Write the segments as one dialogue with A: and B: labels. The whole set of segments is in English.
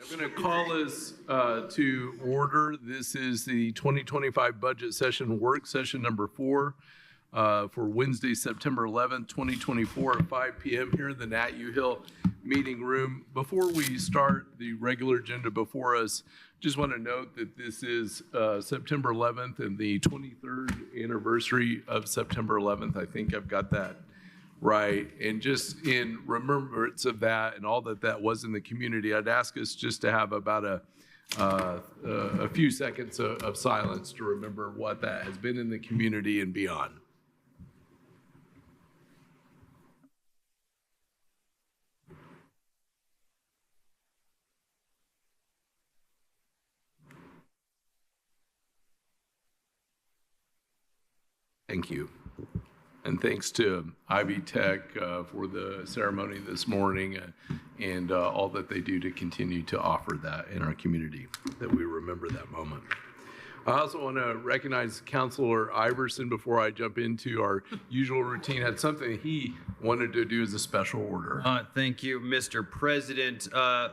A: I'm going to call us to order. This is the 2025 budget session, work session number 4 for Wednesday, September 11th, 2024 at 5 p.m. here in the Nat U Hill meeting room. Before we start the regular agenda before us, just want to note that this is September 11th and the 23rd anniversary of September 11th. I think I've got that right. And just in remembrance of that and all that was in the community, I'd ask us just to have about a few seconds of silence to remember what that has been in the community and beyond. Thank you. And thanks to Ivy Tech for the ceremony this morning and all that they do to continue to offer that in our community, that we remember that moment. I also want to recognize Councilor Iverson before I jump into our usual routine. Had something he wanted to do as a special order.
B: Thank you, Mr. President.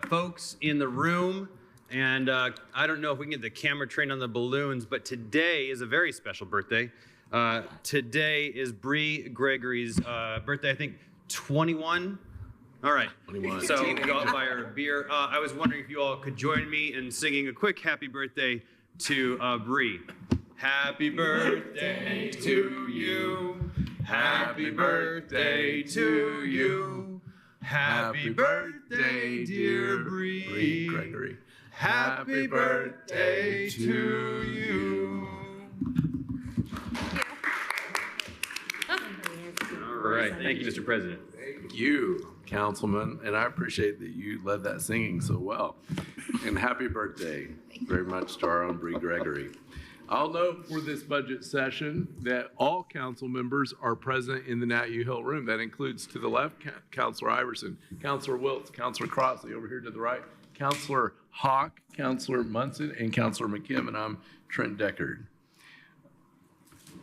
B: Folks in the room, and I don't know if we can get the camera trained on the balloons, but today is a very special birthday. Today is Bree Gregory's birthday, I think 21. All right. 21. So we go out buy her a beer. I was wondering if you all could join me in singing a quick happy birthday to Bree. Happy birthday to you. Happy birthday to you. Happy birthday, dear Bree Gregory. Happy birthday to you. All right. Thank you, Mr. President.
A: Thank you, Councilman. And I appreciate that you led that singing so well. And happy birthday very much to our own Bree Gregory. I'll note for this budget session that all council members are present in the Nat U Hill room. That includes to the left, Councilor Iverson, Councilor Wiltz, Councilor Crossley over here to the right, Councilor Hawk, Councilor Munson, and Councilor McKim, and I'm Trent Deckard.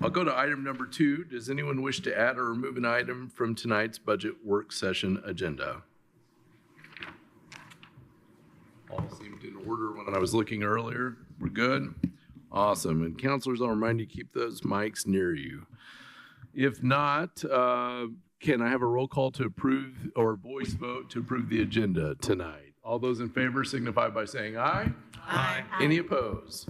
A: I'll go to item number 2. Does anyone wish to add or remove an item from tonight's budget work session agenda? All seemed in order when I was looking earlier. We're good? Awesome. And counselors, I'll remind you, keep those mics near you. If not, can I have a roll call to approve or voice vote to approve the agenda tonight? All those in favor signify by saying aye.
C: Aye.
A: Any opposed?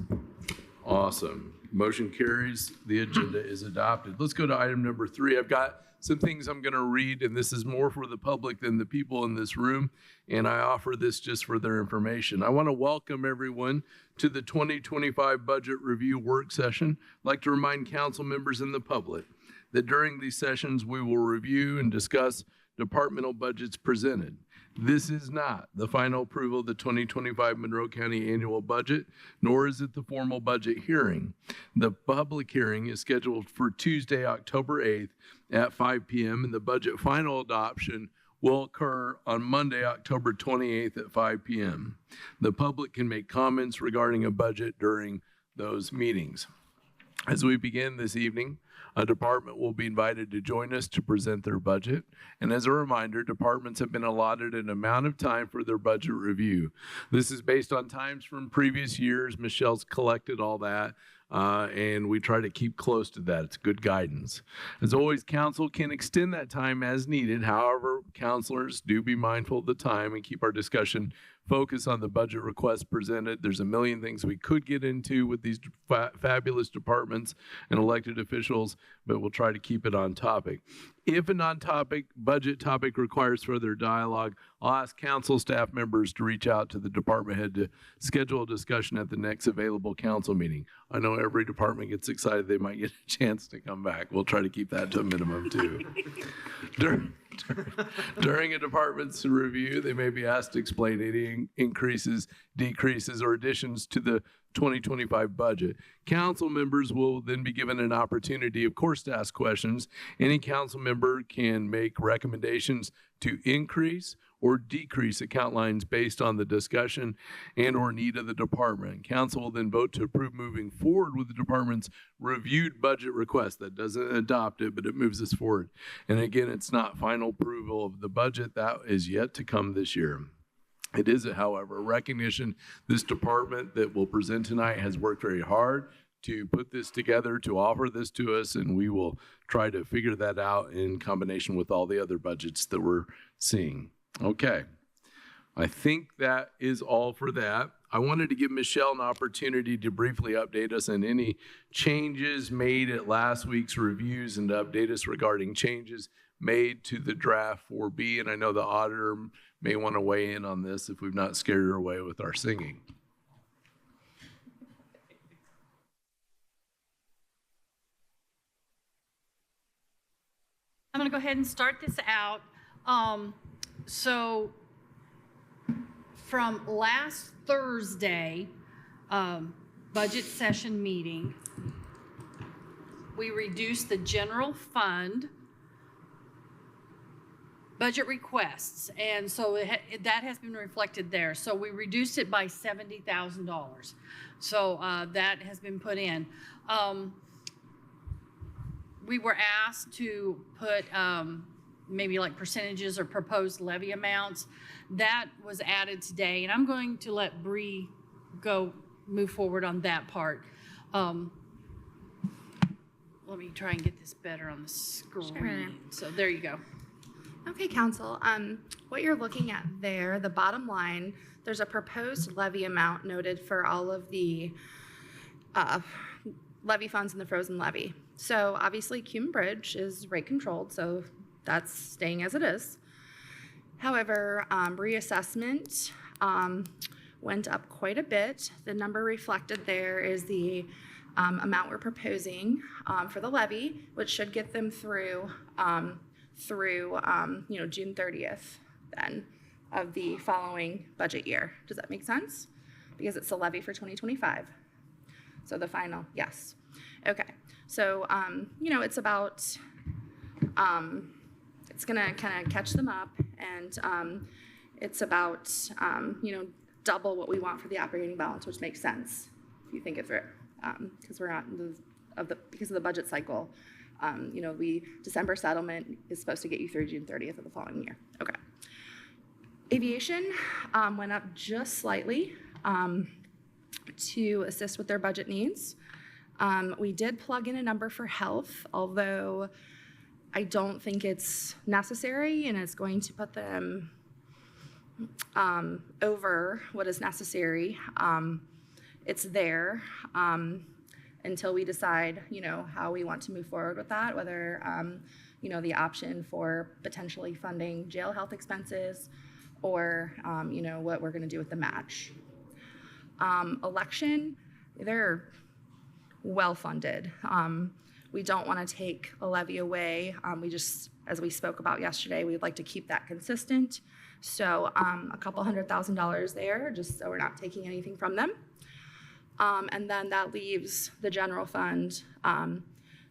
A: Awesome. Motion carries. The agenda is adopted. Let's go to item number 3. I've got some things I'm going to read, and this is more for the public than the people in this room, and I offer this just for their information. I want to welcome everyone to the 2025 Budget Review Work Session. I'd like to remind council members and the public that during these sessions, we will review and discuss departmental budgets presented. This is not the final approval of the 2025 Monroe County annual budget, nor is it the formal budget hearing. The public hearing is scheduled for Tuesday, October 8th at 5 p.m., and the budget final adoption will occur on Monday, October 28th at 5 p.m. The public can make comments regarding a budget during those meetings. As we begin this evening, a department will be invited to join us to present their budget. And as a reminder, departments have been allotted an amount of time for their budget review. This is based on times from previous years. Michelle's collected all that, and we try to keep close to that. It's good guidance. As always, council can extend that time as needed. However, counselors, do be mindful of the time and keep our discussion focus on the budget requests presented. There's a million things we could get into with these fabulous departments and elected officials, but we'll try to keep it on topic. If a non-topic budget topic requires further dialogue, I'll ask council staff members to reach out to the department head to schedule a discussion at the next available council meeting. I know every department gets excited they might get a chance to come back. We'll try to keep that to a minimum too. During a department's review, they may be asked to explain any increases, decreases, or additions to the 2025 budget. Council members will then be given an opportunity, of course, to ask questions. Any council member can make recommendations to increase or decrease account lines based on the discussion and or need of the department. Council will then vote to approve moving forward with the department's reviewed budget request. That doesn't adopt it, but it moves us forward. And again, it's not final approval of the budget. That is yet to come this year. It is, however, a recognition this department that will present tonight has worked very hard to put this together, to offer this to us, and we will try to figure that out in combination with all the other budgets that we're seeing. Okay. I think that is all for that. I wanted to give Michelle an opportunity to briefly update us on any changes made at last week's reviews and to update us regarding changes made to the draft 4B. And I know the auditor may want to weigh in on this if we've not scared her away with our singing.
C: I'm going to go ahead and start this out. So from last Thursday, budget session meeting, we reduced the general fund budget requests, and so that has been reflected there. So we reduced it by $70,000. So that has been put in. We were asked to put maybe like percentages or proposed levy amounts. That was added today, and I'm going to let Bree move forward on that part. Let me try and get this better on the screen.
D: Sure.
C: So there you go.
D: Okay, Council. What you're looking at there, the bottom line, there's a proposed levy amount noted for all of the levy funds in the frozen levy. So obviously, Cume Bridge is rate controlled, so that's staying as it is. However, reassessment went up quite a bit. The number reflected there is the amount we're proposing for the levy, which should get them through June 30th then of the following budget year. Does that make sense? Because it's the levy for 2025. So the final, yes. Okay. So, it's about, it's gonna kind of catch them up, and it's about, double what we want for the operating balance, which makes sense if you think it through, because we're not because of the budget cycle. December settlement is supposed to get you through June 30th of the following year. Okay. Aviation went up just slightly to assist with their budget needs. We did plug in a number for health, although I don't think it's necessary, and it's going to put them over what is necessary. It's there until we decide, how we want to move forward with that, whether, the option for potentially funding jail health expenses or, what we're going to do with the match. Election, they're well-funded. We don't want to take a levy away. We just, as we spoke about yesterday, we'd like to keep that consistent. So a couple $100,000 there, just so we're not taking anything from them. And then that leaves the general fund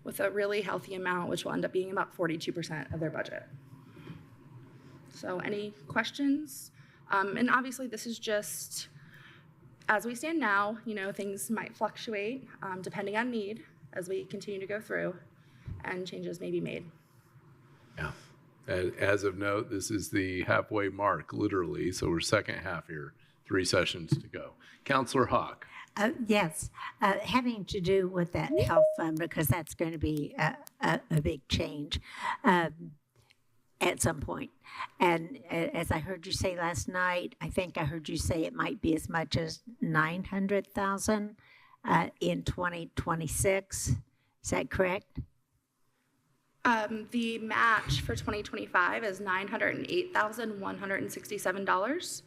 D: with a really healthy amount, which will end up being about 42% of their budget. So any questions? And obviously this is just, as we stand now, things might fluctuate depending on need as we continue to go through, and changes may be made.
A: Yeah. As of note, this is the halfway mark, literally. So we're second half here, 3 sessions to go. Councillor Hawk.
E: Yes, having to do with that health fund, because that's going to be a big change at some point. And as I heard you say last night, I think I heard you say it might be as much as $900,000 in 2026. Is that correct?
D: The match for 2025 is $908,167.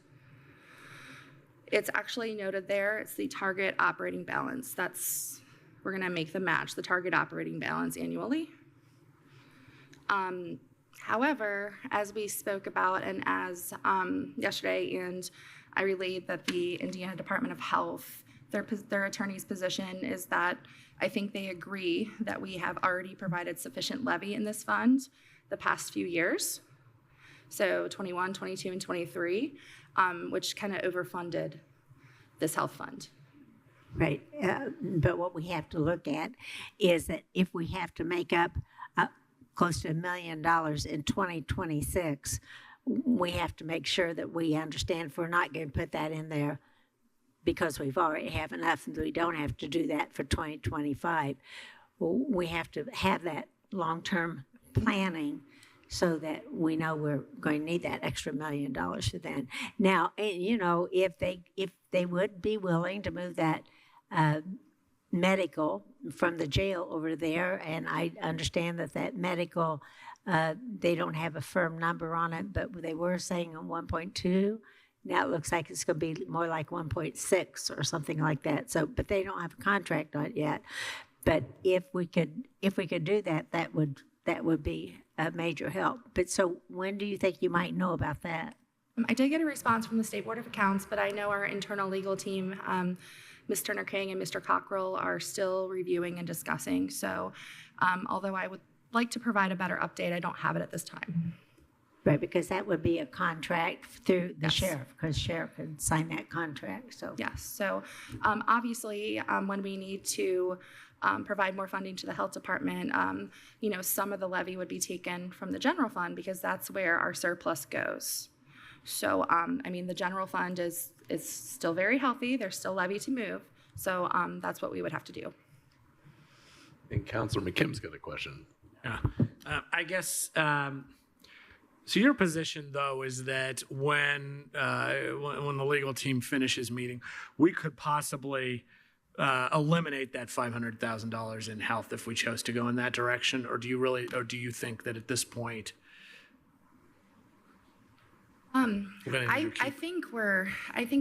D: It's actually noted there, it's the target operating balance. We're gonna make the match, the target operating balance annually. However, as we spoke about and as yesterday, and I relayed that the Indiana Department of Health, their attorney's position is that I think they agree that we have already provided sufficient levy in this fund the past few years. So 21, 22, and 23, which kind of overfunded this health fund.
E: Right. But what we have to look at is that if we have to make up close to $1 million in 2026, we have to make sure that we understand if we're not going to put that in there because we've already have enough and we don't have to do that for 2025. Well, we have to have that long-term planning so that we know we're going to need that extra $1 million for then. Now, you know, if they would be willing to move that medical from the jail over there, and I understand that medical, they don't have a firm number on it, but they were saying on 1.2. Now it looks like it's going to be more like 1.6 or something like that. So, but they don't have a contract on it yet. But if we could do that, that would be a major help. But so when do you think you might know about that?
D: I did get a response from the State Board of Accounts, but I know our internal legal team, Ms. Turner King and Mr. Cockrell, are still reviewing and discussing. So although I would like to provide a better update, I don't have it at this time.
E: Right, because that would be a contract through the sheriff, because sheriff can sign that contract, so.
D: Yes, so obviously, when we need to provide more funding to the health department, you know, some of the levy would be taken from the general fund because that's where our surplus goes. So, I mean, the general fund is still very healthy. There's still levy to move. So that's what we would have to do.
A: And Councilor McKim's got a question.
F: Yeah. I guess, so your position, though, is that when the legal team finishes meeting, we could possibly eliminate that $500,000 in health if we chose to go in that direction, or do you think that at this point?
D: I think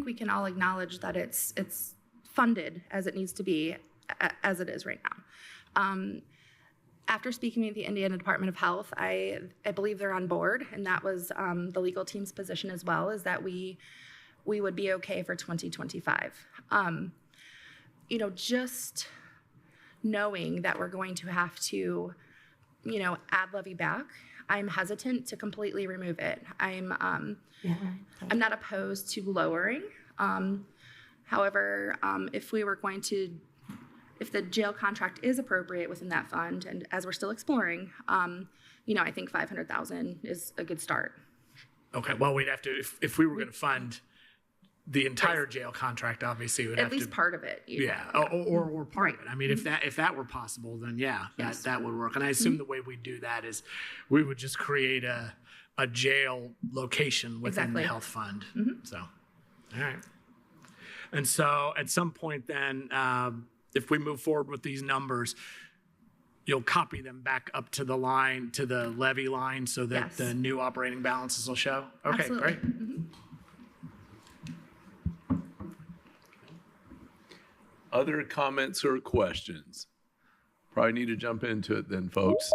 D: we can all acknowledge that it's funded as it needs to be, as it is right now. After speaking with the Indiana Department of Health, I believe they're on board, and that was the legal team's position as well, is that we would be okay for 2025. You know, just knowing that we're going to have to, you know, add levy back, I'm hesitant to completely remove it. I'm not opposed to lowering. However, if we were going to, if the jail contract is appropriate within that fund, and as we're still exploring, you know, I think 500,000 is a good start.
F: Okay, well, we'd have to, if we were going to fund the entire jail contract, obviously, we'd have to.
D: At least part of it.
F: Yeah, or part of it. I mean, if that were possible, then yeah,
D: Yes.
F: that would work. And I assume the way we do that is we would just create a jail location within the
D: Exactly.
F: health fund. So, all right. And so at some point then, if we move forward with these numbers, you'll copy them back up to the line, to the levy line, so that
D: Yes.
F: the new operating balances will show? Okay,
D: Absolutely.
F: great.
A: Other comments or questions? Probably need to jump into it then, folks.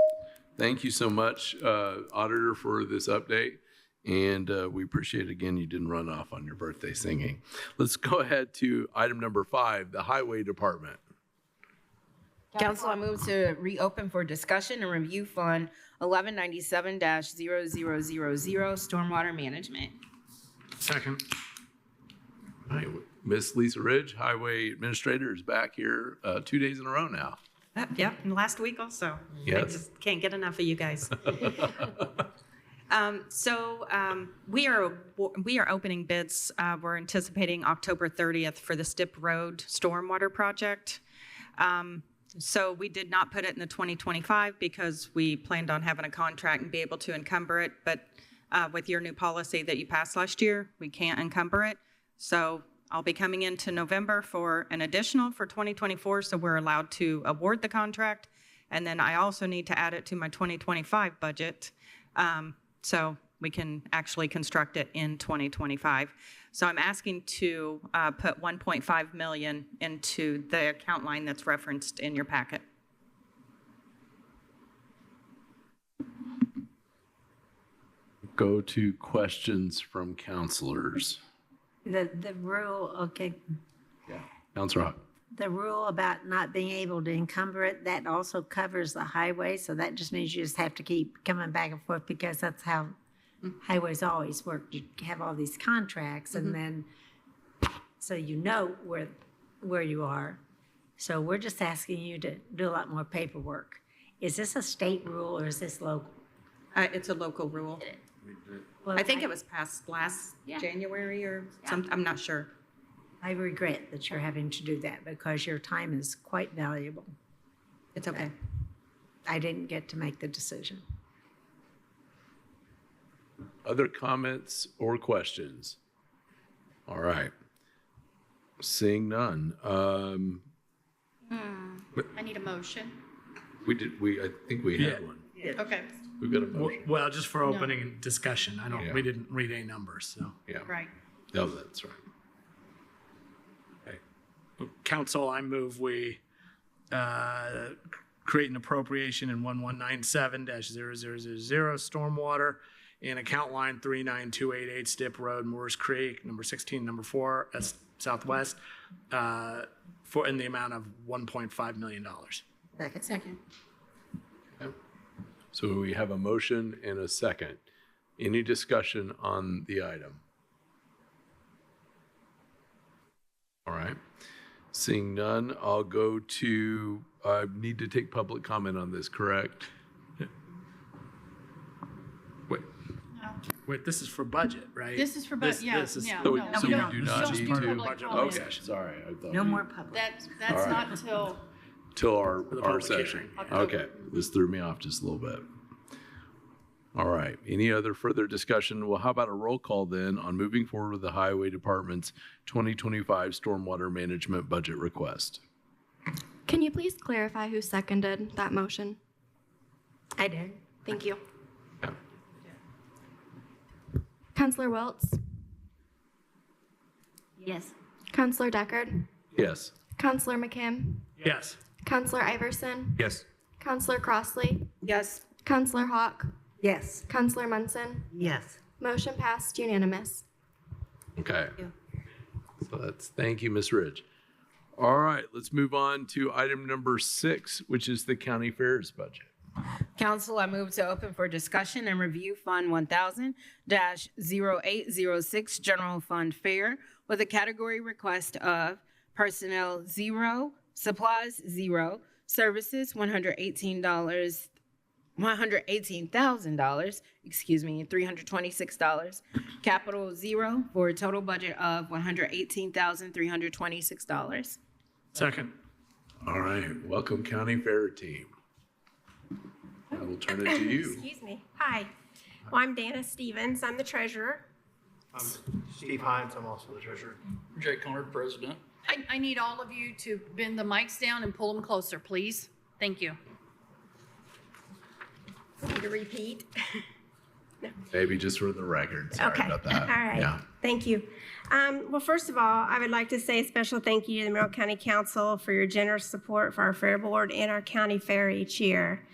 A: Thank you so much, Auditor, for this update. And we appreciate, again, you didn't run off on your birthday singing. Let's go ahead to item number 5, the Highway Department.
G: Council, I move to reopen for discussion and review Fund 1197-0000, Stormwater Management.
F: Second.
A: All right, Miss Lisa Ridge, Highway Administrator, is back here 2 days in a row now.
H: Yep, and last week also. I
A: Yes.
H: just can't get enough of you guys. We are opening bids. We're anticipating October 30th for the Stip Road Stormwater Project. So we did not put it in the 2025 because we planned on having a contract and be able to encumber it. But with your new policy that you passed last year, we can't encumber it. So I'll be coming into November for an additional for 2024, so we're allowed to award the contract. And then I also need to add it to my 2025 budget, so we can actually construct it in 2025. So I'm asking to put 1.5 million into the account line that's referenced in your packet.
A: Go to questions from counselors.
E: The rule, okay,
A: Counselor Hawk.
E: the rule about not being able to encumber it, that also covers the highway, so that just means you just have to keep coming back and forth because that's how highways always work. You have all these contracts and then, so you know where you are. So we're just asking you to do a lot more paperwork. Is this a state rule or is this local?
H: It's a local rule.
E: Well,
H: I think it was passed last January or something. I'm not sure.
E: I regret that you're having to do that because your time is quite valuable.
H: It's okay.
E: I didn't get to make the decision.
A: Other comments or questions? All right. Seeing none.
C: I need a motion.
A: I think we had
F: Yeah.
A: one.
C: Okay,
A: We've got a motion.
F: Well, just for opening and discussion.
A: Yeah.
F: We didn't read any numbers, so.
A: Yeah.
C: right.
A: No, that's right.
F: Council, I move we create an appropriation in 1197-0000 stormwater in account line 39288 Stip Road, Moores Creek, number 16, number 4, Southwest, for in the amount of $1.5 million.
H: Second.
A: So we have a motion and a second. Any discussion on the item? All right. Seeing none, I'll go to, I need to take public comment on this, correct?
F: Wait, this is for budget, right?
C: This is for,
F: This-
C: yeah,
F: this is-
C: yeah.
A: So we
C: no,
A: so
C: we
A: we
C: don't-
A: do
C: we
A: not
C: don't
A: need
C: do
A: to?
C: public comment.
A: Okay, sorry. I thought
E: No
A: we-
E: more public.
C: That's
A: All right.
C: not until,
A: Till our
F: the public
A: session.
F: hearing.
C: October.
A: Okay, this threw me off just a little bit. All right, any other further discussion? Well, how about a roll call then on moving forward with the Highway Department's 2025 Stormwater Management Budget Request?
I: Can you please clarify who seconded that motion?
E: I did.
I: Thank you.
A: Yeah.
I: Counselor Wiltz,
E: Yes.
I: Counselor Deckard,
A: Yes.
I: Counselor McKim,
F: Yes.
I: Counselor Iverson,
B: Yes.
I: Counselor Crossley,
H: Yes.
I: Counselor Hawk,
E: Yes.
I: Counselor Munson.
E: Yes.
I: Motion passed unanimous.
A: Okay. So thank you, Ms. Ridge. All right, let's move on to item number 6, which is the county fairs budget.
G: Council, I move to open for discussion and review Fund 1000-0806 General Fund Fair with a category request of personnel 0, supplies 0, services $118,000, $326, capital 0 for a total budget of $118,326.
F: Second.
A: All right, welcome county fair team. I will turn it to you.
J: Excuse me. Hi. Well, I'm Dana Stevens. I'm the treasurer.
K: I'm Steve Hines, I'm also the treasurer.
L: Jay Conard, president.
C: I need all of you to bend the mics down and pull them closer, please. Thank you.
J: Need to repeat?
A: Maybe just for the record. Sorry
J: Okay.
A: about that.
J: All right.
A: Yeah.
J: Thank you. Well, first of all, I would like to say a special thank you to the Monroe County Council for your generous support for our fair board and our county fair each year.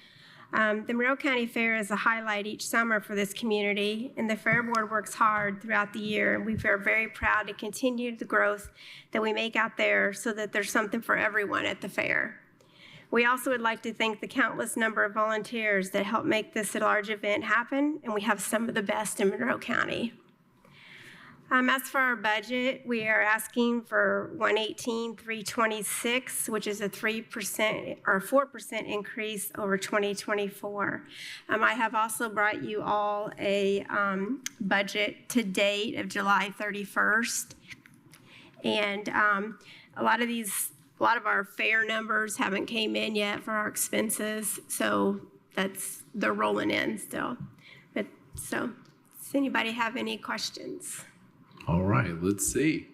J: The Monroe County Fair is a highlight each summer for this community, and the Fair Board works hard throughout the year, and we are very proud to continue the growth that we make out there so that there's something for everyone at the fair. We also would like to thank the countless number of volunteers that help make this large event happen, and we have some of the best in Monroe County. As for our budget, we are asking for $118,326, which is a 3% or 4% increase over 2024. I have also brought you all a budget to date of July 31st. And a lot of our fair numbers haven't came in yet for our expenses, so they're rolling in still. Does anybody have any questions?
A: All right, let's see.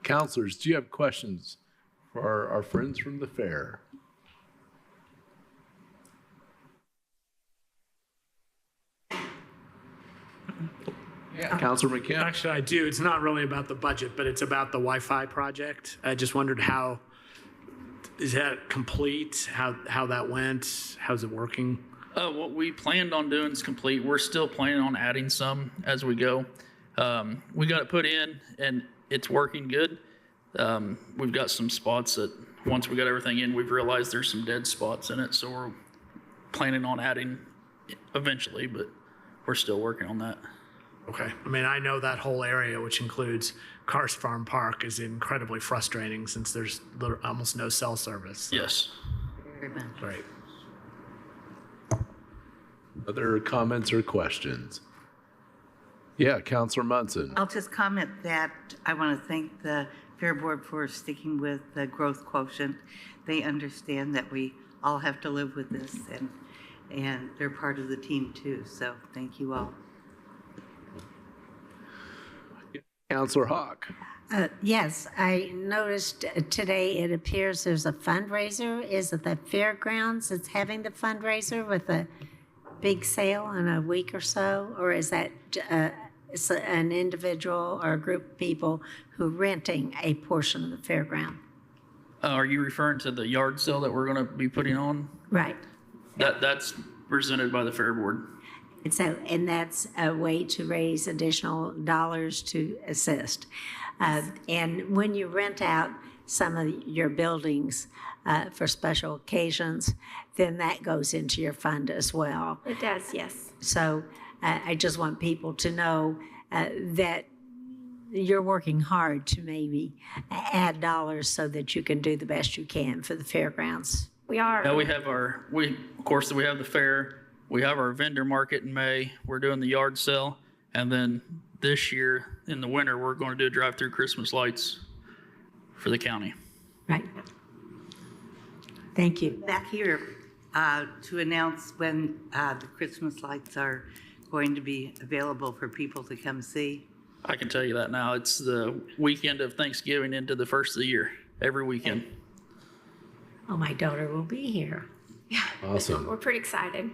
A: Counselors, do you have questions for our friends from the fair? Yeah. Counselor McKim?
F: Actually, I do. It's not really about the budget, but it's about the Wi-Fi project. I just wondered is that complete? How that went? How's it working?
L: What we planned on doing is complete. We're still planning on adding some as we go. We got it put in and it's working good. We've got some spots that once we got everything in, we've realized there's some dead spots in it. So we're planning on adding eventually, but we're still working on that.
F: Okay. I mean, I know that whole area, which includes Cars Farm Park, is incredibly frustrating since there's almost no cell service. So.
L: Yes.
F: Great.
A: Other comments or questions? Yeah, Counselor Munson.
M: I'll just comment that I want to thank the Fair Board for sticking with the growth quotient. They understand that we all have to live with this, and they're part of the team too. So thank you all.
A: Counselor Hawk.
E: Yes, I noticed today it appears there's a fundraiser. Is it the fairgrounds that's having the fundraiser with a big sale in a week or so? Or is that it's an individual or a group of people who are renting a portion of the fairground?
L: Are you referring to the yard sale that we're going to be putting on?
E: Right.
L: That's presented by the Fair Board.
E: And that's a way to raise additional dollars to assist. And when you rent out some of your buildings for special occasions, then that goes into your fund as well.
J: It does, yes.
E: So I just want people to know that you're working hard to maybe add dollars so that you can do the best you can for the fairgrounds.
J: We are.
L: Yeah, we have of course, we have the fair. We have our vendor market in May. We're doing the yard sale. And then this year in the winter, we're going to do a drive-through Christmas lights for the county.
E: Right. Thank you.
M: Back here to announce when the Christmas lights are going to be available for people to come see.
L: I can tell you that now. It's the weekend of Thanksgiving into the first of the year, every weekend.
E: Oh, my daughter will be here.
J: Yeah.
A: Awesome.
J: We're pretty excited.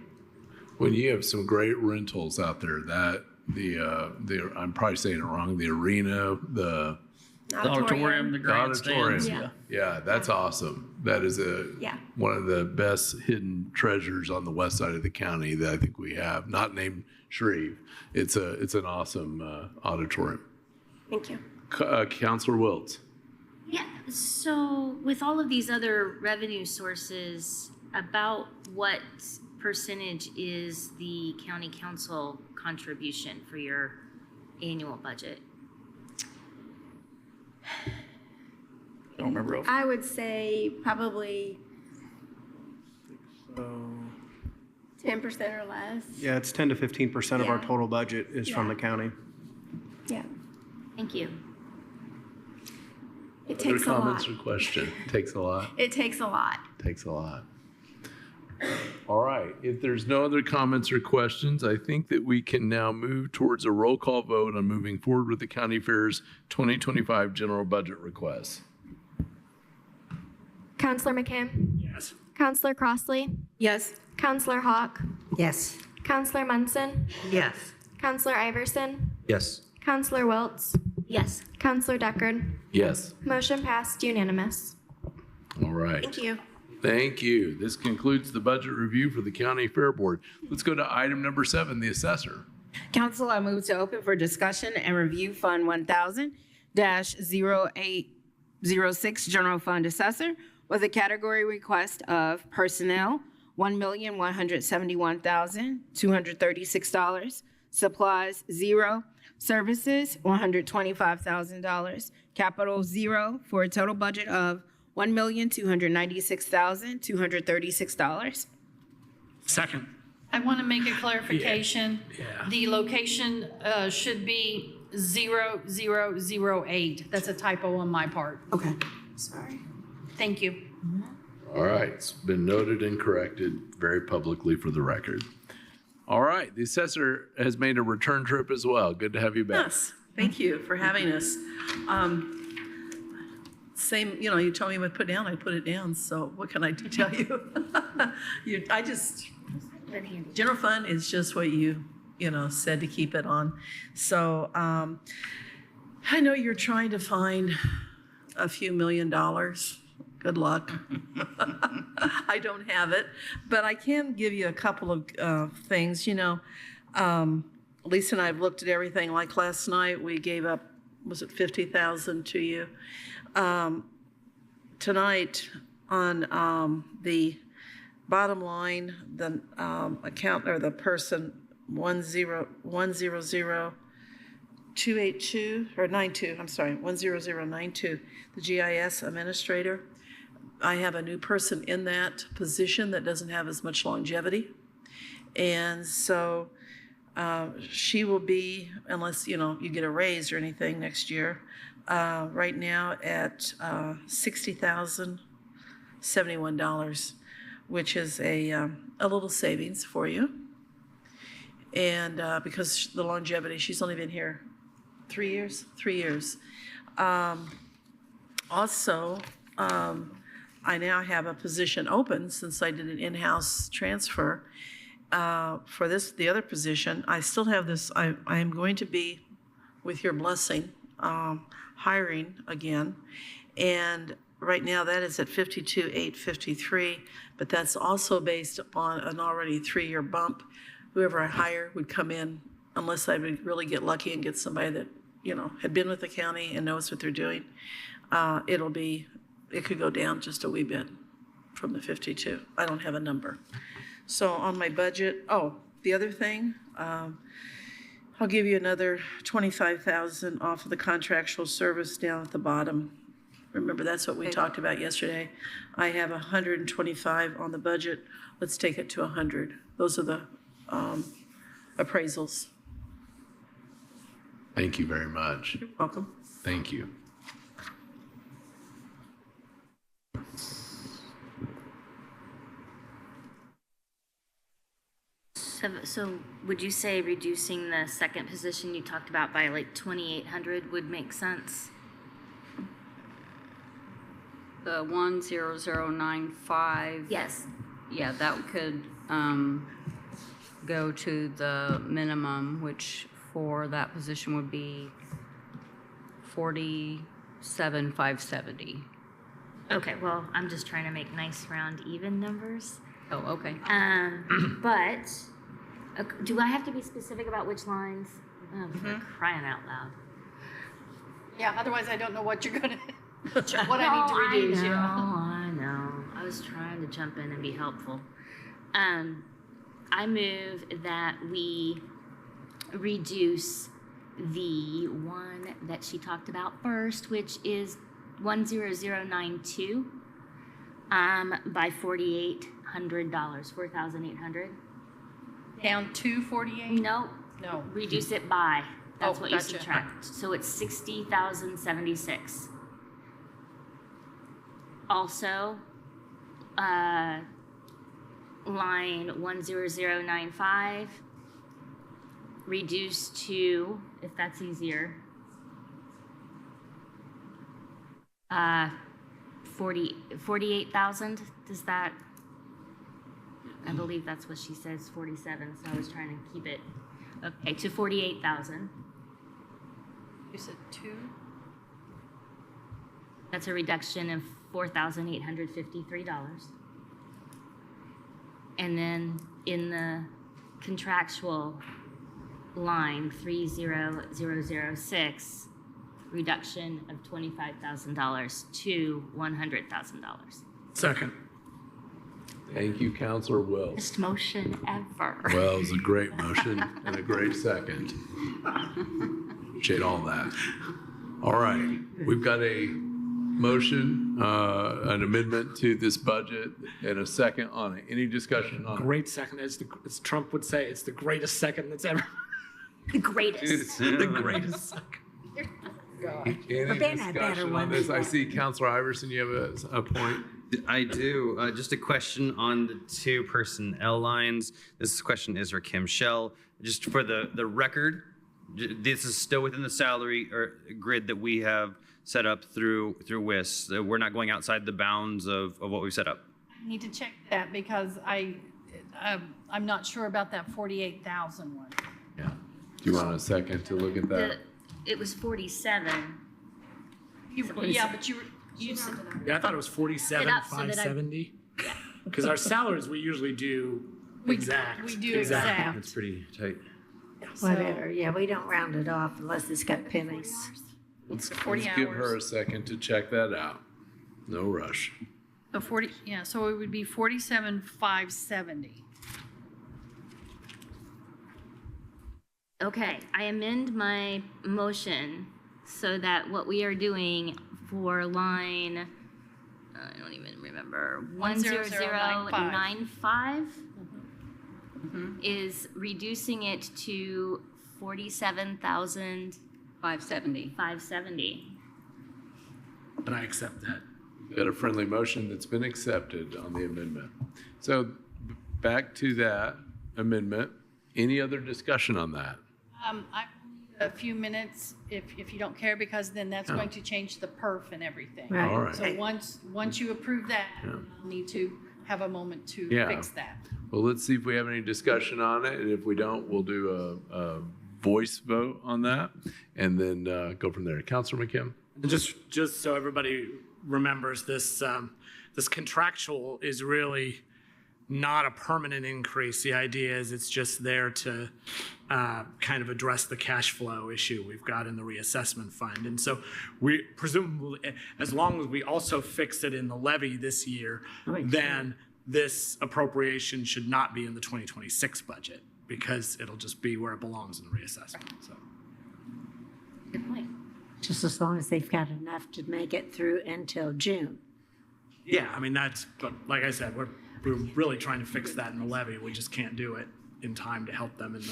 A: When you have some great rentals out there, I'm probably saying it wrong, the arena, the
L: auditorium, the grandstands.
A: Yeah, that's awesome. That is one of the best hidden treasures on the west side of the county that I think we have, not named Shreve. It's an awesome auditorium.
J: Thank you.
A: Counselor Wiltz.
N: Yeah, so with all of these other revenue sources, about what percentage is the county council contribution for your annual budget?
L: I don't remember.
G: I would say probably
K: So,
J: 10% or less.
K: yeah, it's 10 to 15% of our
J: Yeah.
K: total budget is from the county.
J: Yeah.
N: Thank you.
J: It
A: Other
J: takes a lot.
A: comments or question? Takes a lot.
J: It takes a lot.
A: Takes a lot. All right. If there's no other comments or questions, I think that we can now move towards a roll call vote on moving forward with the county fair's 2025 general budget request.
I: Counselor McKim?
F: Yes.
I: Counselor Crossley?
G: yes.
I: Counselor Hawk?
E: Yes.
I: Counselor Munson?
M: Yes.
I: Counselor Iverson?
B: Yes.
I: Counselor Wiltz?
N: Yes.
I: Counselor Deckard?
A: Yes.
I: Motion passed unanimous.
A: All right.
J: Thank you.
A: Thank you. This concludes the budget review for the County Fair Board. Let's go to item number 7, the assessor.
G: Council, I move to open for discussion and review Fund 1000-0806 General Fund Assessor with a category request of personnel, $1,171,236. Supplies, 0. Services, $125,000. Capital, 0, for a total budget of $1,296,236.
F: Second.
C: I want to make a clarification.
F: Yeah.
C: The location should be 0008. That's a typo on my part.
G: Okay.
C: Sorry. Thank you.
A: All right. It's been noted and corrected very publicly for the record. All right. The assessor has made a return trip as well. Good to have you back.
O: Yes, thank you for having us. Same, you told me what to put down, I put it down, so what can I tell you? General fund is just what you said to keep it on. So I know you're trying to find a few $1 million. Good luck. I don't have it, but I can give you a couple of things. Lisa and I have looked at everything. Like last night, we gave up, was it $50,000 to you? Tonight on the bottom line, the account or the person 100282 or 92. I'm sorry, 10092. The GIS administrator. I have a new person in that position that doesn't have as much longevity, and so She will be, unless, you know, you get a raise or anything next year, right now at $60,071, which is a little savings for you. And because the longevity, she's only been here 3 years? 3 years. Also, I now have a position open since I did an in-house transfer. For the other position, I still have this, I am going to be, with your blessing, hiring again. And right now that is at 52,853, but that's also based upon an already 3-year bump. Whoever I hire would come in, unless I would really get lucky and get somebody that, you know, had been with the county and knows what they're doing. It could go down just a wee bit from the 52. I don't have a number. So on my budget, the other thing, I'll give you another $25,000 off of the contractual service down at the bottom. Remember, that's what we talked about yesterday. I have 125 on the budget. Let's take it to 100. Those are the appraisals.
A: Thank you very much.
O: You're welcome.
A: Thank you.
N: So would you say reducing the second position you talked about by like 2,800 would make sense?
P: The 10095.
N: Yes.
P: Yeah, that could go to the minimum, which for that position would be 47,570.
N: Okay, well, I'm just trying to make nice round even numbers.
P: Oh, okay.
N: But do I have to be specific about which lines? Oh, for crying out loud.
C: Yeah, otherwise I don't know what you're gonna, what I need to reduce.
N: I know. I was trying to jump in and be helpful. I move that we reduce the one that she talked about first, which is 10092, by $4,800, 4,800.
C: Down to 48?
N: No. Reduce it by. That's what you
C: gotcha.
N: subtract. So it's 60,076. Also, line 10095, reduce to, if that's easier, 48,000. Does that? I believe that's what she says, 47, so I was trying to keep it, okay, to 48,000.
C: You said 2?
N: That's a reduction of $4,853. And then in the contractual line 30006, reduction of $25,000 to $100,000.
F: Second.
A: Thank you, Counselor Wells.
N: Best motion ever.
A: Well, it was a great motion and a great second. Appreciate all that. All right, we've got a motion, an amendment to this budget, and a second on it. Any discussion on it?
F: Great second, as Trump would say, it's the greatest second that's ever.
N: The greatest.
F: The greatest second.
A: Any
E: But then I better
A: discussion on
E: one.
A: this? I see Counselor Iverson, you have a point.
B: I do. Just a question on the 2 personnel lines. This question is for Kim Shell. Just for the record, this is still within the salary or grid that we have set up through WIS. We're not going outside the bounds of what we've set up.
C: I need to check that because I'm not sure about that 48,000 one.
A: Yeah. Do you want a second to look at that?
N: It was 47.
C: Yeah, but you said,
F: Yeah, I thought it was 47,570. Because our salaries, we usually do exact.
C: We do exact.
B: That's pretty tight.
E: Whatever, yeah, we don't round it off unless it's got pennies.
A: Let's
C: 40
A: give her
C: hours.
A: a second to check that out. No rush.
C: So 40, yeah, so it would be 47,570.
N: Okay, I amend my motion so that what we are doing for line, I don't even remember, 10095, is reducing it to 47,570.
F: And I accept that.
A: Got a friendly motion that's been accepted on the amendment. So back to that amendment. Any other discussion on that?
C: I will need a few minutes if you don't care, because then that's going to change the perf and everything.
E: Right.
A: All right.
C: So once you approve that, I'll need to have a moment to
A: Yeah.
C: fix that.
A: Well, let's see if we have any discussion on it. And if we don't, we'll do a voice vote on that and then go from there. Councilor McKim?
F: And just so everybody remembers, this contractual is really not a permanent increase. The idea is it's just there to kind of address the cash flow issue we've got in the reassessment fund. And so we presumably, as long as we also fix it in the levy this year, then this appropriation should not be in the 2026 budget, because it'll just be where it belongs in the reassessment. So.
C: Good point.
E: Just as long as they've got enough to make it through until June.
F: Yeah, I mean, but like I said, we're really trying to fix that in the levy. We just can't do it in time to help them in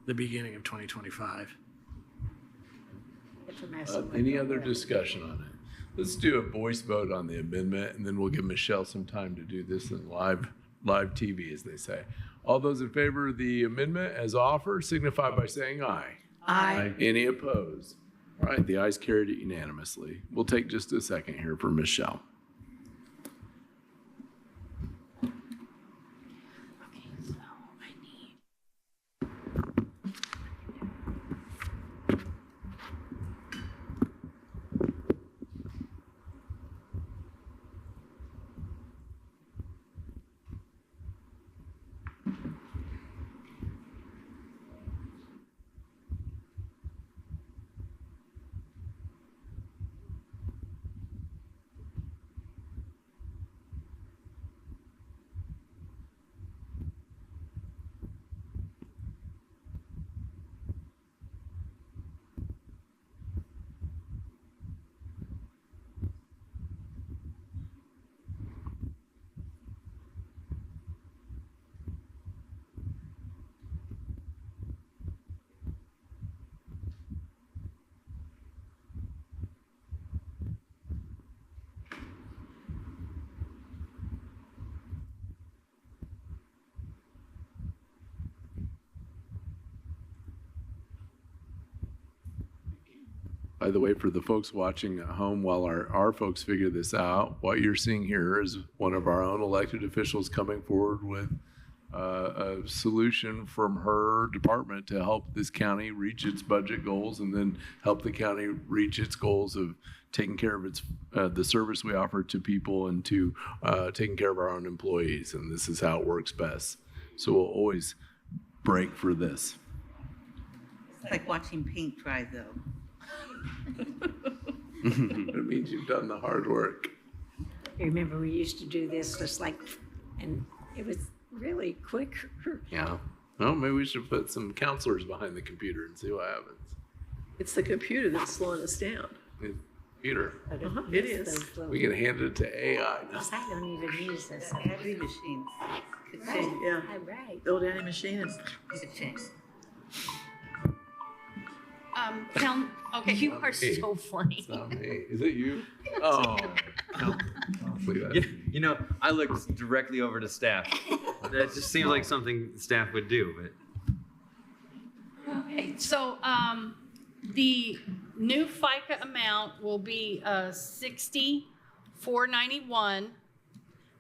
F: the beginning of 2025.
A: Any other discussion on it? Let's do a voice vote on the amendment, and then we'll give Michelle some time to do this in live TV, as they say. All those in favor of the amendment as offered signify by saying aye.
G: Aye.
A: Any opposed? All right, the ayes carried it unanimously. We'll take just a second here for Michelle. By the way, for the folks watching at home, while our folks figure this out, what you're seeing here is one of our own elected officials coming forward with a solution from her department to help this county reach its budget goals, and then help the county reach its goals of taking care of the service we offer to people, and to taking care of our own employees. And this is how it works best. So we'll always break for this.
M: It's like watching paint dry, though.
A: It means you've done the hard work.
E: You remember we used to do this just like, and it was really quick.
A: Yeah. Well, maybe we should put some counselors behind the computer and see what happens.
O: It's the computer that's slowing us down.
A: The computer.
O: It is.
A: We can hand it to AI.
E: I don't even use this.
M: Battery machines.
O: Right, yeah.
E: Right.
O: Build any machine and
C: Okay, you are so funny.
A: It's not me. Is it you? Oh. Look at that.
B: You know, I looked directly over to staff. That just seems like something staff would do, but.
C: Okay, so the new FICA amount will be $60,491.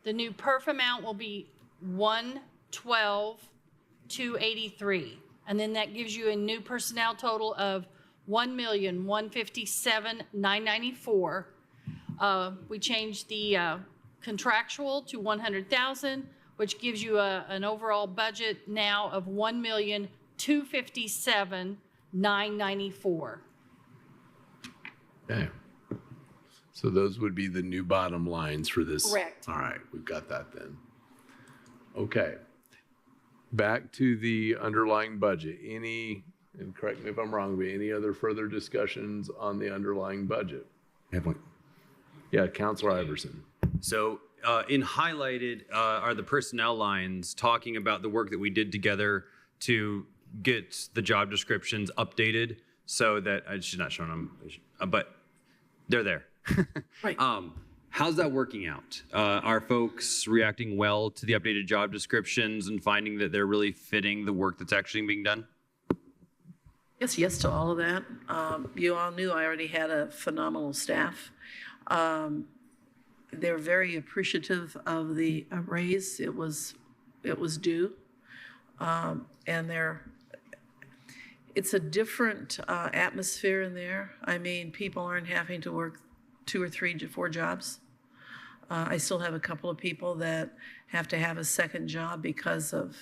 C: The new perf amount will be $112,283. And then that gives you a new personnel total of $1,157,994. We changed the contractual to $100,000, which gives you an overall budget now of $1,257,994.
A: Okay. So those would be the new bottom lines for this.
C: Correct.
A: All right, we've got that then. Okay. Back to the underlying budget. And correct me if I'm wrong, but any other further discussions on the underlying budget? Yeah, Councilor Iverson.
B: So in highlighted are the personnel lines talking about the work that we did together to get the job descriptions updated so that she's not showing them, but they're there.
O: Right.
B: How's that working out? Are folks reacting well to the updated job descriptions and finding that they're really fitting the work that's actually being done?
O: Yes to all of that. You all knew I already had a phenomenal staff. They're very appreciative of the raise. It was due. And it's a different atmosphere in there. I mean, people aren't having to work 2 or 3 to 4 jobs. I still have a couple of people that have to have a second job because of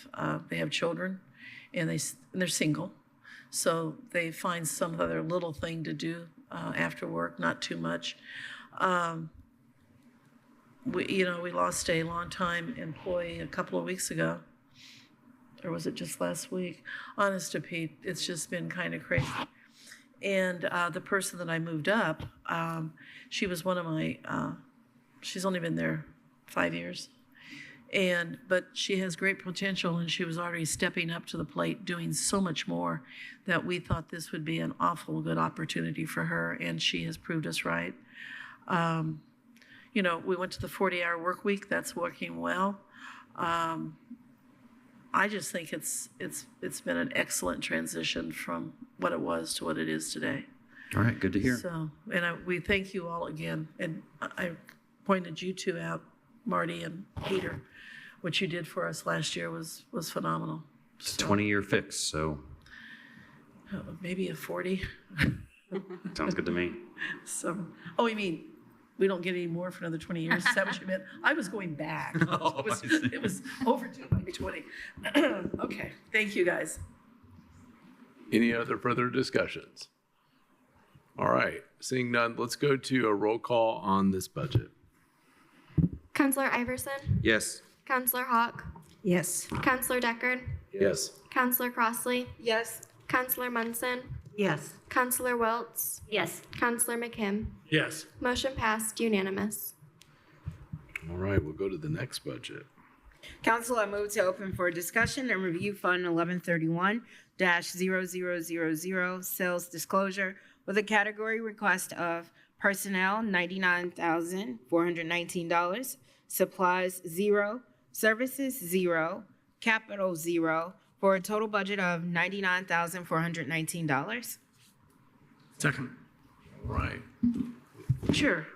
O: they have children and they're single. So they find some other little thing to do after work, not too much. We lost a longtime employee a couple of weeks ago. Or was it just last week? Honest to Pete, it's just been kind of crazy. And the person that I moved up, she was one of my, she's only been there 5 years. But she has great potential, and she was already stepping up to the plate, doing so much more that we thought this would be an awful good opportunity for her, and she has proved us right. We went to the 40-hour work week. That's working well. I just think it's been an excellent transition from what it was to what it is today.
B: All right, good to hear.
O: So, and we thank you all again. And I pointed you two out, Marty and Peter. What you did for us last year was phenomenal.
B: It's a 20-year fix, so.
O: Maybe a 40.
B: Sounds good to me.
O: So, you mean we don't get any more for another 20 years? Is that what you meant? I was going back. It was overdue by 20. Okay, thank you guys.
A: Any other further discussions? All right, seeing none, let's go to a roll call on this budget.
I: Counselor Iverson?
B: Yes.
I: Counselor Hawk?
E: Yes.
I: Counselor Deckard?
A: Yes.
I: Counselor Crossley?
G: Yes.
I: Counselor Munson?
E: Yes.
I: Counselor Welts?
N: Yes.
I: Counselor McKim?
F: Yes.
I: Motion passed unanimous.
A: All right, we'll go to the next budget.
G: Council, I move to open for discussion and review Fund 1131-0000 sales disclosure with a category request of personnel $99,419, supplies $0, services $0, capital $0, for a total budget of $99,419.
F: Second.
A: All right.
O: Sure.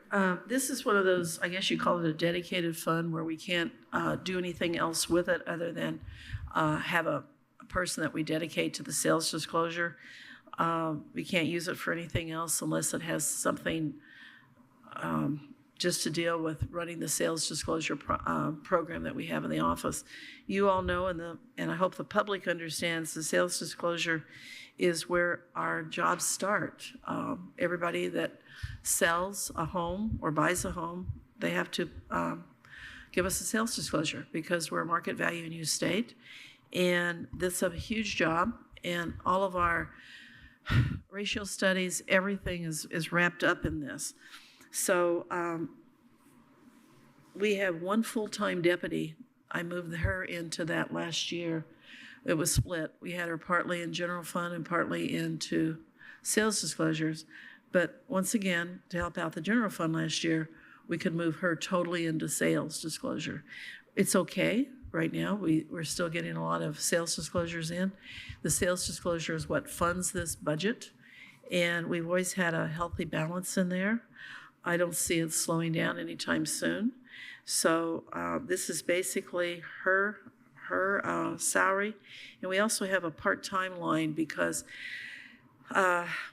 O: This is one of those, I guess you call it a dedicated fund where we can't do anything else with it other than have a person that we dedicate to the sales disclosure. We can't use it for anything else unless it has something just to deal with running the sales disclosure program that we have in the office. You all know, and I hope the public understands, the sales disclosure is where our jobs start. Everybody that sells a home or buys a home, they have to give us a sales disclosure because we're a market value and use state. And that's a huge job, and all of our ratio studies, everything is wrapped up in this. So we have one full-time deputy. I moved her into that last year. It was split. We had her partly in general fund and partly into sales disclosures. But once again, to help out the general fund last year, we could move her totally into sales disclosure. It's okay right now. We're still getting a lot of sales disclosures in. The sales disclosure is what funds this budget. And we've always had a healthy balance in there. I don't see it slowing down anytime soon. So this is basically her salary. And we also have a part-time line because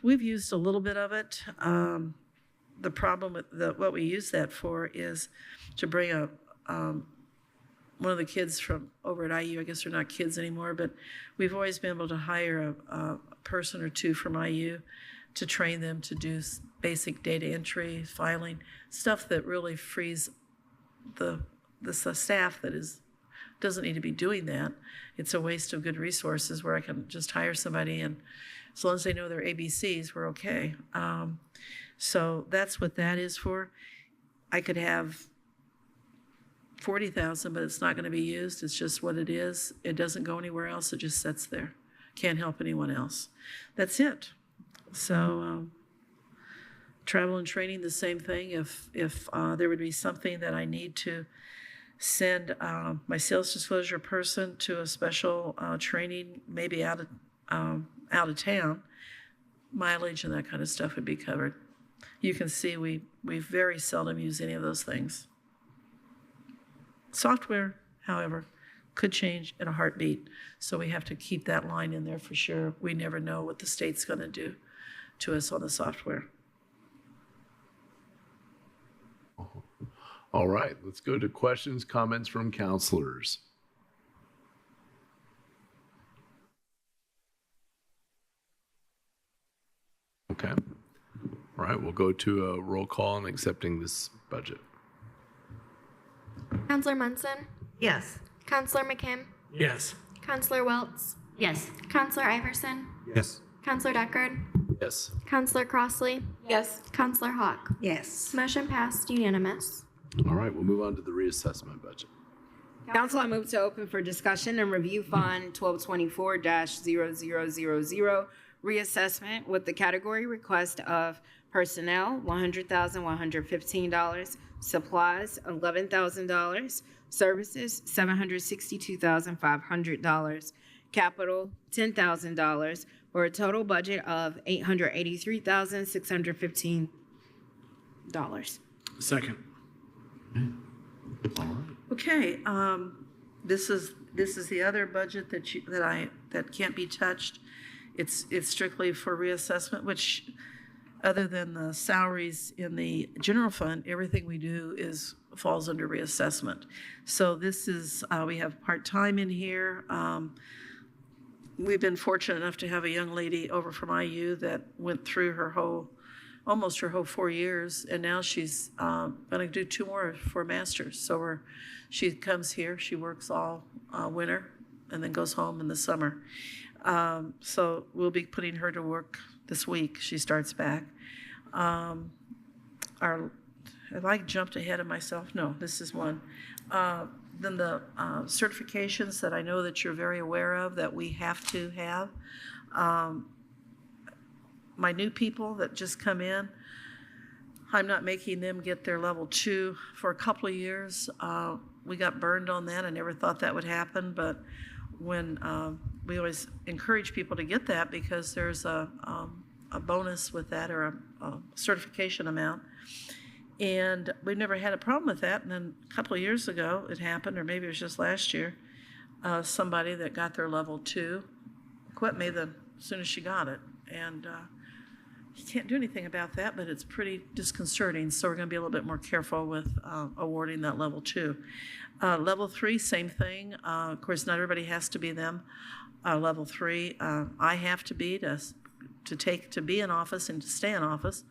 O: we've used a little bit of it. The problem with what we use that for is to bring one of the kids from over at IU. I guess they're not kids anymore, but we've always been able to hire a person or two from IU to train them to do basic data entry, filing, stuff that really frees the staff that doesn't need to be doing that. It's a waste of good resources where I can just hire somebody, and as long as they know their ABCs, we're okay. So that's what that is for. I could have $40,000, but it's not going to be used. It's just what it is. It doesn't go anywhere else. It just sits there. Can't help anyone else. That's it. So travel and training, the same thing. If there would be something that I need to send my sales disclosure person to a special training, maybe out of town, mileage and that kind of stuff would be covered. You can see we very seldom use any of those things. Software, however, could change in a heartbeat, so we have to keep that line in there for sure. We never know what the state's going to do to us on the software.
A: All right, let's go to questions, comments from counselors. Okay. All right, we'll go to a roll call on accepting this budget.
I: Counselor Munson?
M: Yes.
I: Counselor McKim?
F: Yes.
I: Counselor Welts?
N: Yes.
I: Counselor Iverson?
K: Yes.
I: Counselor Deckard?
A: Yes.
I: Counselor Crossley?
G: Yes.
I: Counselor Hawk?
E: Yes.
I: Motion passed unanimous.
A: All right, we'll move on to the reassessment budget.
G: Council, I move to open for discussion and review Fund 1224-0000, reassessment with the category request of personnel, $100,115, supplies, $11,000, services, $762,500, capital, $10,000, for a total budget of $883,615.
F: Second.
O: Okay, this is the other budget that can't be touched. It's strictly for reassessment, which, other than the salaries in the general fund, everything we do falls under reassessment. So this is, we have part-time in here. We've been fortunate enough to have a young lady over from IU that went through almost her whole 4 years, and now she's going to do 2 more for masters. So she comes here, she works all winter, and then goes home in the summer. So we'll be putting her to work this week. She starts back. Have I jumped ahead of myself? No, this is one. Then the certifications that I know that you're very aware of that we have to have. My new people that just come in, I'm not making them get their level 2 for a couple of years. We got burned on that. I never thought that would happen, but when we always encourage people to get that because there's a bonus with that or a certification amount. And we've never had a problem with that. And then a couple of years ago it happened, or maybe it was just last year, somebody that got their level 2 quit me as soon as she got it. And you can't do anything about that, but it's pretty disconcerting. So we're going to be a little bit more careful with awarding that level 2. Level 3, same thing. Of course, not everybody has to be them. Level 3, I have to be to be in office and to stay in office.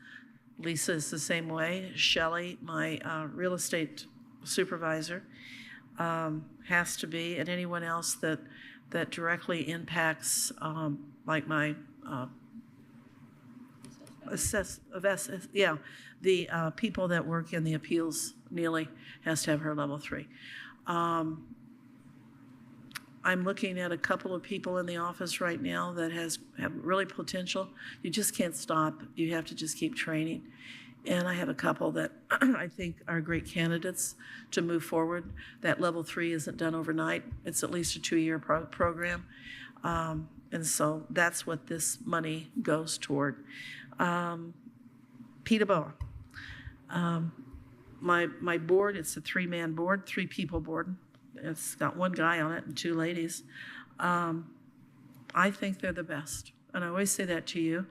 O: Lisa is the same way. Shelley, my real estate supervisor, has to be, and anyone else that directly impacts, like my the people that work in the appeals. Neely has to have her level 3. I'm looking at a couple of people in the office right now that have really potential. You just can't stop. You have to just keep training. And I have a couple that I think are great candidates to move forward. That level 3 isn't done overnight. It's at least a 2-year program. And so that's what this money goes toward. PETA. My board, it's a 3-man board, 3-people board. It's got 1 guy on it and 2 ladies. I think they're the best. And I always say that to you.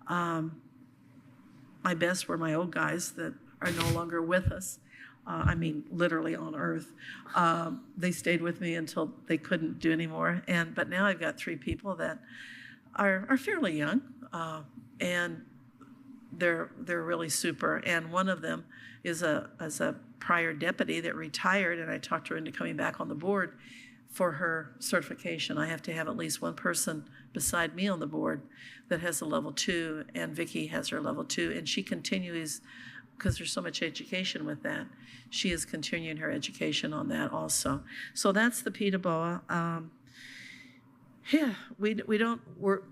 O: My best were my old guys that are no longer with us. I mean, literally on earth. They stayed with me until they couldn't do anymore. But now I've got 3 people that are fairly young, and they're really super. And one of them is a prior deputy that retired, and I talked her into coming back on the board for her certification. I have to have at least 1 person beside me on the board that has a level 2, and Vicki has her level 2, and she continues because there's so much education with that. She is continuing her education on that also. So that's the PETA-BOA. Yeah, we don't work,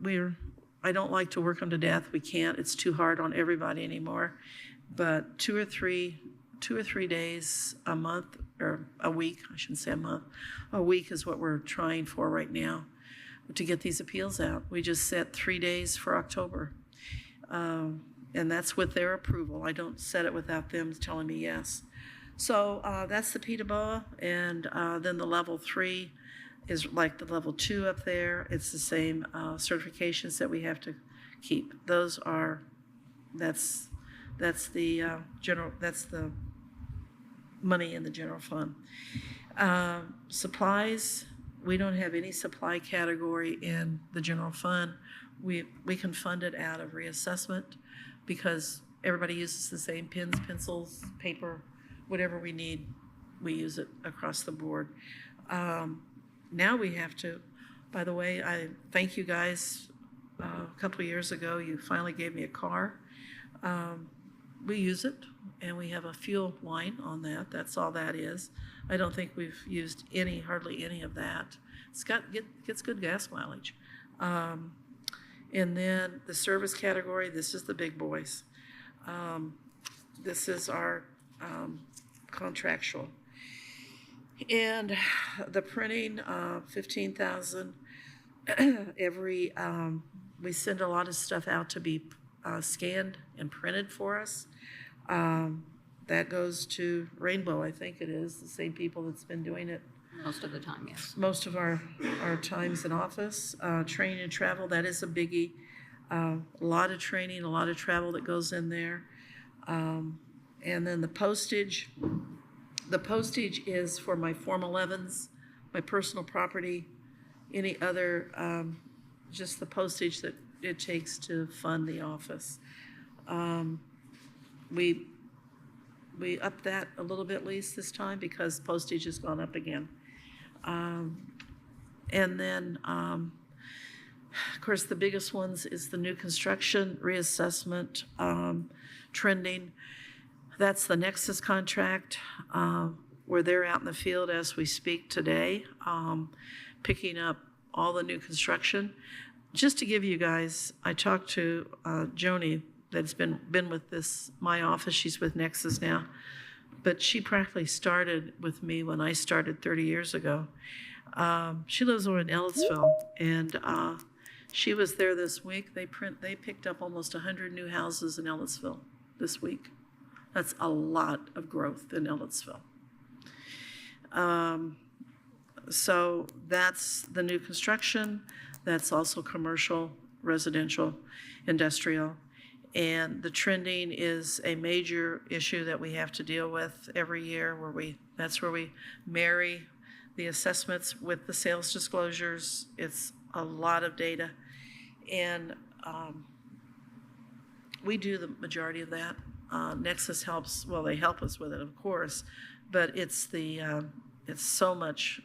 O: I don't like to work them to death. We can't, it's too hard on everybody anymore. But 2 or 3 days a month, or a week, I shouldn't say a month, a week is what we're trying for right now to get these appeals out. We just set 3 days for October. And that's with their approval. I don't set it without them telling me yes. So that's the PETA-BOA, and then the level 3 is like the level 2 up there. It's the same certifications that we have to keep. Those are, that's the money in the general fund. Supplies, we don't have any supply category in the general fund. We can fund it out of reassessment because everybody uses the same pens, pencils, paper, whatever we need, we use it across the board. Now we have to, by the way, I thank you guys. A couple of years ago, you finally gave me a car. We use it, and we have a fuel line on that. That's all that is. I don't think we've used hardly any of that. Gets good gas mileage. And then the service category, this is the big boys. This is our contractual. And the printing, 15,000. We send a lot of stuff out to be scanned and printed for us. That goes to Rainbow, I think it is, the same people that's been doing it.
P: Most of the time, yes.
O: Most of our times in office. Training and travel, that is a biggie. A lot of training, a lot of travel that goes in there. And then the postage. The postage is for my Form 11s, my personal property, any other, just the postage that it takes to fund the office. We upped that a little bit, at least this time, because postage has gone up again. And then, of course, the biggest ones is the new construction reassessment, trending. That's the Nexus contract, where they're out in the field as we speak today, picking up all the new construction. Just to give you guys, I talked to Joni, that's been with my office. She's with Nexus now, but she practically started with me when I started 30 years ago. She lives over in Ellisville, and she was there this week. They picked up almost 100 new houses in Ellisville this week. That's a lot of growth in Ellisville. So that's the new construction. That's also commercial, residential, industrial. And the trending is a major issue that we have to deal with every year, that's where we marry the assessments with the sales disclosures. It's a lot of data. And we do the majority of that. Nexus helps, well, they help us with it, of course, but it's so much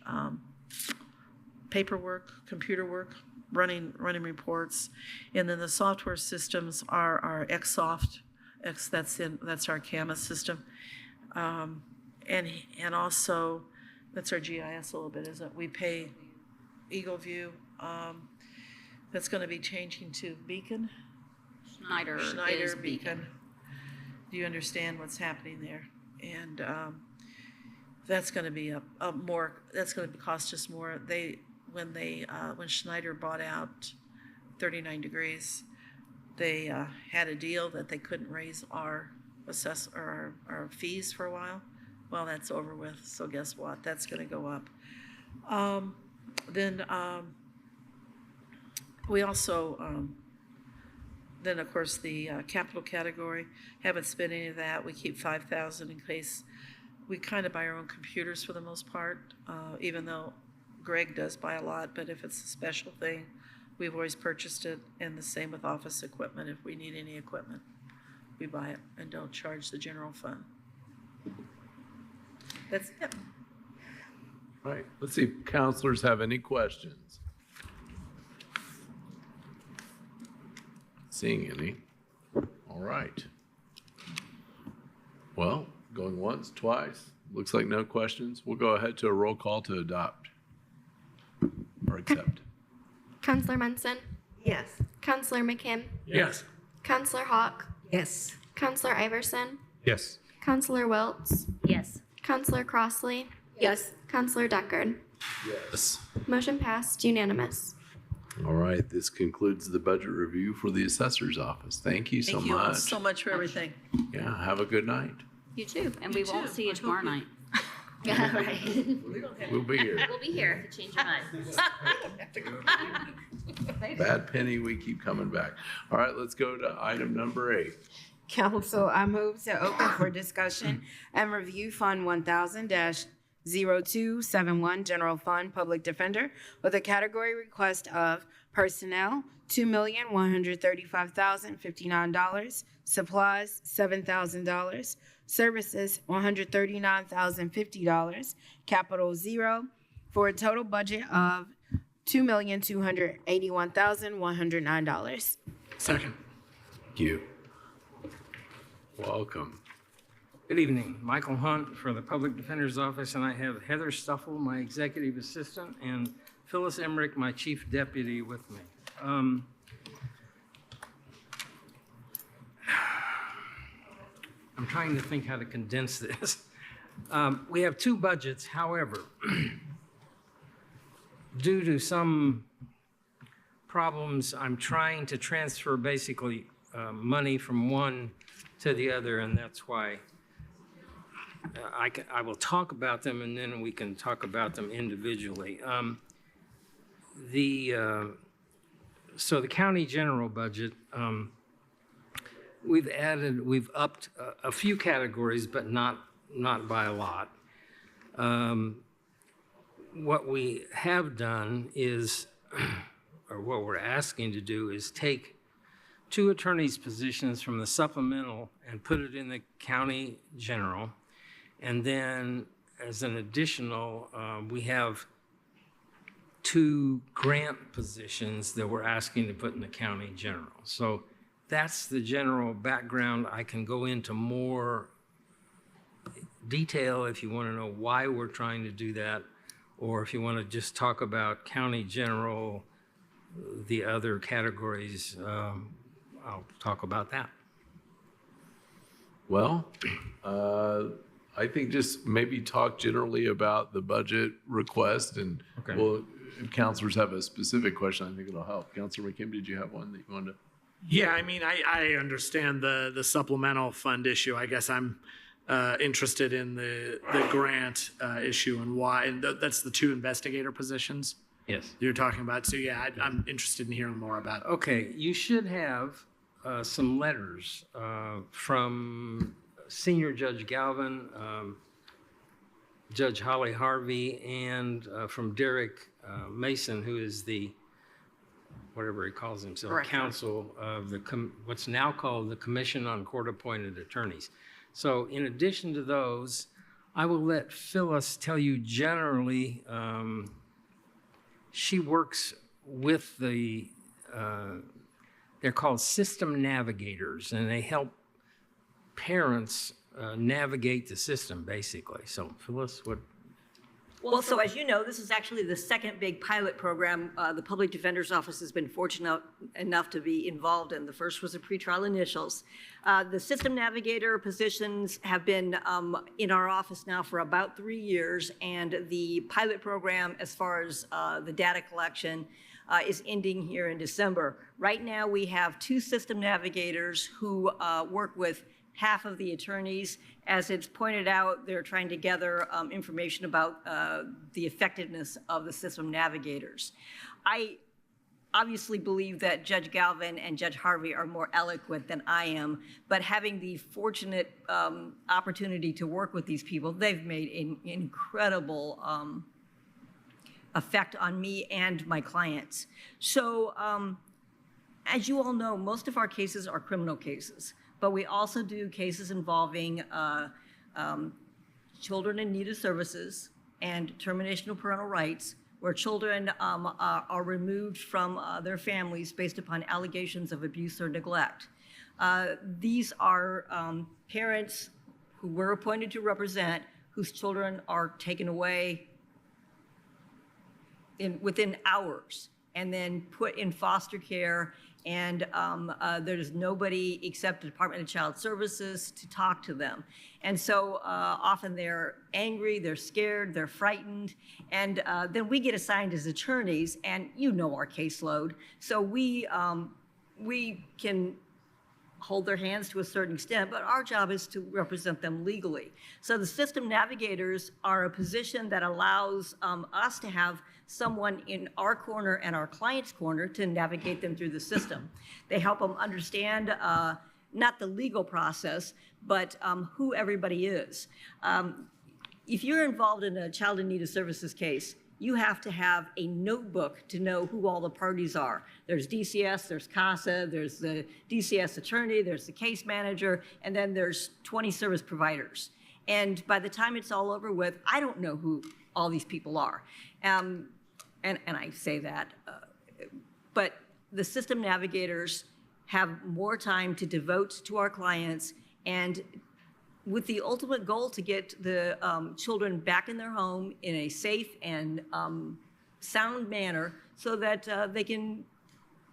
O: paperwork, computer work, running reports. And then the software systems are our XSoft, that's our CAMA system. And also, that's our GIS a little bit, isn't it? We pay Eagle View. That's going to be changing to Beacon.
P: Schneider is Beacon.
O: Do you understand what's happening there? And that's going to be that's going to cost us more. When Schneider bought out 39 Degrees, they had a deal that they couldn't raise our fees for a while. Well, that's over with. So guess what? That's going to go up. We also. Then, of course, the capital category, haven't spent any of that. We keep 5,000 in case we kind of buy our own computers for the most part, even though Greg does buy a lot. But if it's a special thing, we've always purchased it. And the same with office equipment. If we need any equipment, we buy it and don't charge the general fund. That's it.
A: All right, let's see if counselors have any questions. Seeing any. All right. Well, going once, twice. Looks like no questions. We'll go ahead to a roll call to adopt or accept.
I: Counselor Munson,
E: Yes.
I: Counselor McKim,
F: Yes.
I: Counselor Hawk,
E: Yes.
I: Counselor Iverson,
B: Yes.
I: Counselor Wiltz,
N: Yes.
I: Counselor Crossley,
G: Yes.
I: Counselor Deckard.
A: Yes.
I: Motion passed unanimous.
A: All right, this concludes the budget review for the assessor's office. Thank you so
O: Thank you all
A: much.
O: so much for everything.
A: Yeah, have a good night.
P: You too, and we won't see you tomorrow night.
N: Yeah, right.
A: We'll be here.
N: We'll be here if you change your mind.
A: Bad penny, we keep coming back. All right, let's go to item number 8.
G: Council, I move to open for discussion and review Fund 1000-0271 General Fund Public Defender with a category request of personnel, $2,135,059, supplies, $7,000, services, $139,050, capital 0, for a total budget of $2,281,109.
F: Second.
A: Thank you. Welcome.
Q: Good evening. Michael Hunt for the Public Defender's Office, and I have Heather Stuffle, my executive assistant, and Phyllis Emmerich, my chief deputy, with me. I'm trying to think how to condense this. We have 2 budgets, however, due to some problems, I'm trying to transfer basically money from one to the other, and that's why I will talk about them, and then we can talk about them individually. So the county general budget, we've upped a few categories, but not by a lot. What we have done is, or what we're asking to do, is take 2 attorneys' positions from the supplemental and put it in the county general. And then as an additional, we have 2 grant positions that we're asking to put in the county general. So that's the general background. I can go into more detail if you want to know why we're trying to do that, or if you want to just talk about county general, the other categories, I'll talk about that.
A: Well, I think just maybe talk generally about the budget request, and well, if counselors have a specific question, I think it'll help. Counselor McKim, did you have one that you wanted to?
F: Yeah, I mean, I understand the supplemental fund issue. I guess I'm interested in the grant issue and why, and that's the 2 investigator positions.
Q: Yes.
F: You're talking about. So yeah, I'm interested in hearing more about it.
Q: Okay, you should have some letters from Senior Judge Galvin, Judge Holly Harvey, and from Derek Mason, who is the, whatever he calls himself,
G: Correct.
Q: counsel of the what's now called the Commission on Court-Appointed Attorneys. So in addition to those, I will let Phyllis tell you generally, she works with the, they're called system navigators, and they help parents navigate the system, basically. So Phyllis, what?
R: Well, so as you know, this is actually the second big pilot program the Public Defender's Office has been fortunate enough to be involved in. The first was the pretrial initials. The system navigator positions have been in our office now for about 3 years, and the pilot program, as far as the data collection, is ending here in December. Right now, we have 2 system navigators who work with half of the attorneys. As it's pointed out, they're trying to gather information about the effectiveness of the system navigators. I obviously believe that Judge Galvin and Judge Harvey are more eloquent than I am, but having the fortunate opportunity to work with these people, they've made an incredible effect on me and my clients. So as you all know, most of our cases are criminal cases, but we also do cases involving children in need of services and termination of parental rights, where children are removed from their families based upon allegations of abuse or neglect. These are parents who we're appointed to represent, whose children are taken away within hours and then put in foster care, and there's nobody except the Department of Child Services to talk to them. And so often they're angry, they're scared, they're frightened, and then we get assigned as attorneys, and you know our caseload, so we can hold their hands to a certain extent, but our job is to represent them legally. So the system navigators are a position that allows us to have someone in our corner and our client's corner to navigate them through the system. They help them understand not the legal process, but who everybody is. If you're involved in a child in need of services case, you have to have a notebook to know who all the parties are. There's DCS, there's CASA, there's the DCS attorney, there's the case manager, and then there's 20 service providers. And by the time it's all over with, I don't know who all these people are. And I say that, but the system navigators have more time to devote to our clients, and with the ultimate goal to get the children back in their home in a safe and sound manner so that they can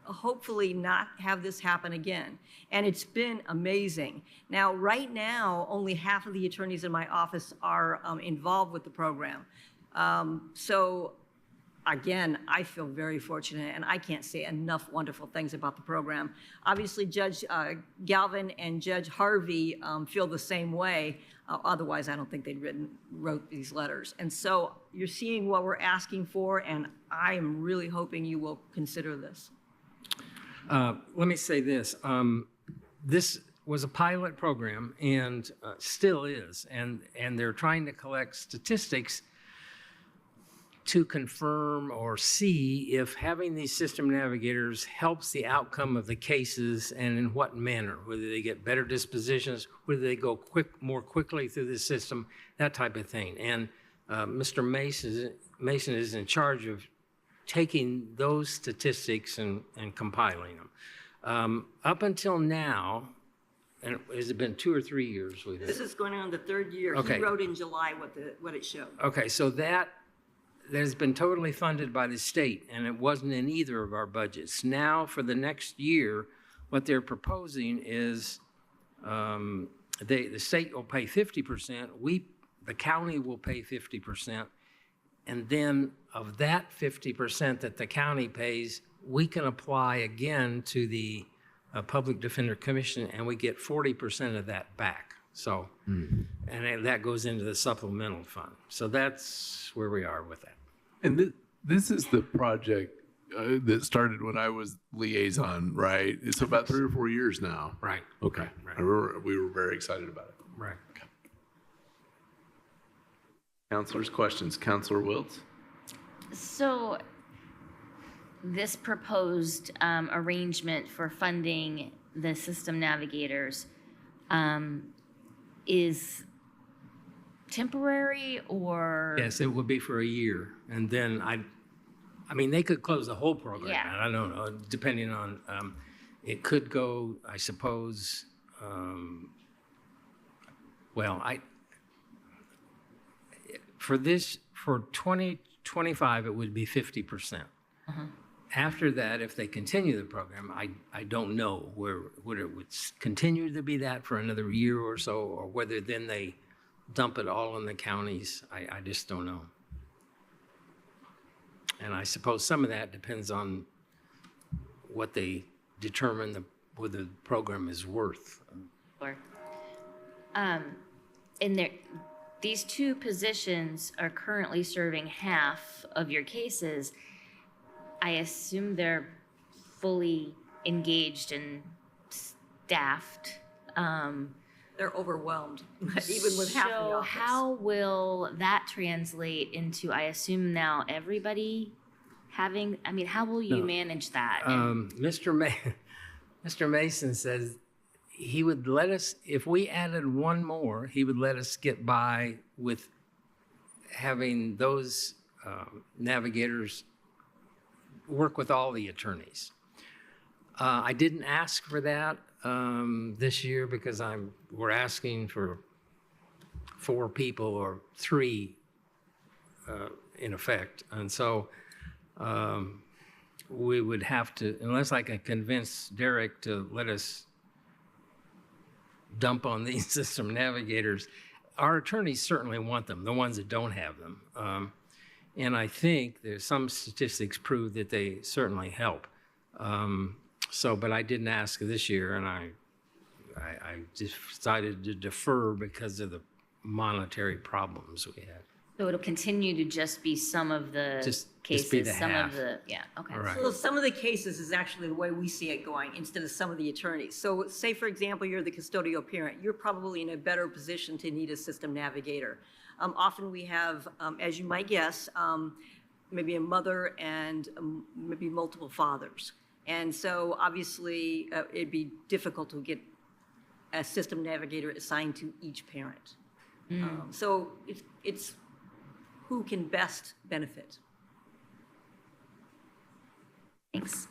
R: hopefully not have this happen again. And it's been amazing. Now, right now, only half of the attorneys in my office are involved with the program. So again, I feel very fortunate, and I can't say enough wonderful things about the program. Obviously, Judge Galvin and Judge Harvey feel the same way. Otherwise, I don't think they'd wrote these letters. And so you're seeing what we're asking for, and I am really hoping you will consider this.
Q: Let me say this. This was a pilot program, and still is, and they're trying to collect statistics to confirm or see if having these system navigators helps the outcome of the cases and in what manner, whether they get better dispositions, whether they go more quickly through the system, that type of thing. And Mr. Mason is in charge of taking those statistics and compiling them. Up until now, and has it been 2 or 3 years with it?
R: This is going on the 3rd year.
Q: Okay.
R: He wrote in July what it showed.
Q: Okay, so that has been totally funded by the state, and it wasn't in either of our budgets. Now, for the next year, what they're proposing is the state will pay 50%, the county will pay 50%, and then of that 50% that the county pays, we can apply again to the Public Defender Commission, and we get 40% of that back. So, and that goes into the supplemental fund. So that's where we are with that.
A: And this is the project that started when I was liaison, right? It's about 3 or 4 years now.
Q: Right.
A: Okay.
Q: Right.
A: We were very excited about it.
Q: Right.
A: Okay. Counselors, questions? Counselor Wiltz?
N: So this proposed arrangement for funding the system navigators is temporary, or?
Q: Yes, it would be for a year. And then I mean, they could close the whole program.
N: Yeah.
Q: I don't know, depending on, it could go, I suppose, for 2025, it would be 50%. After that, if they continue the program, I don't know whether it would continue to be that for another year or so, or whether then they dump it all in the counties. I just don't know. And I suppose some of that depends on what they determine whether the program is worth.
N: These two positions are currently serving half of your cases. I assume they're fully engaged and staffed.
R: They're overwhelmed, even with half the
N: So
R: office.
N: how will that translate into, I assume now everybody having, I mean, how will you manage that?
Q: Mr. Mason says he would let us, if we added one more, he would let us get by with having those navigators work with all the attorneys. I didn't ask for that this year because we're asking for 4 people or 3 in effect. And so we would have to, unless I can convince Derek to let us dump on these system navigators, our attorneys certainly want them, the ones that don't have them. And I think there's some statistics prove that they certainly help. But I didn't ask this year, and I decided to defer because of the monetary problems we had.
N: So it'll continue to just be some of the
Q: Just
N: cases,
Q: be the
N: some
Q: half.
N: of the, yeah, okay.
Q: All right.
R: So some of the cases is actually the way we see it going instead of some of the attorneys. So say, for example, you're the custodial parent. You're probably in a better position to need a system navigator. Often we have, as you might guess, maybe a mother and maybe multiple fathers. And so obviously it'd be difficult to get a system navigator assigned to each parent. So it's who can best benefit.
N: Thanks.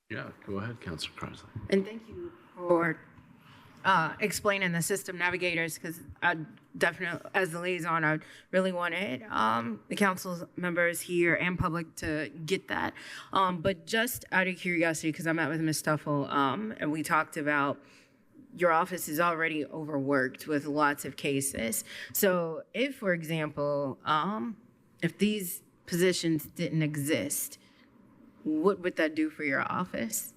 A: Yeah, go ahead, Councilor Crossley.
G: And thank you for explaining the system navigators, because I definitely, as the liaison, I really wanted the council members here and public to get that. But just out of curiosity, because I met with Ms. Stuffle and we talked about your office is already overworked with lots of cases. So if, for example, if these positions didn't exist, what would that do for your office?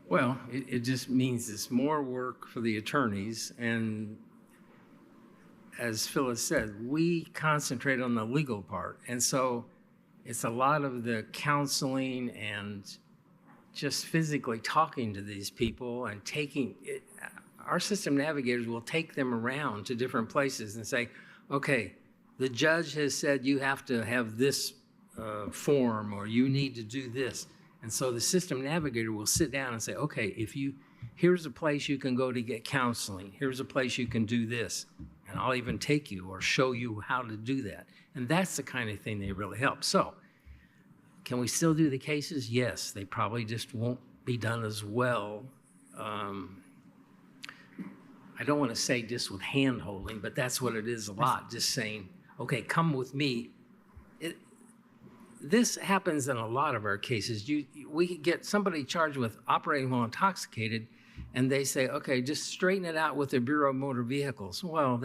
Q: Well, it just means it's more work for the attorneys. And as Phyllis said, we concentrate on the legal part. And so it's a lot of the counseling and just physically talking to these people and taking it. Our system navigators will take them around to different places and say, okay, the judge has said you have to have this form or you need to do this. And so the system navigator will sit down and say, okay, here's a place you can go to get counseling. Here's a place you can do this. And I'll even take you or show you how to do that. And that's the kind of thing that really helps. So can we still do the cases? Yes, they probably just won't be done as well. I don't want to say just with hand holding, but that's what it is a lot. Just saying, okay, come with me. This happens in a lot of our cases. We get somebody charged with operating while intoxicated, and they say, okay, just straighten it out with the Bureau of Motor Vehicles. Well,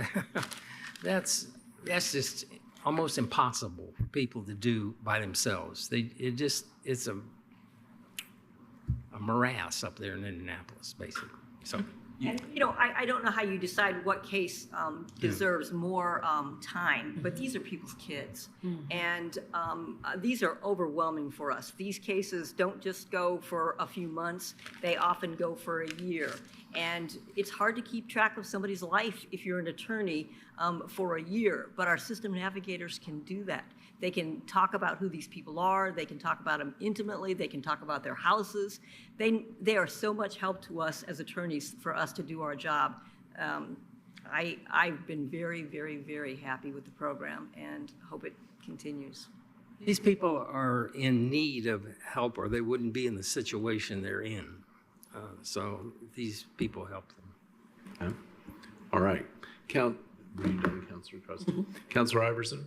Q: that's just almost impossible for people to do by themselves. It's a morass up there in Indianapolis, basically. So.
R: And, I don't know how you decide what case deserves more time, but these are people's kids. And these are overwhelming for us. These cases don't just go for a few months. They often go for a year. And it's hard to keep track of somebody's life if you're an attorney for a year, but our system navigators can do that. They can talk about who these people are. They can talk about them intimately. They can talk about their houses. They are so much help to us as attorneys for us to do our job. I've been very, very, very happy with the program and hope it continues.
Q: These people are in need of help or they wouldn't be in the situation they're in. So these people help them.
A: Okay. All right. Were you done, Councilor Crossley? Councilor Iverson?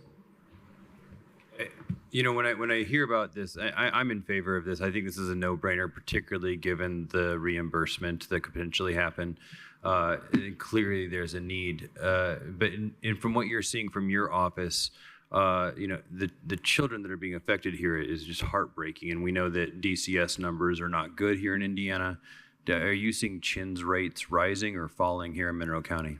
B: When I hear about this, I'm in favor of this. I think this is a no-brainer, particularly given the reimbursement that could potentially happen. Clearly, there's a need. But from what you're seeing from your office, the children that are being affected here is just heartbreaking. And we know that DCS numbers are not good here in Indiana. Are you seeing CHINS rates rising or falling here in Monroe County?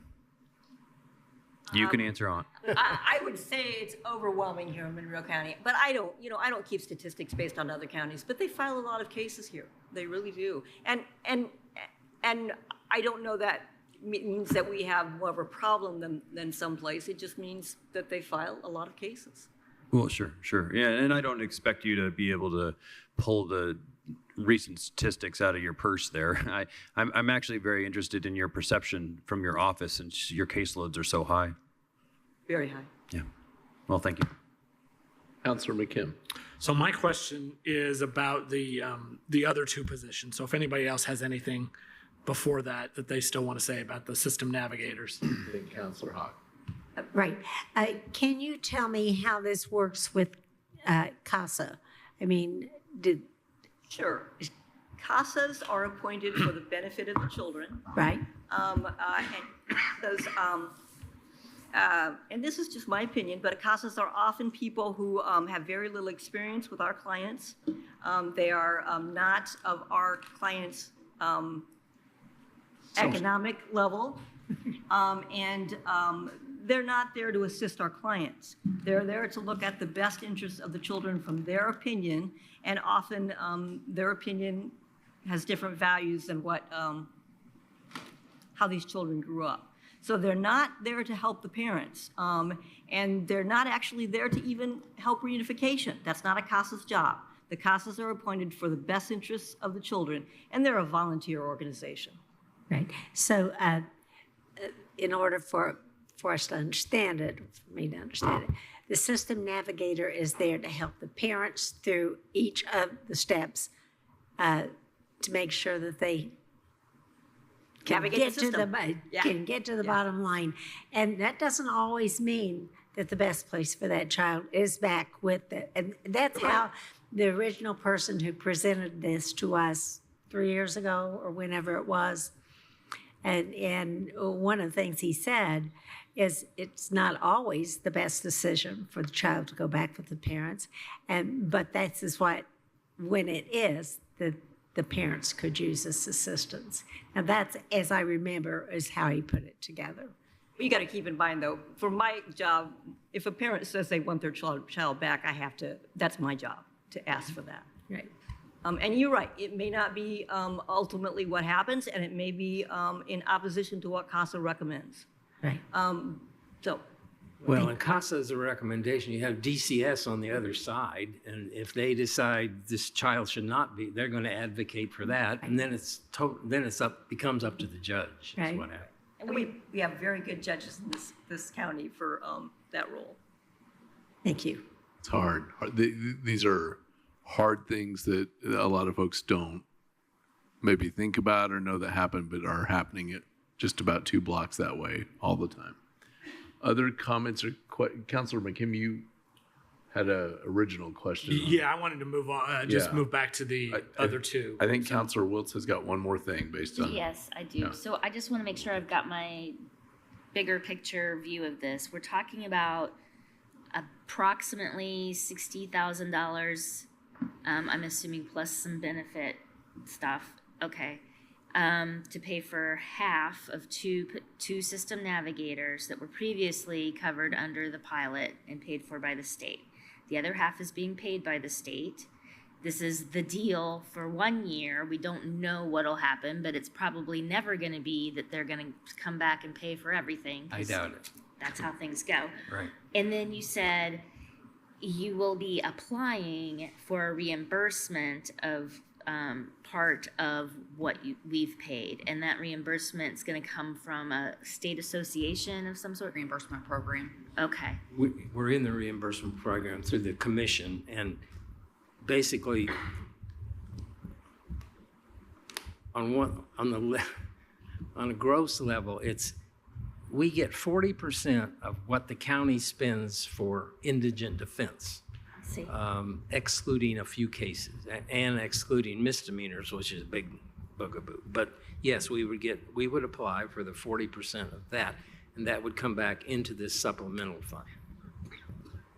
B: You can answer on.
R: I would say it's overwhelming here in Monroe County, but I don't keep statistics based on other counties, but they file a lot of cases here. They really do. And I don't know that means that we have more of a problem than someplace. It just means that they file a lot of cases.
B: Well, sure. Yeah, and I don't expect you to be able to pull the recent statistics out of your purse there. I'm actually very interested in your perception from your office since your caseloads are so high.
R: Very high.
B: Yeah. Well, thank you.
A: Councilor McKim.
F: So my question is about the other 2 positions. So if anybody else has anything before that they still want to say about the system navigators.
A: I think Counselor Hawk.
E: Right. Can you tell me how this works with CASA? I mean,
R: Sure. CASAs are appointed for the benefit of the children.
E: right?
R: And this is just my opinion, but CASAs are often people who have very little experience with our clients. They are not of our clients' economic level, and they're not there to assist our clients. They're there to look at the best interests of the children from their opinion, and often their opinion has different values than what how these children grew up. So they're not there to help the parents, and they're not actually there to even help reunification. That's not a CASA's job. The CASAs are appointed for the best interests of the children, and they're a volunteer organization.
E: Right. So in order for us to understand it, for me to understand it, the system navigator is there to help the parents through each of the steps to make sure that they can
R: Navigate the system.
E: Can get to the bottom line. And that doesn't always mean that the best place for that child is back with it. And that's how the original person who presented this to us 3 years ago or whenever it was, and one of the things he said is it's not always the best decision for the child to go back with the parents, but that's is what, when it is, the parents could use this assistance. And that's, as I remember, is how he put it together.
R: You got to keep in mind, though, for my job, if a parent says they want their child back, that's my job to ask for that.
E: Right.
R: And you're right, it may not be ultimately what happens, and it may be in opposition to what CASA recommends.
E: Right.
Q: Well, in CASA is a recommendation. You have DCS on the other side, and if they decide this child should not be, they're going to advocate for that, and then becomes up to the judge.
E: Right.
Q: Is what happens.
R: And we have very good judges in this county for that role.
E: Thank you.
A: It's hard. These are hard things that a lot of folks don't maybe think about or know that happen, but are happening at just about 2 blocks that way all the time. Other comments or Councilor McKim, you had an original question.
F: Yeah, I wanted to move on, move back to the other two.
A: I think Councilor Wiltz has got one more thing based on.
N: Yes, I do.
A: Yeah.
N: So I just want to make sure I've got my bigger picture view of this. We're talking about approximately $60,000. I'm assuming plus some benefit stuff. Okay. To pay for half of two system navigators that were previously covered under the pilot and paid for by the state. The other half is being paid by the state. This is the deal for 1 year. We don't know what'll happen, but it's probably never going to be that they're going to come back and pay for everything.
Q: I doubt it.
N: That's how things go.
Q: Right.
N: And then you said you will be applying for a reimbursement of part of what we've paid, and that reimbursement is going to come from a state association of some sort?
P: Reimbursement program.
N: Okay.
Q: We're in the reimbursement program through the commission, and basically on a gross level, we get 40% of what the county spends for indigent defense. Excluding a few cases and excluding misdemeanors, which is a big bugaboo. But yes, we would apply for the 40% of that, and that would come back into this supplemental fund.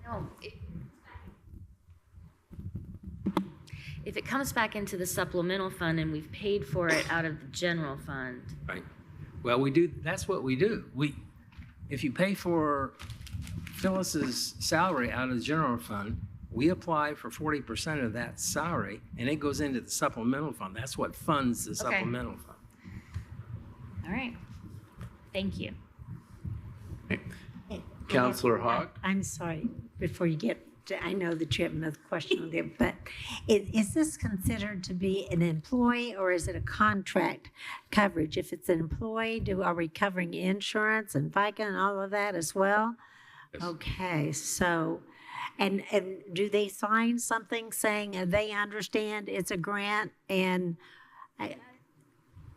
N: No. If it comes back into the supplemental fund and we've paid for it out of the general fund.
Q: Right. Well, we do. That's what we do. If you pay for Phyllis's salary out of the general fund, we apply for 40% of that salary, and it goes into the supplemental fund. That's what funds the supplemental fund.
N: All right. Thank you.
A: Councilor Hawk?
E: I'm sorry, before you get to, I know that you have another question on there, but is this considered to be an employee or is it a contract coverage? If it's an employee, are we covering insurance and FICA and all of that as well? Yes. Okay, so, and do they sign something saying they understand it's a grant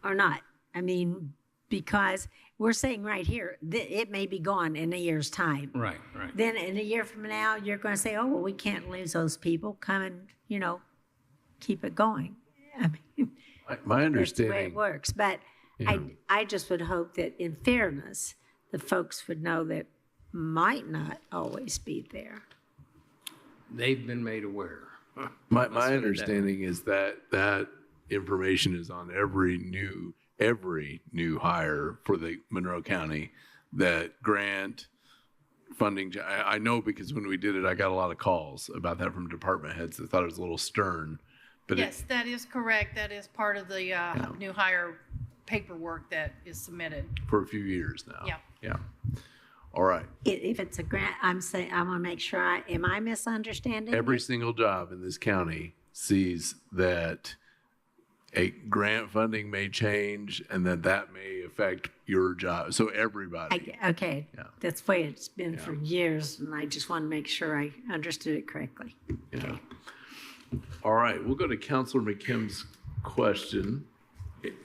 E: or not? I mean, because we're saying right here that it may be gone in a year's time.
Q: Right, right.
E: Then in a year from now, you're going to say, oh, well, we can't lose those people. Come and, keep it going. I mean,
A: My
E: that's the way
A: understanding,
E: it works. But I just would hope that in fairness, the folks would know that might not always be there.
Q: They've been made aware.
A: my
Q: Let's put it that way.
A: understanding is that information is on every new hire for the Monroe County, that grant funding. I know because when we did it, I got a lot of calls about that from department heads that thought it was a little stern. But
C: Yes, that is correct. That is part of the new hire paperwork that is submitted.
A: for a few years now.
C: Yeah.
A: Yeah. All right.
E: If it's a grant, I'm saying, I want to make sure am I misunderstanding?
A: Every
E: it?
A: single job in this county sees that a grant funding may change and that may affect your job. So everybody.
E: Okay.
A: Yeah.
E: That's the way it's been for years, and I just want to make sure I understood it correctly.
A: Yeah. All right. We'll go to Counselor McKim's question.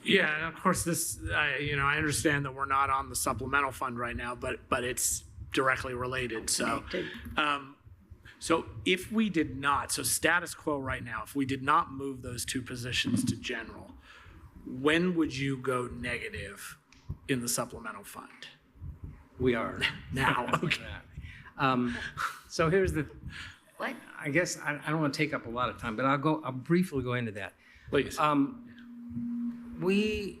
F: Yeah, and of course, I understand that we're not on the supplemental fund right now, but it's directly related. So, so if we did not, so status quo right now, if we did not move those two positions to general, when would you go negative in the supplemental fund?
Q: We are.
F: Now, okay.
Q: So here's the,
N: What?
Q: I guess I don't want to take up a lot of time, but I'll briefly go into that.
F: Please.
Q: We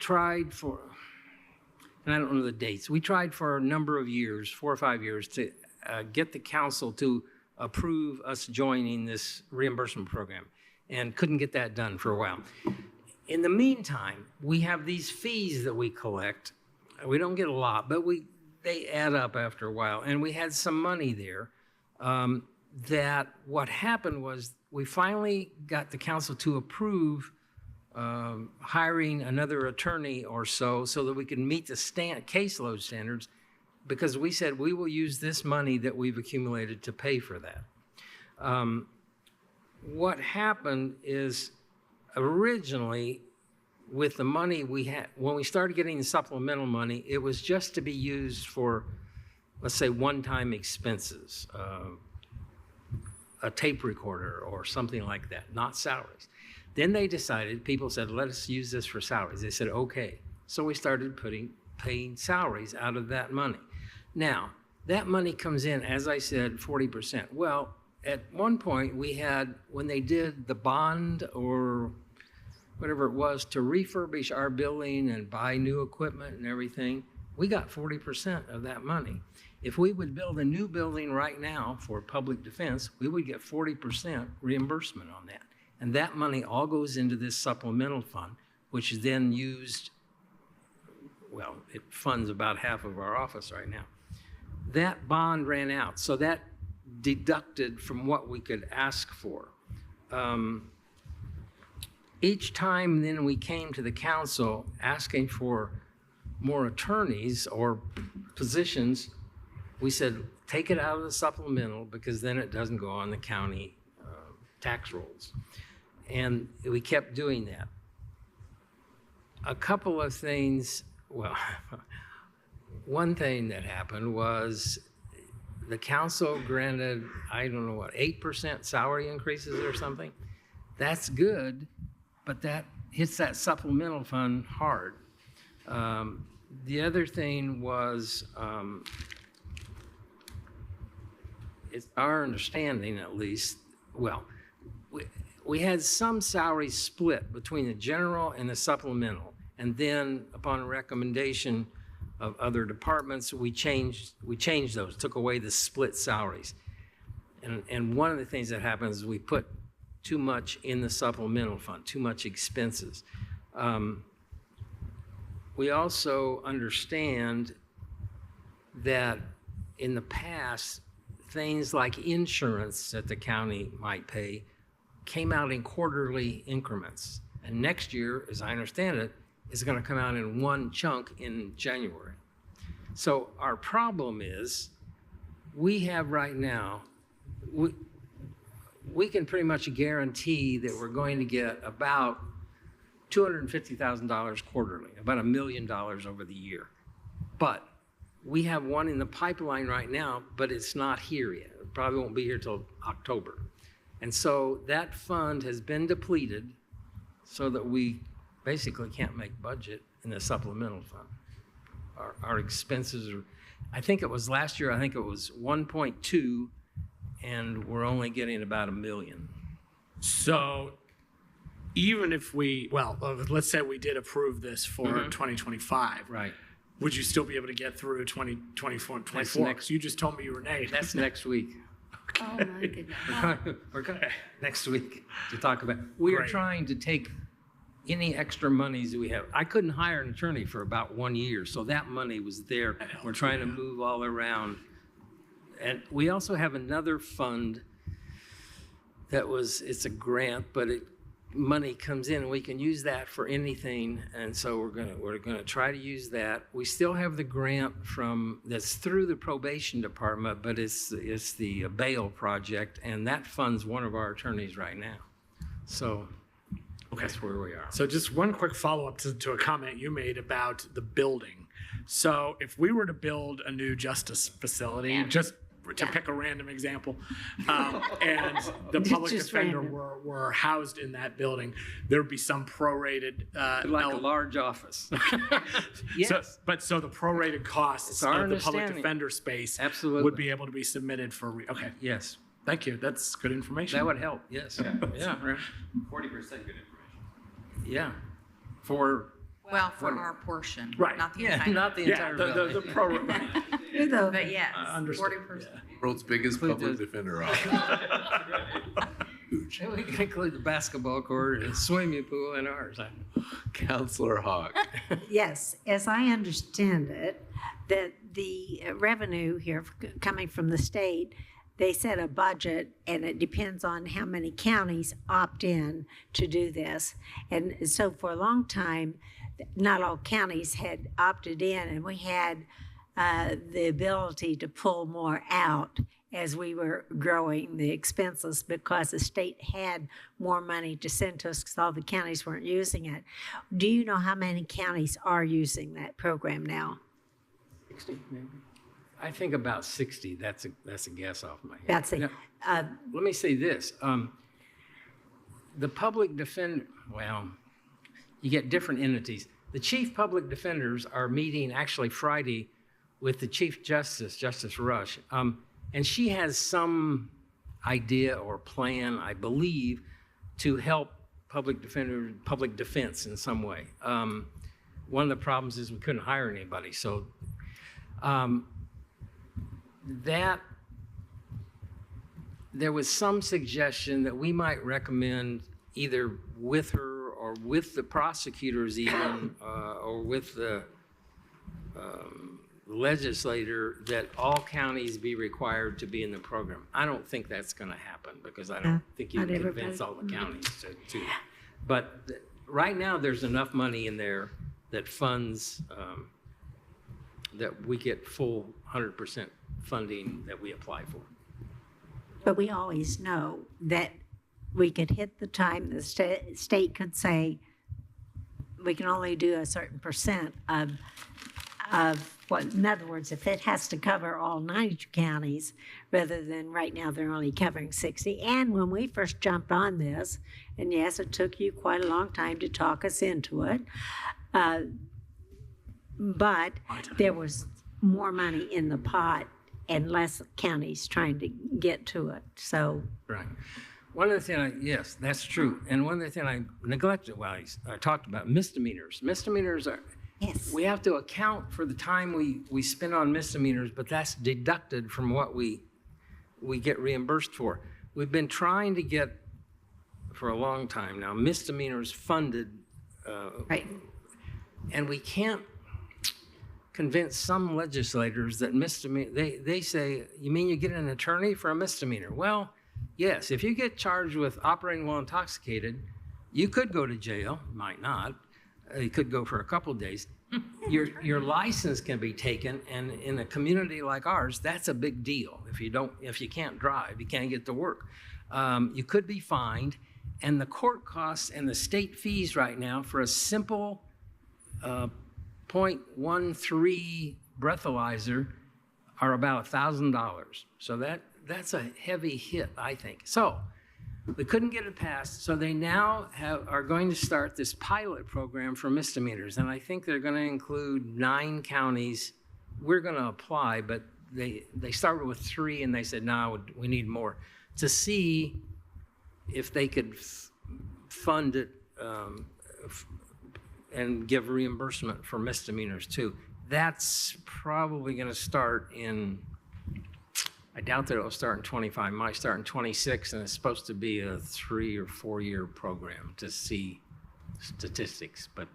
Q: tried for, and I don't know the dates, we tried for a number of years, 4 or 5 years, to get the council to approve us joining this reimbursement program, and couldn't get that done for a while. In the meantime, we have these fees that we collect. We don't get a lot, but they add up after a while, and we had some money there. That what happened was we finally got the council to approve hiring another attorney or so that we can meet the caseload standards, because we said we will use this money that we've accumulated to pay for that. What happened is originally with the money we had, when we started getting the supplemental money, it was just to be used for, let's say, one-time expenses, a tape recorder or something like that, not salaries. Then they decided, people said, let us use this for salaries. They said, okay. So we started paying salaries out of that money. Now, that money comes in, as I said, 40%. Well, at one point we had, when they did the bond or whatever it was to refurbish our building and buy new equipment and everything, we got 40% of that money. If we would build a new building right now for public defense, we would get 40% reimbursement on that. And that money all goes into this supplemental fund, which is then used, well, it funds about half of our office right now. That bond ran out, so that deducted from what we could ask for. Each time then we came to the council asking for more attorneys or positions, we said, take it out of the supplemental because then it doesn't go on the county tax rolls. And we kept doing that. A couple of things, well, one thing that happened was the council granted, I don't know what, 8% salary increases or something. That's good, but that hits that supplemental fund hard. The other thing was, it's our understanding at least, well, we had some salaries split between the general and the supplemental. And then upon a recommendation of other departments, we changed those, took away the split salaries. And one of the things that happens is we put too much in the supplemental fund, too much expenses. We also understand that in the past, things like insurance that the county might pay came out in quarterly increments. And next year, as I understand it, is going to come out in one chunk in January. So our problem is we have right now, we can pretty much guarantee that we're going to get about $250,000 quarterly, about $1 million over the year. But we have one in the pipeline right now, but it's not here yet. It probably won't be here till October. And so that fund has been depleted so that we basically can't make budget in the supplemental fund. Our expenses are, I think it was last year, I think it was 1.2, and we're only getting about $1 million.
F: So even if let's say we did approve this for 2025.
Q: Right.
F: Would you still be able to get through 2024 and 24?
Q: next-
F: You just told me you were Nate.
Q: That's next week.
N: Oh my goodness.
Q: We're going next week to talk about. We are
F: Great.
Q: trying to take any extra monies that we have. I couldn't hire an attorney for about 1 year, so that money was there. We're trying to move all around. And we also have another fund it's a grant, but money comes in and we can use that for anything. And so we're gonna try to use that. We still have the grant that's through the probation department, but it's the bail project, and that funds one of our attorneys right now. So that's where we are.
F: So just one quick follow-up to a comment you made about the building. So if we were to build a new justice facility, just to pick a random example, and the public
E: just
F: defender
E: random.
F: were housed in that building, there would be some prorated.
Q: Like a large office. Yes.
F: So the prorated costs
Q: It's our
F: of the public
Q: understanding.
F: defender space
Q: Absolutely.
F: would be able to be submitted for, okay.
Q: Yes.
F: Thank you. That's good information.
Q: That would help. Yes. Yeah.
B: 40% good information.
Q: Yeah. For
S: Well, for our portion,
F: Right.
S: not the
Q: Yeah,
S: entire.
Q: not the
F: Yeah,
Q: entire
F: the
Q: building.
F: pro.
S: But yes,
F: Understood.
S: 40%.
A: World's biggest public defender office.
Q: And we can include the basketball court and swimming pool in ours.
A: Counselor Hawk.
E: Yes, as I understand it, that the revenue here coming from the state, they set a budget and it depends on how many counties opt in to do this. And so for a long time, not all counties had opted in, and we had the ability to pull more out as we were growing the expenses because the state had more money to send to us because all the counties weren't using it. Do you know how many counties are using that program now?
Q: 60 maybe. I think about 60. That's a guess off my head.
E: That's it.
Q: Now, let me say this. The public defender, well, you get different entities. The chief public defenders are meeting actually Friday with the Chief Justice, Justice Rush. And she has some idea or plan, I believe, to help public defense in some way. One of the problems is we couldn't hire anybody. So that there was some suggestion that we might recommend either with her or with the prosecutors even, or with the legislator, that all counties be required to be in the program. I don't think that's going to happen because I don't think you
E: not
Q: can
E: everybody.
Q: convince all the counties to. But right now, there's enough money in there that funds, that we get full 100% funding that we apply for.
E: But we always know that we could hit the time the state could say we can only do a certain percent of what, in other words, if it has to cover all 90 counties rather than right now they're only covering 60. And when we first jumped on this, and yes, it took you quite a long time to talk us into it, but there was more money in the pot and less counties trying to get to it. So
Q: Right. One other thing, yes, that's true. And one other thing I neglected while I talked about misdemeanors. Misdemeanors are,
E: yes,
Q: we have to account for the time we spend on misdemeanors, but that's deducted from what we get reimbursed for. We've been trying to get, for a long time now, misdemeanors funded.
E: Right.
Q: And we can't convince some legislators that they say, you mean you get an attorney for a misdemeanor? Well, yes, if you get charged with operating while intoxicated, you could go to jail, might not. You could go for a couple of days. Your license can be taken, and in a community like ours, that's a big deal. If you can't drive, you can't get to work. You could be fined, And the court costs and the state fees right now for a simple 0.13 breathalyzer are about $1,000. So that's a heavy hit, I think. So they couldn't get it passed, so they now are going to start this pilot program for misdemeanors, and I think they're going to include 9 counties. We're going to apply, but they started with 3, and they said, no, we need more, to see if they could fund it and give reimbursement for misdemeanors too. That's probably going to start in, I doubt that it'll start in 25, it might start in 26, and it's supposed to be a 3 or 4 year program to see statistics, but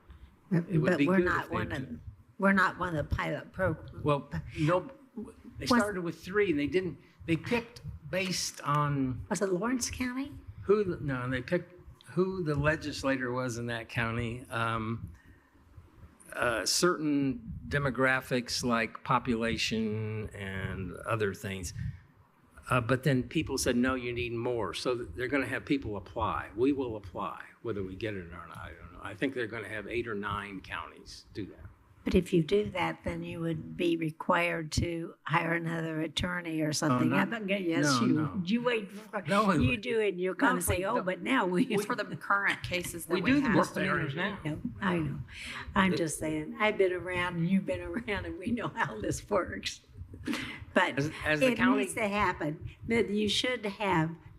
Q: it would be good if they did.
E: We're not one of the pilot programs.
Q: Well, no, they started with 3, and they picked based on.
E: Was it Lawrence County?
Q: They picked who the legislator was in that county. Certain demographics like population and other things. But then people said, no, you need more. So they're going to have people apply. We will apply, whether we get it or not, I don't know. I think they're going to have 8 or 9 counties do that.
E: But if you do that, then you would be required to hire another attorney or something.
Q: No,
E: You wait for you do it, and you'll kind of say, but now
S: It's for the current cases that
Q: we
S: we
Q: do the
S: have.
Q: misdemeanors now.
E: I know. I'm just saying, I've been around and you've been around and we know how this works. But
Q: as the
E: it
Q: county
E: needs to happen. But you should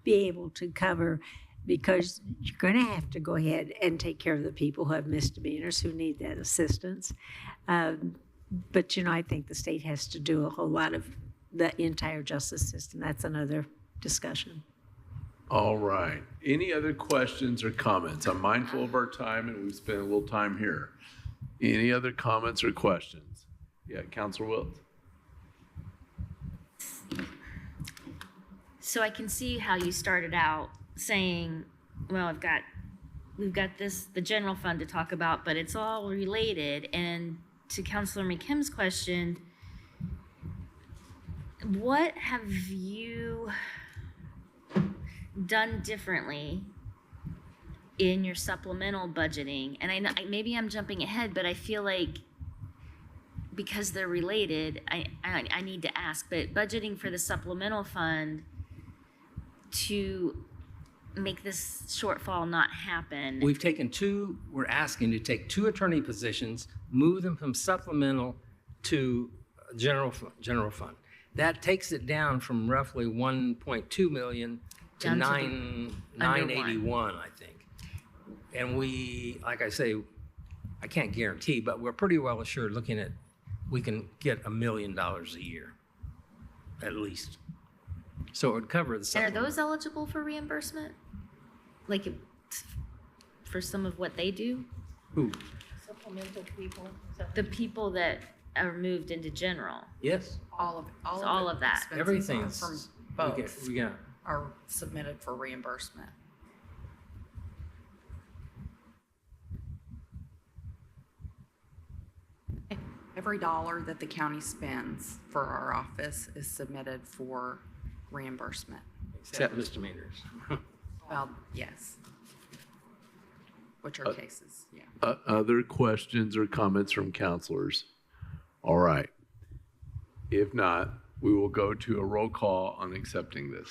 E: be able to cover, because you're going to have to go ahead and take care of the people who have misdemeanors who need that assistance. But, I think the state has to do a whole lot of the entire justice system. That's another discussion.
A: All right. Any other questions or comments? I'm mindful of our time, and we've spent a little time here. Any other comments or questions? Yeah, Counselor Wiltz.
N: So I can see how you started out saying, well, we've got the general fund to talk about, but it's all related. And to Counselor McKim's question, what have you done differently in your supplemental budgeting? And I know maybe I'm jumping ahead, but I feel like because they're related, I need to ask, but budgeting for the supplemental fund to make this shortfall not happen.
Q: We're asking to take 2 attorney positions, move them from supplemental to general fund. That takes it down from roughly 1.2 million to
N: Down to
Q: 981, I think. And we, like I say, I can't guarantee, but we're pretty well assured looking at, we can get $1 million a year, at least. So it would cover the
N: And
Q: supplemental.
N: are those eligible for reimbursement? Like for some of what they do?
Q: Who?
C: Supplemental people.
N: The people that are moved into general.
Q: Yes.
S: All
N: of that.
S: expenses
Q: Everything's.
S: from both
Q: We got.
S: are submitted for reimbursement. Every dollar that the county spends for our office is submitted for reimbursement.
Q: Except misdemeanors.
S: Well, yes. Which are cases, yeah.
A: Other questions or comments from counselors? All right. If not, we will go to a roll call on accepting this.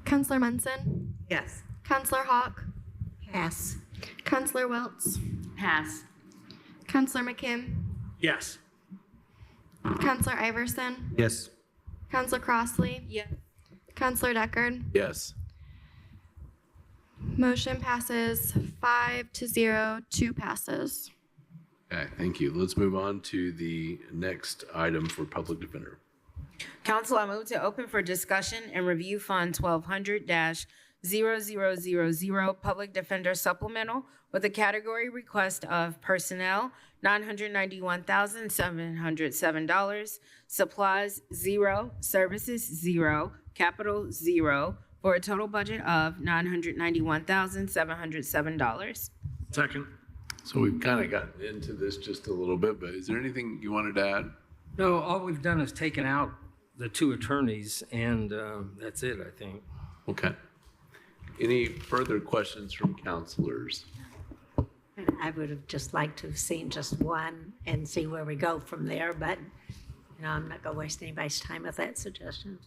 I: Counselor Munson?
S: Yes.
I: Counselor Hawk?
E: Pass.
I: Counselor Wiltz?
N: Pass.
I: Counselor McKim?
F: Yes.
I: Counselor Iverson?
B: Yes.
I: Counselor Crossley?
G: Yes.
I: Counselor Deckard?
A: Yes.
I: Motion passes 5-0, 2 passes.
A: Okay, thank you. Let's move on to the next item for public defender.
G: Council, I move to open for discussion and review Fund 1200-0000 Public Defender Supplemental with a category request of personnel, $991,707, supplies, 0, services, 0, capital, 0, for a total budget of $991,707.
F: Second.
A: So we've kind of gotten into this just a little bit, but is there anything you wanted to add?
Q: No, all we've done is taken out the 2 attorneys, and that's it, I think.
A: Okay. Any further questions from counselors?
E: I would have just liked to have seen just one and see where we go from there, but, I'm not going to waste anybody's time with that suggestion.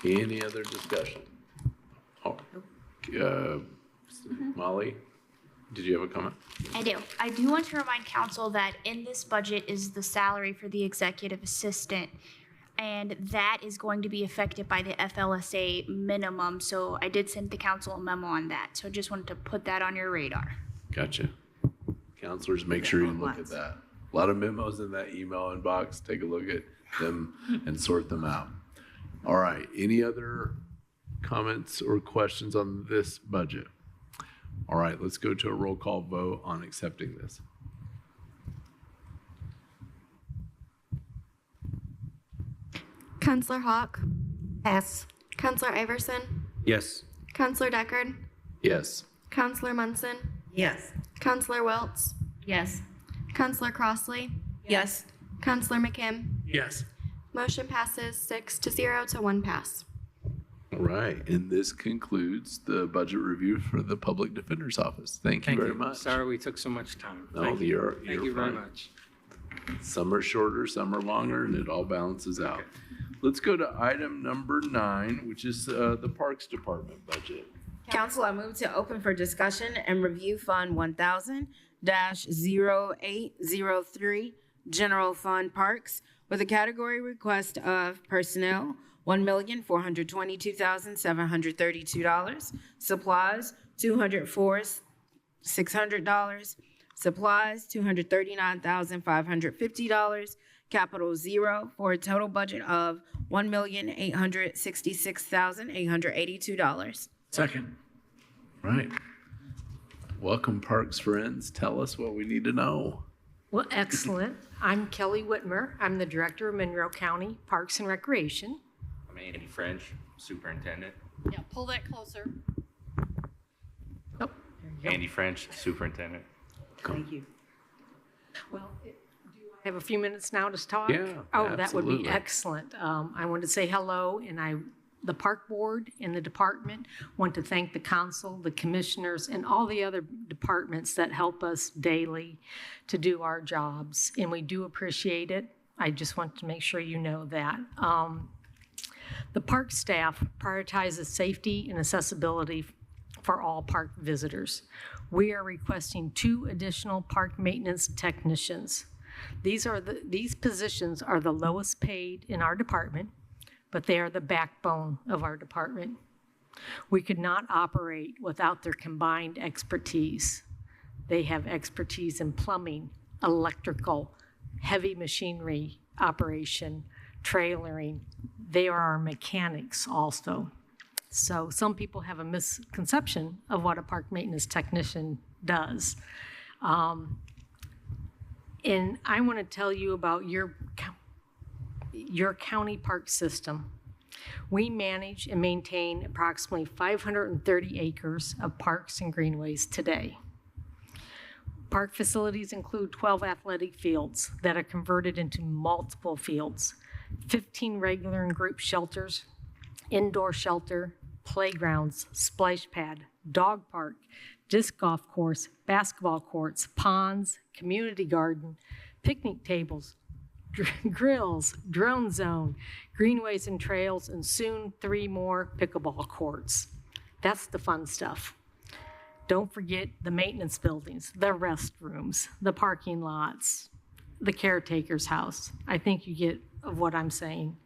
A: Any other discussion? Oh, Molly, did you have a comment?
I: I do. I do want to remind council that in this budget is the salary for the executive assistant, and that is going to be affected by the FLSA minimum. So I did send the council a memo on that. So just wanted to put that on your radar.
A: Gotcha. Counselors, make sure you look at that. A lot of memos in that email inbox. Take a look at them and sort them out. All right. Any other comments or questions on this budget? All right. Let's go to a roll call vote on accepting this.
I: Councillor Hawk,
E: Pass.
I: Councillor Iverson,
B: Yes.
I: Councillor Deckard,
A: Yes.
I: Councillor Munson,
R: Yes.
I: Councillor Wiltz,
N: Yes.
I: Councillor Crossley,
G: Yes.
I: Councillor McKim.
F: Yes.
I: Motion passes 6-0 to 1 pass.
A: All right. And this concludes the budget review for the Public Defender's Office. Thank you very much.
Q: Sorry we took so much time.
A: No,
Q: Thank you.
A: you're
Q: Thank you very
A: fine.
Q: much.
A: Some are shorter, some are longer, and it all balances out. Let's go to item number 9, which is the Parks Department budget.
G: Council, I move to open for discussion and review Fund 1000-0803, General Fund Parks, with a category request of personnel, $1,422,732, supplies, $204,600, supplies, $239,550, capital 0, for a total budget of $1,866,882.
F: Second.
A: Right. Welcome, Parks friends. Tell us what we need to know.
T: Well, excellent. I'm Kelly Whitmer. I'm the Director of Monroe County Parks and Recreation.
U: I'm Andy French, Superintendent.
C: Yeah, pull that closer.
U: Andy French, Superintendent.
R: Thank you.
T: Well, do I have a few minutes now to talk?
A: Yeah,
T: Oh, that would be
A: absolutely.
T: excellent. I want to say hello, and the park board and the department want to thank the council, the commissioners, and all the other departments that help us daily to do our jobs, and we do appreciate it. I just want to make sure you know that. The park staff prioritizes safety and accessibility for all park visitors. We are requesting 2 additional park maintenance technicians. These positions are the lowest paid in our department, but they are the backbone of our department. We could not operate without their combined expertise. They have expertise in plumbing, electrical, heavy machinery operation, trailering. They are our mechanics also. So some people have a misconception of what a park maintenance technician does. And I want to tell you about your county park system. We manage and maintain approximately 530 acres of parks and greenways today. Park facilities include 12 athletic fields that are converted into multiple fields, 15 regular and group shelters, indoor shelter, playgrounds, splash pad, dog park, disc golf course, basketball courts, ponds, community garden, picnic tables, grills, drone zone, greenways and trails, and soon 3 more pickleball courts. That's the fun stuff. Don't forget the maintenance buildings, the restrooms, the parking lots, the caretaker's house. I think you get of what I'm saying.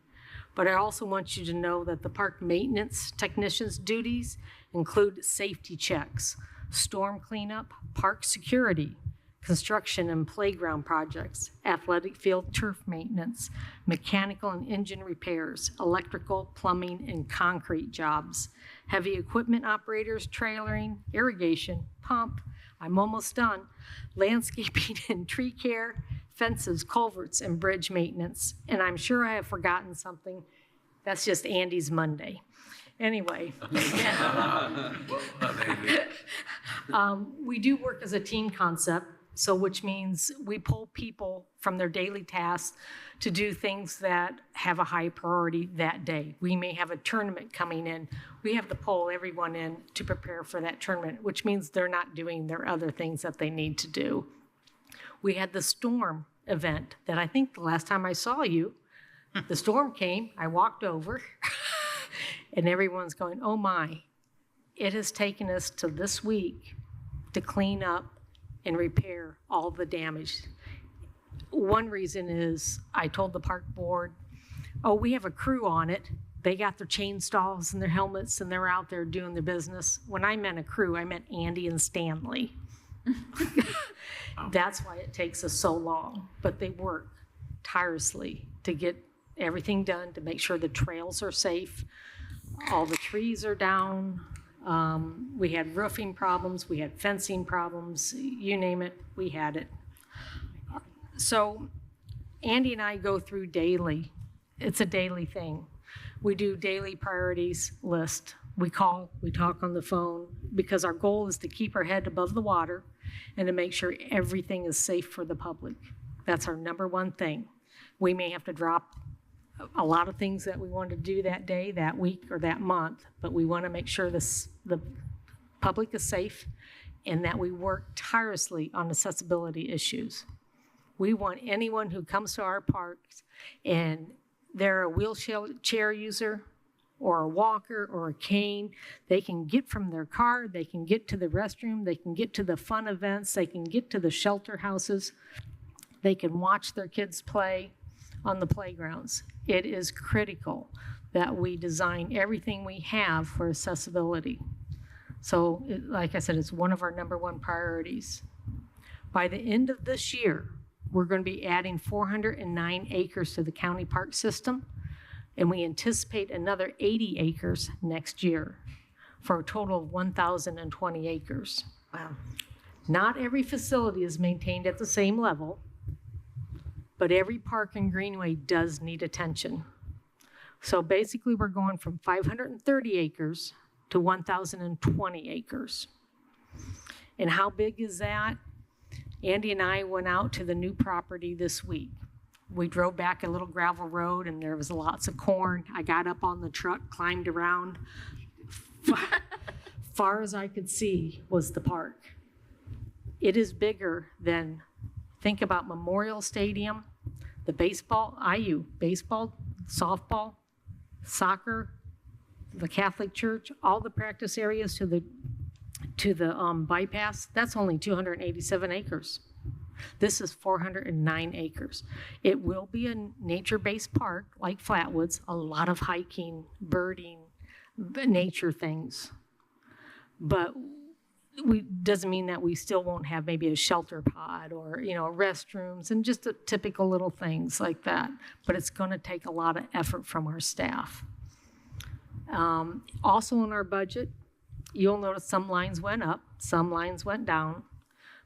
T: But I also want you to know that the park maintenance technicians' duties include safety checks, storm cleanup, park security, construction and playground projects, athletic field turf maintenance, mechanical and engine repairs, electrical, plumbing, and concrete jobs, heavy equipment operators, trailering, irrigation, pump, I'm almost done, landscaping and tree care, fences, culverts, and bridge maintenance. And I'm sure I have forgotten something. That's just Andy's Monday. Anyway. We do work as a team concept. So which means we pull people from their daily tasks to do things that have a high priority that day. We may have a tournament coming in. We have to pull everyone in to prepare for that tournament, which means they're not doing their other things that they need to do. We had the storm event that I think the last time I saw you, the storm came, I walked over, and everyone's going, oh my, it has taken us to this week to clean up and repair all the damage. One reason is I told the park board, oh, we have a crew on it. They got their chainsaws and their helmets and they're out there doing their business. When I meant a crew, I meant Andy and Stanley. That's why it takes us so long. But they work tirelessly to get everything done, to make sure the trails are safe, all the trees are down. We had roofing problems, we had fencing problems, you name it, we had it. So Andy and I go through daily. It's a daily thing. We do daily priorities list. We call, we talk on the phone, because our goal is to keep our head above the water and to make sure everything is safe for the public. That's our number one thing. We may have to drop a lot of things that we want to do that day, that week, or that month, but we want to make sure the public is safe and that we work tirelessly on accessibility issues. We want anyone who comes to our parks and they're a wheelchair user or a walker or a cane, they can get from their car, they can get to the restroom, they can get to the fun events, they can get to the shelter houses, they can watch their kids play on the playgrounds. It is critical that we design everything we have for accessibility. So, like I said, it's one of our number one priorities. By the end of this year, we're going to be adding 409 acres to the county park system, and we anticipate another 80 acres next year for a total of 1,020 acres.
E: Wow.
T: Not every facility is maintained at the same level, but every park and greenway does need attention. So basically, we're going from 530 acres to 1,020 acres. And how big is that? Andy and I went out to the new property this week. We drove back a little gravel road and there was lots of corn. I got up on the truck, climbed around. Far as I could see was the park. It is bigger than, think about Memorial Stadium, the baseball, IU, baseball, softball, soccer, the Catholic Church, all the practice areas to the bypass. That's only 287 acres. This is 409 acres. It will be a nature-based park like Flatwoods, a lot of hiking, birding, nature things. But doesn't mean that we still won't have maybe a shelter pod or, restrooms and just typical little things like that. But it's going to take a lot of effort from our staff. Also in our budget, you'll notice some lines went up, some lines went down,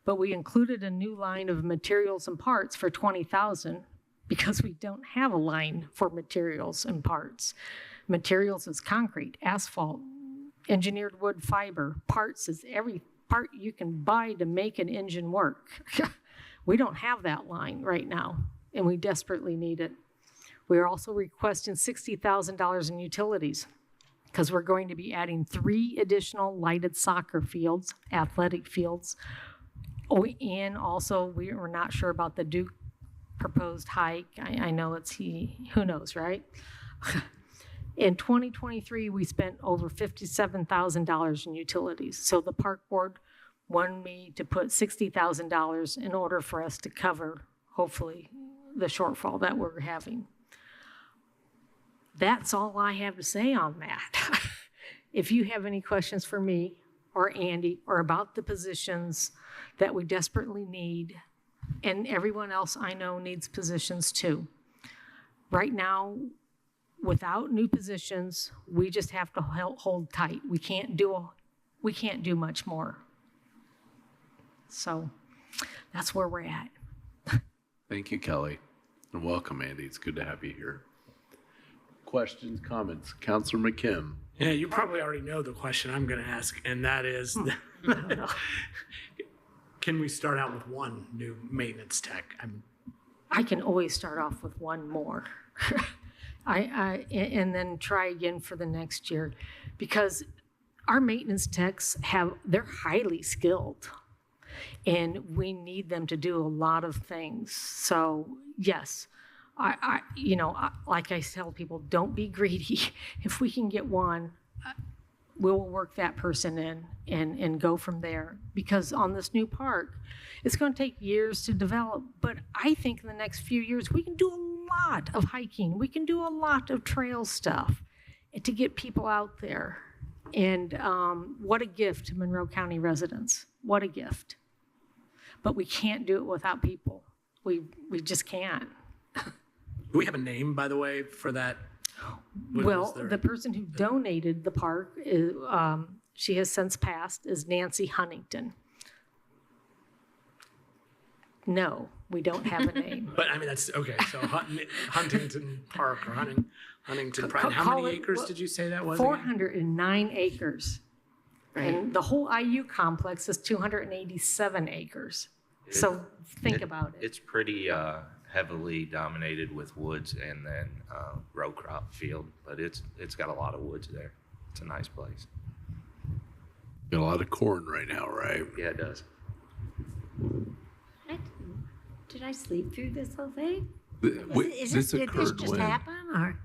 T: but we included a new line of materials and parts for $20,000 because we don't have a line for materials and parts. Materials is concrete, asphalt, engineered wood fiber. Parts is every part you can buy to make an engine work. We don't have that line right now, and we desperately need it. We are also requesting $60,000 in utilities because we're going to be adding 3 additional lighted soccer fields, athletic fields. Oh, and also we're not sure about the Duke proposed hike. I know it's who knows, right? In 2023, we spent over $57,000 in utilities. So the park board wanted me to put $60,000 in order for us to cover, hopefully, the shortfall that we're having. That's all I have to say on that. If you have any questions for me or Andy or about the positions that we desperately need, and everyone else I know needs positions too. Right now, without new positions, we just have to hold tight. We can't do much more. So that's where we're at.
A: Thank you, Kelly, and welcome, Andy. It's good to have you here. Questions, comments? Councilor McKim.
F: Yeah, you probably already know the question I'm going to ask, and that is, can we start out with one new maintenance tech?
T: I can always start off with one more. And then try again for the next year, because our maintenance techs they're highly skilled and we need them to do a lot of things. So yes, like I tell people, don't be greedy. If we can get one, we'll work that person in and go from there. Because on this new park, it's going to take years to develop, but I think in the next few years, we can do a lot of hiking. We can do a lot of trail stuff to get people out there. And what a gift to Monroe County residents. What a gift. But we can't do it without people. We just can't.
F: Do we have a name, by the way, for that?
T: Well, the person who donated the park, she has since passed, is Nancy Huntington. No, we don't have a name.
F: But I mean, that's okay. So Huntington Park or Huntington Pride. How many acres did you say that was?
T: 409 acres. Right. And the whole IU complex is 287 acres. So think about it.
U: It's pretty heavily dominated with woods and then row crop field, but it's got a lot of woods there. It's a nice place.
A: Got a lot of corn right now, right?
U: Yeah, it does.
E: Did I sleep through this whole thing?
A: Did this
E: just happen, or?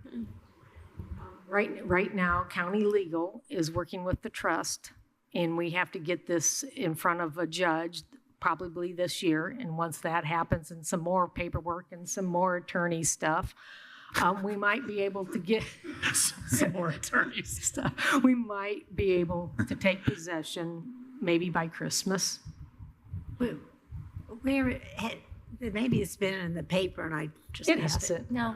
T: Right now, county legal is working with the trust, and we have to get this in front of a judge probably this year. And once that happens, and some more paperwork and some more attorney stuff, we might be able to get
F: some more attorney stuff.
T: We might be able to take possession maybe by Christmas.
E: Maybe it's been in the paper and I just missed it.
T: No.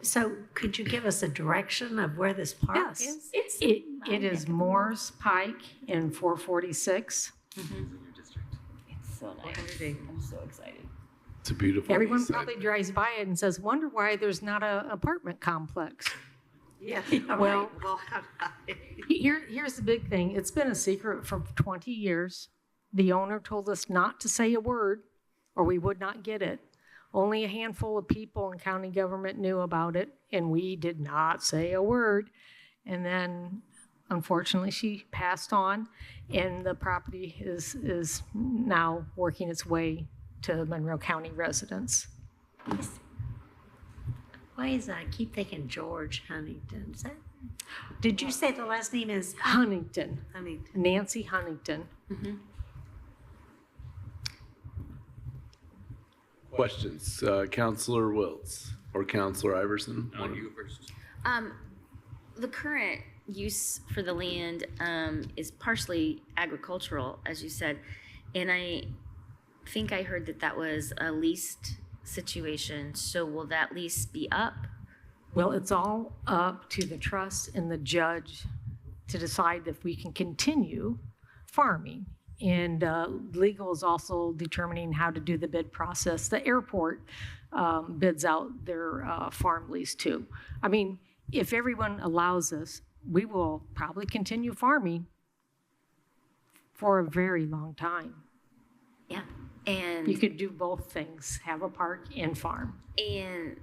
E: So could you give us a direction of where this park is?
T: It is Moore's Pike in 446.
N: It's so nice. I'm so excited.
A: It's a beautiful.
T: Everyone
A: site.
T: probably drives by it and says, wonder why there's not an apartment complex.
E: Yeah.
T: Well, here's the big thing. It's been a secret for 20 years. The owner told us not to say a word or we would not get it. Only a handful of people in county government knew about it, and we did not say a word. And then, unfortunately, she passed on, and the property is now working its way to Monroe County residents.
E: Why is that? I keep thinking George Huntington. Is that? Did you say the last name is
T: Huntington?
E: Huntington.
T: Nancy Huntington.
A: Questions, Counselor Wiltz or Counselor Iverson?
U: You first.
N: The current use for the land is partially agricultural, as you said, and I think I heard that was a leased situation. So will that lease be up?
T: Well, it's all up to the trust and the judge to decide if we can continue farming. And legal is also determining how to do the bid process. The airport bids out their farm lease too. I mean, if everyone allows us, we will probably continue farming for a very long time.
N: Yeah, and
T: you could do both things, have a park and farm.
N: And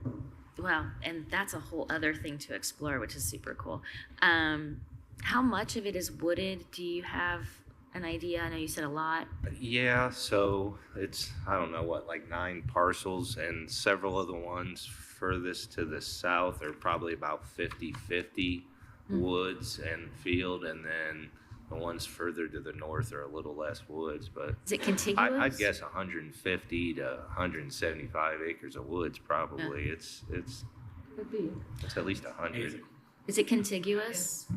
N: well, and that's a whole other thing to explore, which is super cool. How much of it is wooded? Do you have an idea? I know you said a lot.
U: Yeah, so it's, I don't know what, like 9 parcels, and several of the ones furthest to the south are probably about 50-50 woods and field, and then the ones further to the north are a little less woods, but
N: is it contiguous?
U: I'd guess 150 to 175 acres of woods probably.
N: Yeah.
U: It's at least 100.
N: Is it contiguous?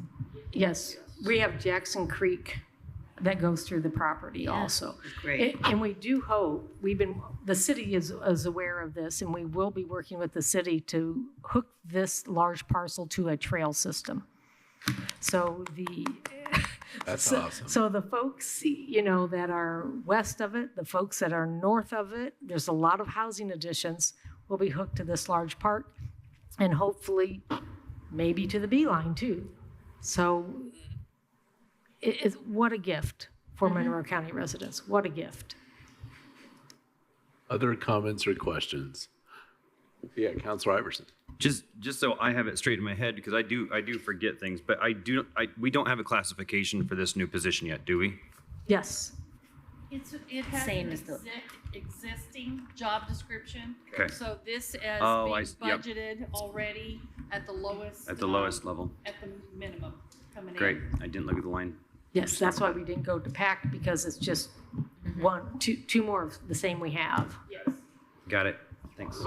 T: Yes, we have Jackson Creek that goes through the property also.
R: Great.
T: And we do hope, the city is aware of this, and we will be working with the city to hook this large parcel to a trail system. So
A: That's awesome.
T: So the folks, that are west of it, the folks that are north of it, there's a lot of housing additions, will be hooked to this large park, and hopefully maybe to the Beeline too. So what a gift for Monroe County residents. What a gift.
A: Other comments or questions? Yeah, Councilor Iverson.
B: Just so I have it straight in my head, because I do forget things, but we don't have a classification for this new position yet, do we?
T: Yes.
C: It has
N: Same
C: an
N: as the-
C: existing job description.
B: Okay.
C: So this is
B: Oh,
C: being
B: yep.
C: budgeted already at the lowest.
B: At the lowest level.
C: At the minimum coming in.
B: Great. I didn't look at the line.
T: Yes, that's why we didn't go to PAC, because it's just two more of the same we have.
C: Yes.
B: Got it. Thanks.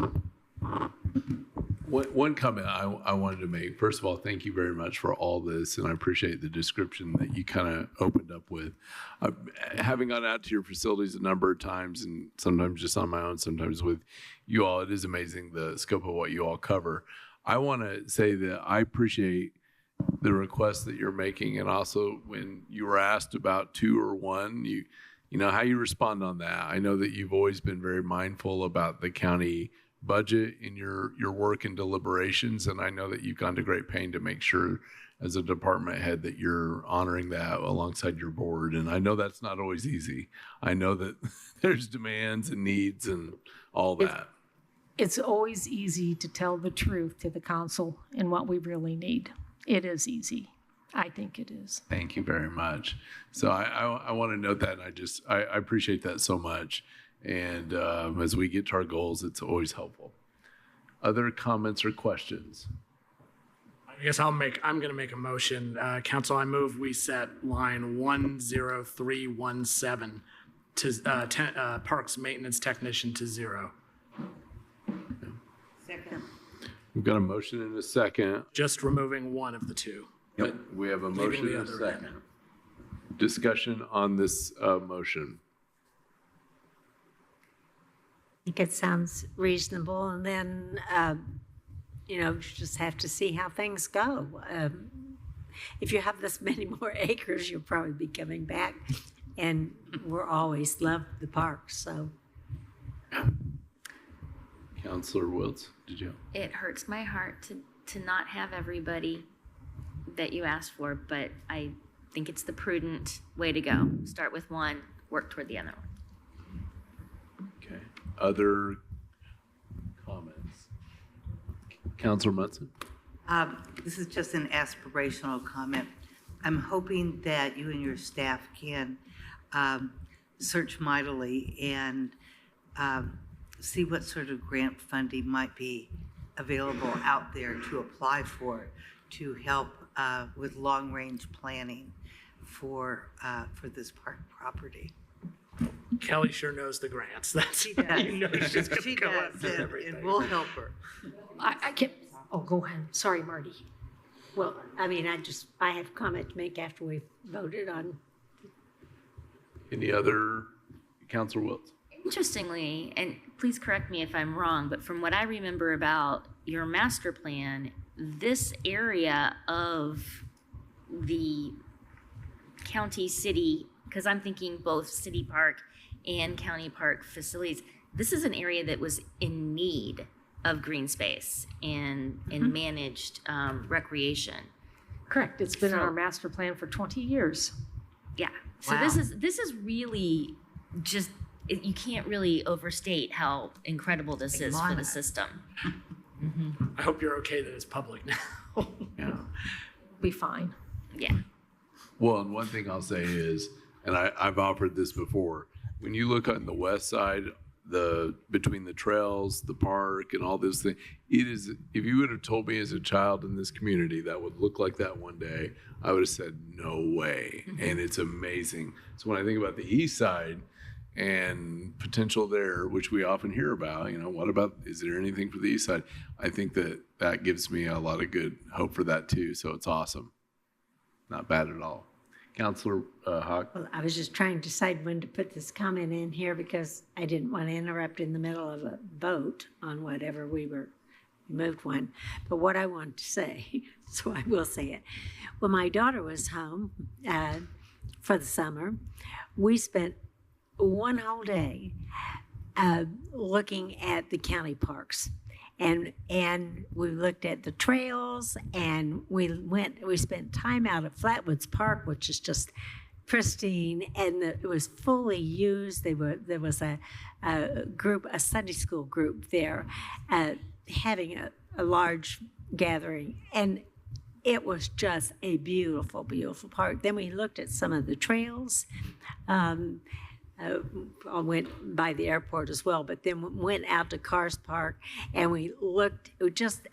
A: One comment I wanted to make. First of all, thank you very much for all this, and I appreciate the description that you kind of opened up with. Having gone out to your facilities a number of times, and sometimes just on my own, sometimes with you all, it is amazing the scope of what you all cover. I want to say that I appreciate the request that you're making, and also when you were asked about 2 or 1, you know how you respond on that. I know that you've always been very mindful about the county budget in your work and deliberations, and I know that you've gone to great pain to make sure as a department head that you're honoring that alongside your board, and I know that's not always easy. I know that there's demands and needs and all that.
T: It's always easy to tell the truth to the council and what we really need. It is easy. I think it is.
A: Thank you very much. So I want to note that, and I appreciate that so much. And as we get to our goals, it's always helpful. Other comments or questions?
F: I guess I'm going to make a motion. Council, I move we set line 10317 to parks maintenance technician to 0.
M: Second.
A: We've got a motion and a second.
F: Just removing one of the two.
A: Yep. We have a motion
F: Leaving the
A: and a
F: other in.
A: second. Discussion on this motion.
E: I think it sounds reasonable, and then, you just have to see how things go. If you have this many more acres, you'll probably be coming back, and we're always love the parks, so.
A: Councilor Wiltz, did you?
N: It hurts my heart to not have everybody that you asked for, but I think it's the prudent way to go. Start with one, work toward the other one.
A: Okay. Other comments? Councilor Munson?
M: This is just an aspirational comment. I'm hoping that you and your staff can search mightily and see what sort of grant funding might be available out there to apply for to help with long-range planning for this park property.
F: Kelly sure knows the grants. That's
M: She does.
F: you know she's going
M: She
F: to go
M: does,
F: after
M: and
F: everything.
M: we'll help her.
T: I can't, go ahead. Sorry, Marty.
E: Well, I mean, I have a comment to make after we've voted on.
A: Any other? Councilor Wiltz?
N: Interestingly, and please correct me if I'm wrong, but from what I remember about your master plan, this area of the county city, because I'm thinking both city park and county park facilities, this is an area that was in need of green space and managed recreation.
T: Correct. It's been in our master plan for 20 years.
N: Yeah. So
T: Wow.
N: this is really just, you can't really overstate how incredible this is for the system.
F: I hope you're okay that it's public now.
A: Yeah.
T: Be fine.
N: Yeah.
A: Well, and one thing I'll say is, and I've offered this before, when you look on the west side, between the trails, the park, and all those things, it is, if you would have told me as a child in this community that would look like that one day, I would have said, no way. And it's amazing. So when I think about the east side and potential there, which we often hear about, what about, is there anything for the east side? I think that gives me a lot of good hope for that too. So it's awesome. Not bad at all. Councilor Hawk?
E: Well, I was just trying to decide when to put this comment in here because I didn't want to interrupt in the middle of a vote on whatever we moved one. But what I want to say, so I will say it. When my daughter was home for the summer, we spent one whole day looking at the county parks. And we looked at the trails, and we spent time out at Flatwoods Park, which is just pristine, and it was fully used. There was a group, a Sunday school group there, having a large gathering, and it was just a beautiful, beautiful park. Then we looked at some of the trails. I went by the airport as well, but then went out to Cars Park, and we looked.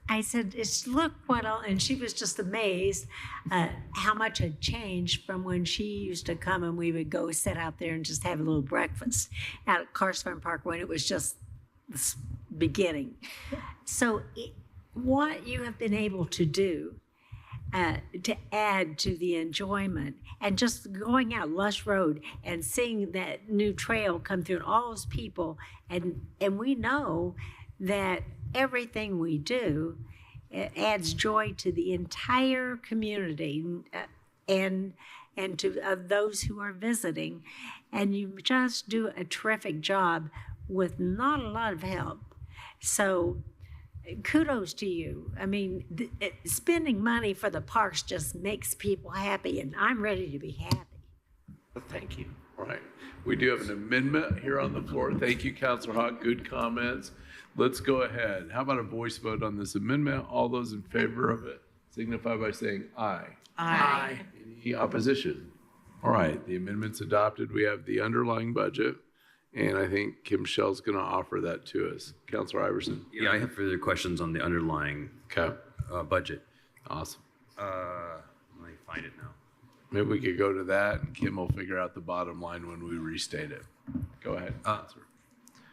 E: I said, "Look what all," and she was just amazed how much had changed from when she used to come, and we would go sit out there and just have a little breakfast out at Cars Park when it was just the beginning. So, what you have been able to do to add to the enjoyment, and just going out Lush Road and seeing that new trail come through and all those people, and we know that everything we do adds joy to the entire community and to of those who are visiting, and you just do a terrific job with not a lot of help. So kudos to you. I mean, spending money for the parks just makes people happy, and I'm ready to be happy.
A: Thank you. All right. We do have an amendment here on the floor. Thank you, Councilor Hawk. Good comments. Let's go ahead. How about a voice vote on this amendment? All those in favor of it signify by saying aye.
F: Aye.
A: Any opposition? All right. The amendment's adopted. We have the underlying budget. And I think Kim Shell's going to offer that to us. Councilor Iverson.
B: Yeah, I have further questions on the underlying budget.
A: Awesome.
B: Let me find it now.
A: Maybe we could go to that, and Kim will figure out the bottom line when we restate it. Go ahead, Councilor.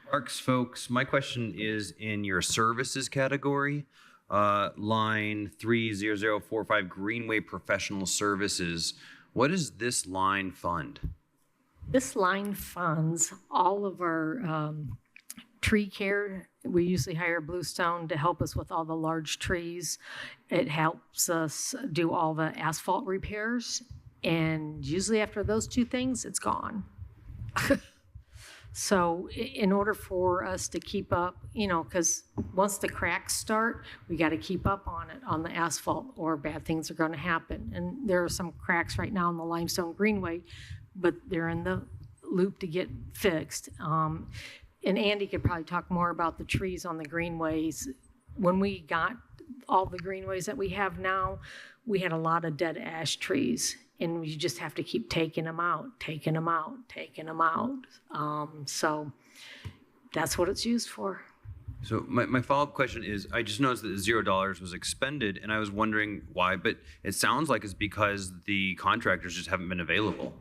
B: Parks folks, my question is in your services category, line 30045 Greenway Professional Services. What does this line fund?
T: This line funds all of our tree care. We usually hire Bluestone to help us with all the large trees. It helps us do all the asphalt repairs. And usually after those two things, it's gone. So in order for us to keep up, because once the cracks start, we got to keep up on it, on the asphalt, or bad things are going to happen. And there are some cracks right now in the Limestone Greenway, but they're in the loop to get fixed. And Andy could probably talk more about the trees on the greenways. When we got all the greenways that we have now, we had a lot of dead ash trees, and you just have to keep taking them out. So that's what it's used for.
B: So my follow-up question is, I just noticed that $0 was expended, and I was wondering why, but it sounds like it's because the contractors just haven't been available.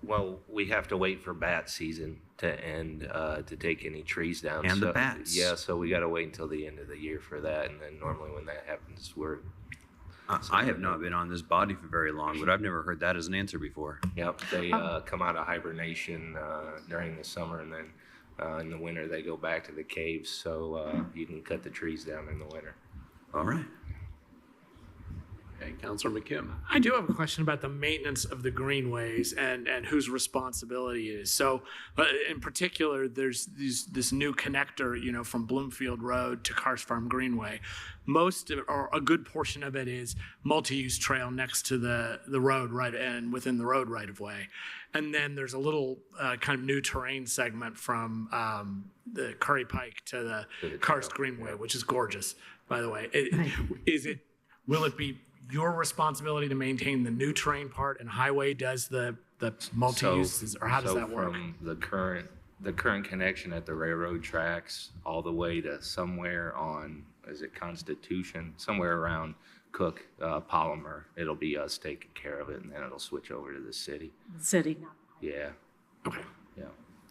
U: Well, we have to wait for bat season to end to take any trees down.
B: And the bats.
U: Yeah, so we got to wait until the end of the year for that, and then normally when that happens, we're...
B: I have not been on this body for very long, but I've never heard that as an answer before.
U: Yep, they come out of hibernation during the summer, and then in the winter they go back to the caves, so you can cut the trees down in the winter.
B: All right.
A: Okay, Councilor McKim.
F: I do have a question about the maintenance of the greenways and whose responsibility it is. So in particular, there's this new connector, from Bloomfield Road to Cars Farm Greenway. Most of it, or a good portion of it, is multi-use trail next to the road right and within the road right of way. And then there's a little kind of new terrain segment from the Curry Pike to the Cars Greenway, which is gorgeous, by the way. Will it be your responsibility to maintain the new terrain part, and highway does the multi-uses, or how does that work?
U: From the current connection at the railroad tracks all the way to somewhere on, is it Constitution, somewhere around Cook Polymer, it'll be us taking care of it, and then it'll switch over to the city.
T: City.
U: Yeah.
F: Okay.
U: Yeah.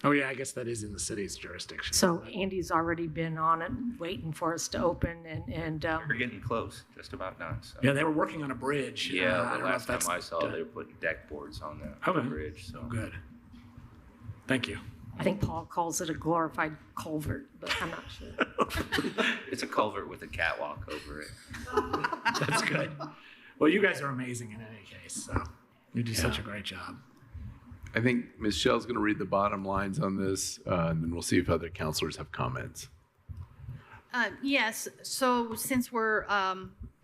F: Oh yeah, I guess that is in the city's jurisdiction.
T: So Andy's already been on it, waiting for us to open, and
U: We're getting close, just about done. So.
F: Yeah, they were working on a bridge.
U: Yeah,
F: I
U: the
F: don't know
U: last
F: if
U: time I saw, they were putting deck boards on the
F: Okay.
U: bridge. So
F: good. Thank you.
T: I think Paul calls it a glorified culvert, but I'm not sure.
U: It's a culvert with a catwalk over it.
F: That's good. Well, you guys are amazing in any case, so you do such a great job.
A: I think Ms. Shell's going to read the bottom lines on this, and then we'll see if other counselors have comments.
C: Yes, so since we're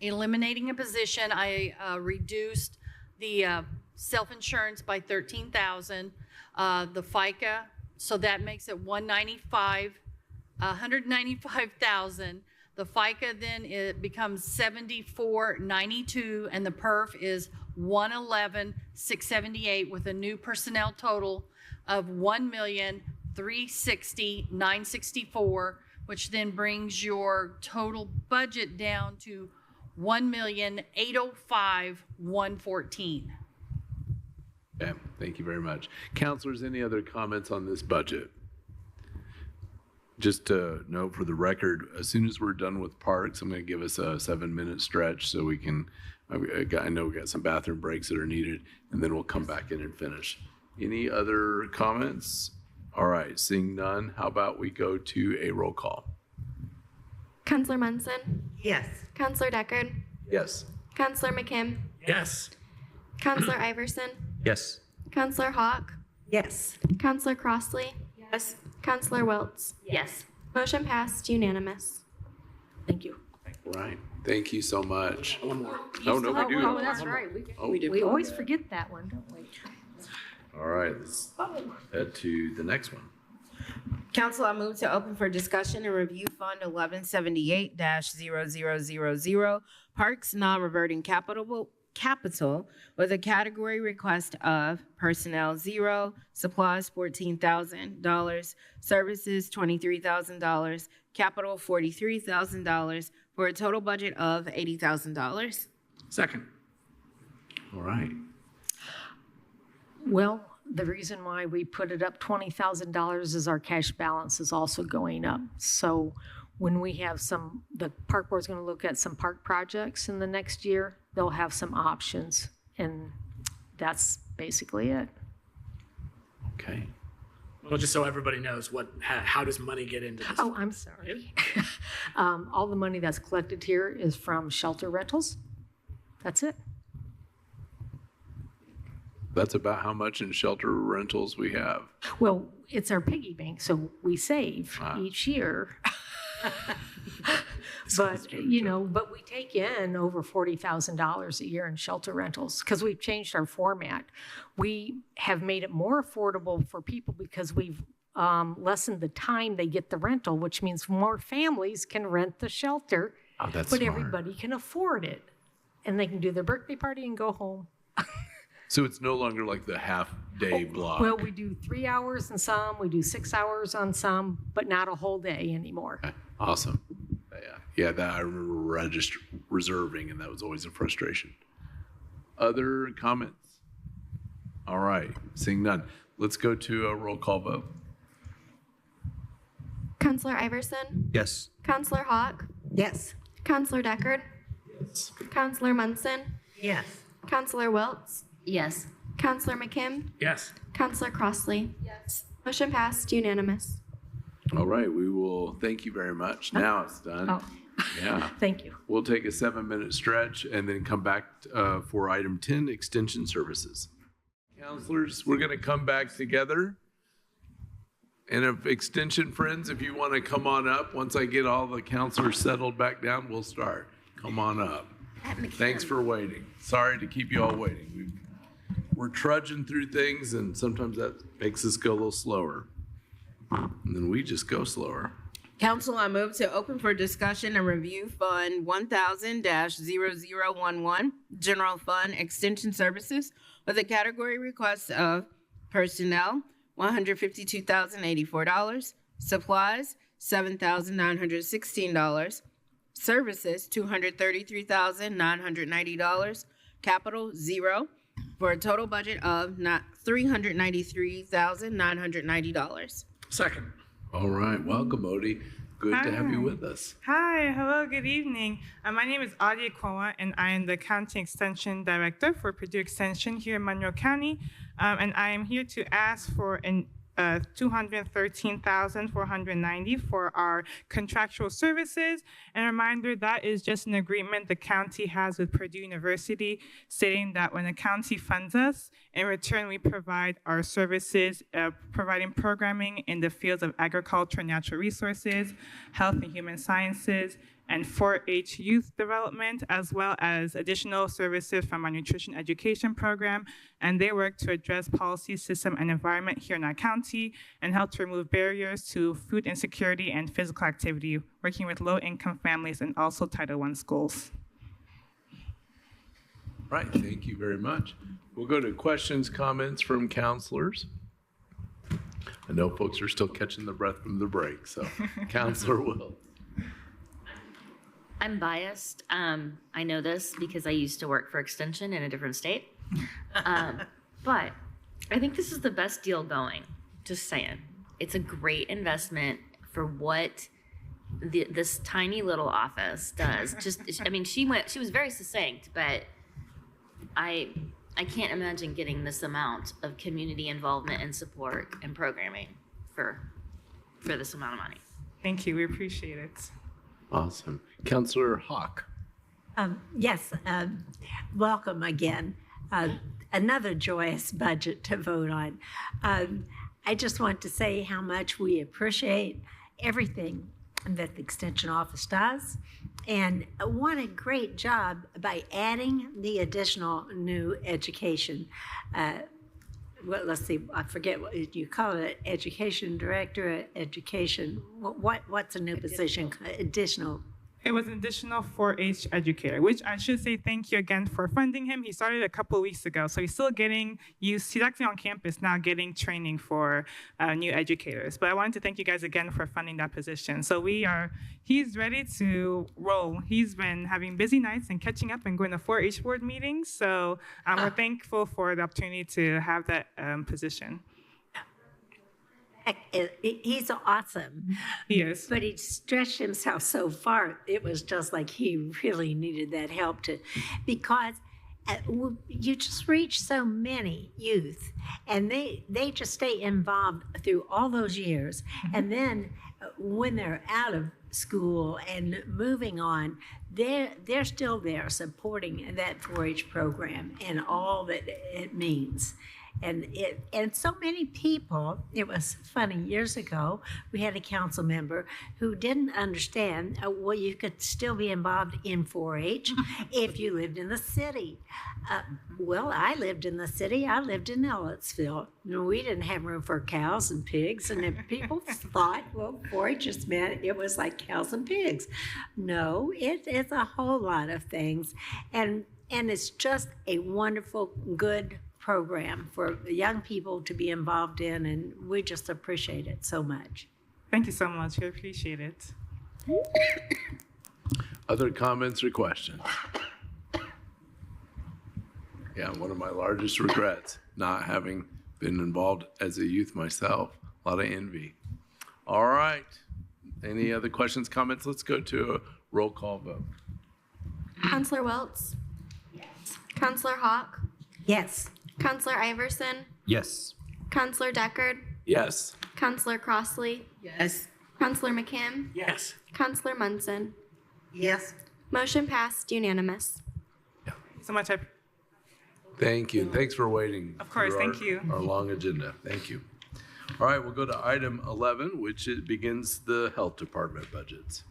C: eliminating a position, I reduced the self-insurance by 13,000. The FICA, so that makes it 195,000. The FICA then it becomes 7492, and the perf is 111,678 with a new personnel total of 1,360,964, which then brings your total budget down to 1,805,114.
A: Okay, thank you very much. Counselors, any other comments on this budget? Just to note for the record, as soon as we're done with parks, I'm going to give us a 7-minute stretch so we can, I know we got some bathroom breaks that are needed, and then we'll come back in and finish. Any other comments? All right, seeing none, how about we go to a roll call?
D: Counselor Munson?
M: Yes.
D: Counselor Deckard?
A: Yes.
D: Counselor McKim?
F: Yes.
D: Counselor Iverson?
B: Yes.
D: Counselor Hawk?
R: Yes.
D: Counselor Crossley?
G: Yes.
D: Counselor Wiltz?
N: Yes.
D: Motion passed unanimous.
E: Thank you.
A: All right, thank you so much.
F: One more.
A: Oh, no, we do.
E: Oh, that's right. We always forget that one, don't we?
A: All right, let's head to the next one.
G: Council, I move to open for discussion and review Fund 1178-0000, Parks Non-Reverting Capital with a category request of personnel 0, supplies $14,000, services $23,000, capital $43,000, for a total budget of $80,000.
F: Second.
A: All right.
T: Well, the reason why we put it up $20,000 is our cash balance is also going up. So when we have the park board's going to look at some park projects in the next year, they'll have some options, and that's basically it.
A: Okay.
F: Well, just so everybody knows, how does money get into this?
T: Oh, I'm sorry. All the money that's collected here is from shelter rentals. That's it.
A: That's about how much in shelter rentals we have.
T: Well, it's our piggy bank, so we save each year. But, but we take in over $40,000 a year in shelter rentals because we've changed our format. We have made it more affordable for people because we've lessened the time they get the rental, which means more families can rent the shelter,
A: that's
T: but
A: smart.
T: everybody can afford it. And they can do their birthday party and go home.
A: So it's no longer like the half-day block.
T: Well, we do 3 hours on some, we do 6 hours on some, but not a whole day anymore.
A: Okay, awesome. Yeah, that I remember reserving, and that was always a frustration. Other comments? All right, seeing none. Let's go to a roll call vote.
D: Counselor Iverson?
B: Yes.
D: Counselor Hawk?
R: Yes.
D: Counselor Deckard?
A: Yes.
D: Counselor Munson?
R: Yes.
D: Counselor Wiltz?
N: Yes.
D: Counselor McKim?
F: Yes.
D: Counselor Crossley?
G: Yes.
D: Motion passed unanimous.
A: All right, we will thank you very much. Now it's done.
T: Oh.
A: Yeah.
T: Thank you.
A: We'll take a 7-minute stretch and then come back for item 10, extension services. Counselors, we're going to come back together. And if extension friends, if you want to come on up, once I get all the counselors settled back down, we'll start. Come on up. Thanks for waiting. Sorry to keep you all waiting. We're trudging through things, and sometimes that makes us go a little slower. And then we just go slower.
G: Council, I move to open for discussion and review Fund 1000-0011, General Fund Extension Services, with a category request of personnel, $152,084, supplies, $7,916, services, $233,990, capital, 0, for a total budget of $393,990.
F: Second.
A: All right, welcome, Odie. Good to have you with us.
V: Hi, hello, good evening. My name is Adi Kwawa, and I am the County Extension Director for Purdue Extension here in Monroe County. And I am here to ask for an $213,490 for our contractual services. And a reminder, that is just an agreement the county has with Purdue University, stating that when the county funds us, in return we provide our services, providing programming in the fields of agriculture and natural resources, health and human sciences, and 4-H youth development, as well as additional services from our nutrition education program. And they work to address policy, system, and environment here in our county and help to remove barriers to food insecurity and physical activity, working with low-income families and also Title I schools.
A: Right, thank you very much. We'll go to questions, comments from counselors. I know folks are still catching their breath from the break, so Counselor Will.
N: I'm biased. I know this because I used to work for Extension in a different state. But I think this is the best deal going. Just saying. It's a great investment for what this tiny little office does. I mean, she was very succinct, but I can't imagine getting this amount of community involvement and support and programming for this amount of money.
V: Thank you. We appreciate it.
A: Awesome. Counselor Hawk.
E: Yes, welcome again. Another joyous budget to vote on. I just want to say how much we appreciate everything that the Extension Office does. And what a great job by adding the additional new education. Well, let's see, I forget what you call it, education director, education, what's a new position, additional?
V: It was an additional 4-H educator, which I should say thank you again for funding him. He started a couple of weeks ago, so he's still getting used. He's actually on campus now getting training for new educators. But I wanted to thank you guys again for funding that position. So he's ready to roll. He's been having busy nights and catching up and going to 4-H board meetings. So we're thankful for the opportunity to have that position.
E: He's awesome.
V: He is.
E: But he stretched himself so far, it was just like he really needed that help because you just reach so many youth and they just stay involved through all those years. And then when they're out of school and moving on, they're still there supporting that 4-H program and all that it means. And so many people, it was funny, years ago, we had a council member who didn't understand, well, you could still be involved in 4-H if you lived in the city. Well, I lived in the city. I lived in Ellettsville. We didn't have room for cows and pigs, and if people thought, well, 4-H just meant it was like cows and pigs. No, it's a whole lot of things, and it's just a wonderful, good program for young people to be involved in, and we just appreciate it so much.
V: Thank you so much. We appreciate it.
A: Other comments or questions? Yeah, one of my largest regrets, not having been involved as a youth myself. A lot of envy. All right. Any other questions, comments? Let's go to a roll call vote.
D: Counselor Welts? Yes. Counselor Hawk?
E: Yes.
D: Counselor Iverson?
B: Yes.
D: Counselor Deckard?
A: Yes.
D: Counselor Crossley?
G: Yes.
D: Counselor McKim?
F: Yes.
D: Counselor Munson?
M: Yes.
D: Motion passed unanimous.
V: So much.
A: Thank you. Thanks for waiting.
V: Of course,
A: through
V: thank you.
A: Our long agenda. Thank you. All right, we'll go to item 11, which begins the health department budgets.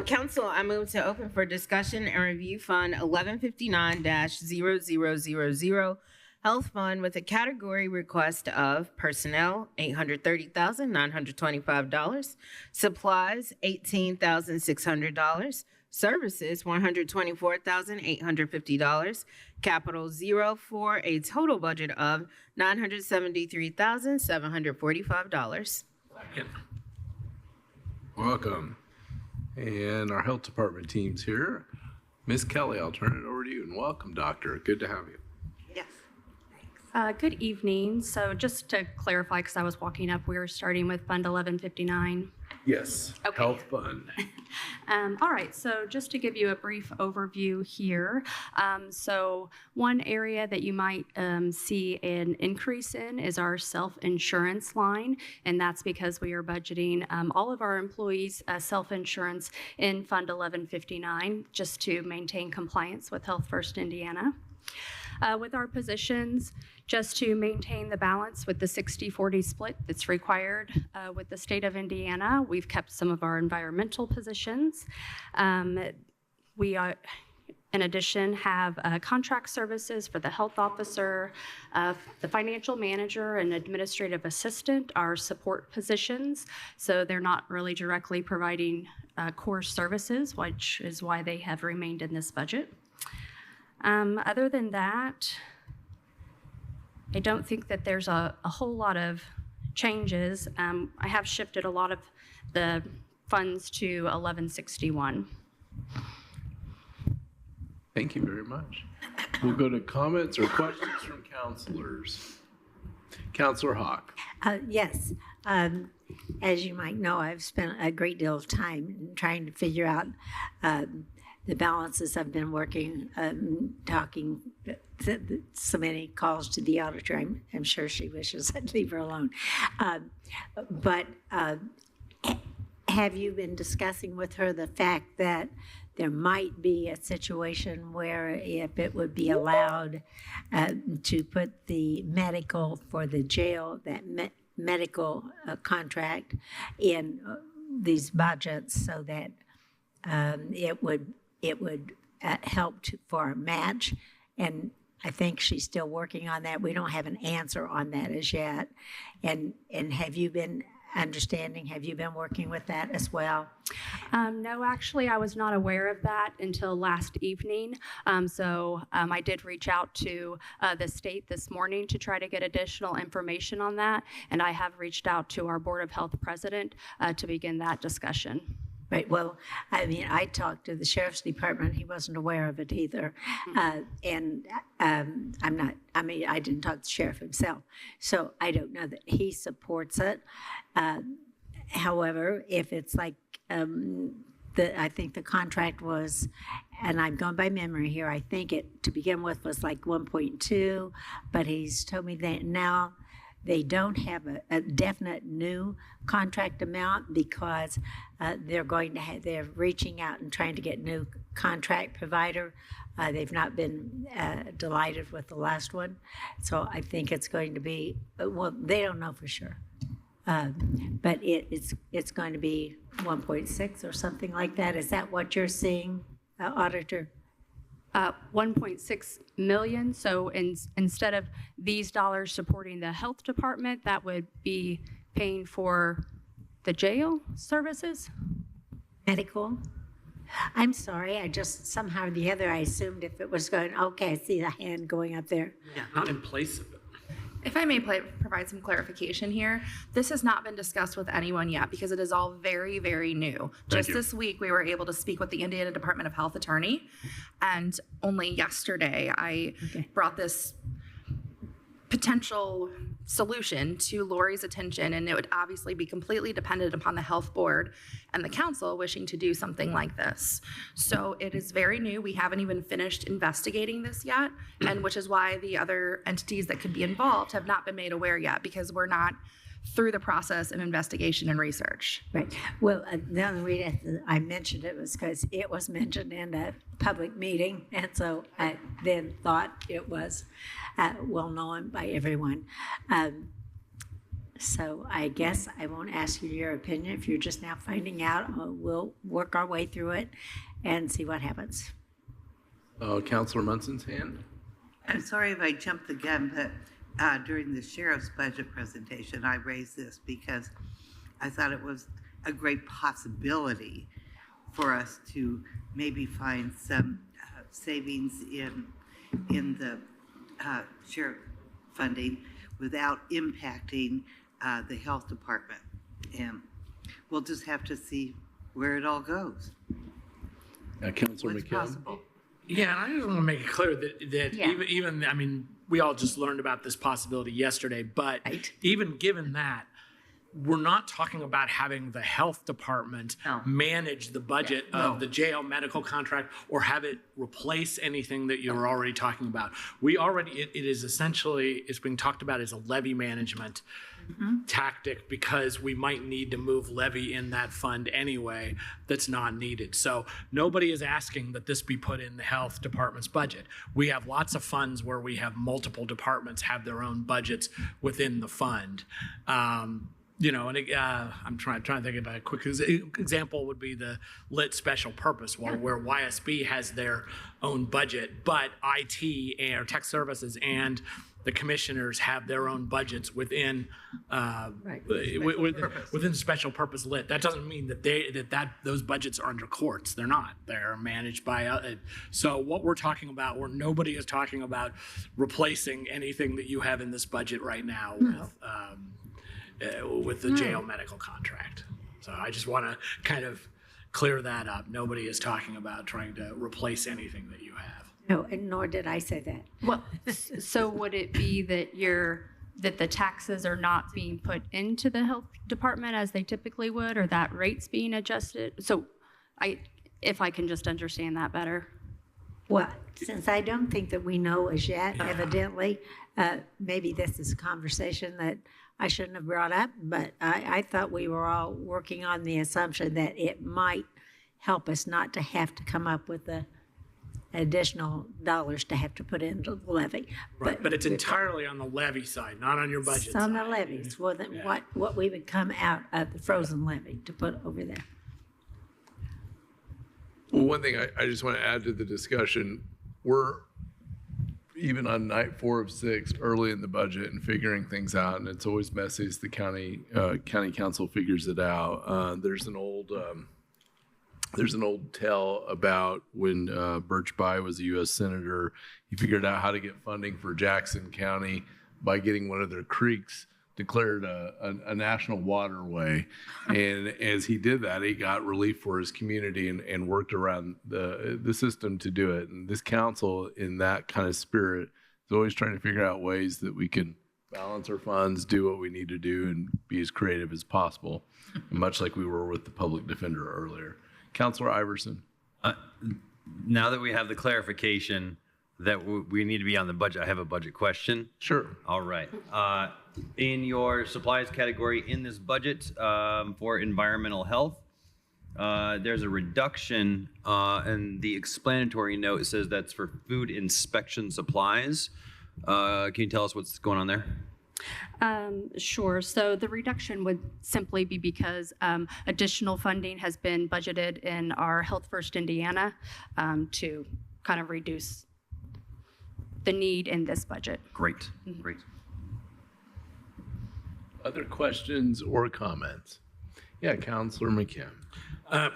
H: Council, I move to open for discussion and review Fund 1159-0000, Health Fund, with a category request of personnel, $830,925, supplies, $18,600, services, $124,850, capital 0 for a total budget of $973,745.
A: Welcome. And our health department team's here. Ms. Kelly, I'll turn it over to you. And welcome, doctor. Good to have you.
M: Yes.
L: Good evening. So just to clarify, because I was walking up, we are starting with Fund 1159.
A: Yes.
L: Okay.
A: Health fund.
L: All right, so just to give you a brief overview here. So one area that you might see an increase in is our self-insurance line, and that's because we are budgeting all of our employees' self-insurance in Fund 1159 just to maintain compliance with Health First Indiana. with our positions, just to maintain the balance with the 60-40 split that's required with the state of Indiana. We've kept some of our environmental positions. We are, in addition, have contract services for the health officer, the financial manager, and administrative assistant are support positions. So they're not really directly providing core services, which is why they have remained in this budget. Other than that, I don't think that there's a whole lot of changes. I have shifted a lot of the funds to 1161.
A: Thank you very much. We'll go to comments or questions from counselors. Counselor Hawk.
E: Yes. As you might know, I've spent a great deal of time trying to figure out the balances. I've been working, talking, so many calls to the auditor. I'm sure she wishes I'd leave her alone. But have you been discussing with her the fact that there might be a situation where if it would be allowed to put the medical for the jail, that medical contract in these budgets so that it would help for a match? And I think she's still working on that. We don't have an answer on that as yet. And have you been understanding, have you been working with that as well?
L: No, actually, I was not aware of that until last evening. So I did reach out to the state this morning to try to get additional information on that. And I have reached out to our Board of Health president to begin that discussion.
E: Right. Well, I mean, I talked to the sheriff's department. He wasn't aware of it either. And I didn't talk to the sheriff himself. So I don't know that he supports it. However, if it's like, I think the contract was, and I'm going by memory here, I think it to begin with was like 1.2, but he's told me that now they don't have a definite new contract amount because they're reaching out and trying to get new contract provider. They've not been delighted with the last one. So I think it's going to be, well, they don't know for sure. But it's going to be 1.6 or something like that. Is that what you're seeing, Auditor?
L: 1.6 million. So instead of these dollars supporting the health department, that would be paying for the jail services?
E: Medical? I'm sorry, I just somehow or the other, I assumed if it was going, okay, I see the hand going up there.
F: Yeah, not in place of it.
J: If I may provide some clarification here, this has not been discussed with anyone yet because it is all very, very new. Just this week, we were able to speak with the Indiana Department of Health attorney, and only yesterday I brought this potential solution to Lori's attention, and it would obviously be completely dependent upon the health board and the council wishing to do something like this. So it is very new. We haven't even finished investigating this yet, and which is why the other entities that could be involved have not been made aware yet, because we're not through the process of investigation and research.
E: Right. Well, the only reason I mentioned it was because it was mentioned in a public meeting, and so I then thought it was well known by everyone. So I guess I won't ask you your opinion. If you're just now finding out, we'll work our way through it and see what happens.
A: Councilor Munson's hand.
M: I'm sorry if I jumped the gun, but during the sheriff's budget presentation, I raised this because I thought it was a great possibility for us to maybe find some savings in the sheriff funding without impacting the health department. And we'll just have to see where it all goes.
A: Councilor
M: What's
A: McKim.
M: possible.
F: Yeah, and I just want to make it clear that even I mean, we all just learned about this possibility yesterday, but even given that, we're not talking about having the health department manage the budget of the jail medical contract or have it replace anything that you're already talking about. It is essentially, it's being talked about as a levy management tactic because we might need to move levy in that fund anyway that's not needed. So nobody is asking that this be put in the health department's budget. We have lots of funds where we have multiple departments have their own budgets within the fund. I'm trying to think about a quick example would be the lit special purpose where YSB has their own budget, but IT or tech services and the commissioners have their own budgets within within special purpose lit. That doesn't mean that those budgets are under courts. They're not. They're managed by. So what we're talking about, where nobody is talking about replacing anything that you have in this budget right now with the jail medical contract. So I just want to kind of clear that up. Nobody is talking about trying to replace anything that you have.
E: No, and nor did I say that.
L: Well, so would it be that that the taxes are not being put into the health department as they typically would, or that rate's being adjusted? So if I can just understand that better.
E: Well, since I don't think that we know as yet, evidently, maybe this is a conversation that I shouldn't have brought up, but I thought we were all working on the assumption that it might help us not to have to come up with the additional dollars to have to put into the levy.
F: Right, but it's entirely on the levy side, not on your budget
E: It's on
F: side.
E: the levies. Well, then what we would come out of the frozen levy to put over there.
A: Well, one thing I just want to add to the discussion, we're even on night 4 of 6 early in the budget and figuring things out, and it's always messy as the county council figures it out. There's an old tale about when Birch Bayh was a U.S. Senator. He figured out how to get funding for Jackson County by getting one of their creeks declared a national waterway. And as he did that, he got relief for his community and worked around the system to do it. And this council, in that kind of spirit, is always trying to figure out ways that we can balance our funds, do what we need to do, and be as creative as possible, much like we were with the public defender earlier. Councilor Iverson.
B: Now that we have the clarification that we need to be on the budget, I have a budget question.
A: Sure.
B: All right. In your supplies category in this budget for environmental health, there's a reduction in the explanatory note. It says that's for food inspection supplies. Can you tell us what's going on there?
L: Sure. So the reduction would simply be because additional funding has been budgeted in our Health First Indiana to kind of reduce the need in this budget.
B: Great. Great.
A: Other questions or comments? Yeah, Councilor McKim.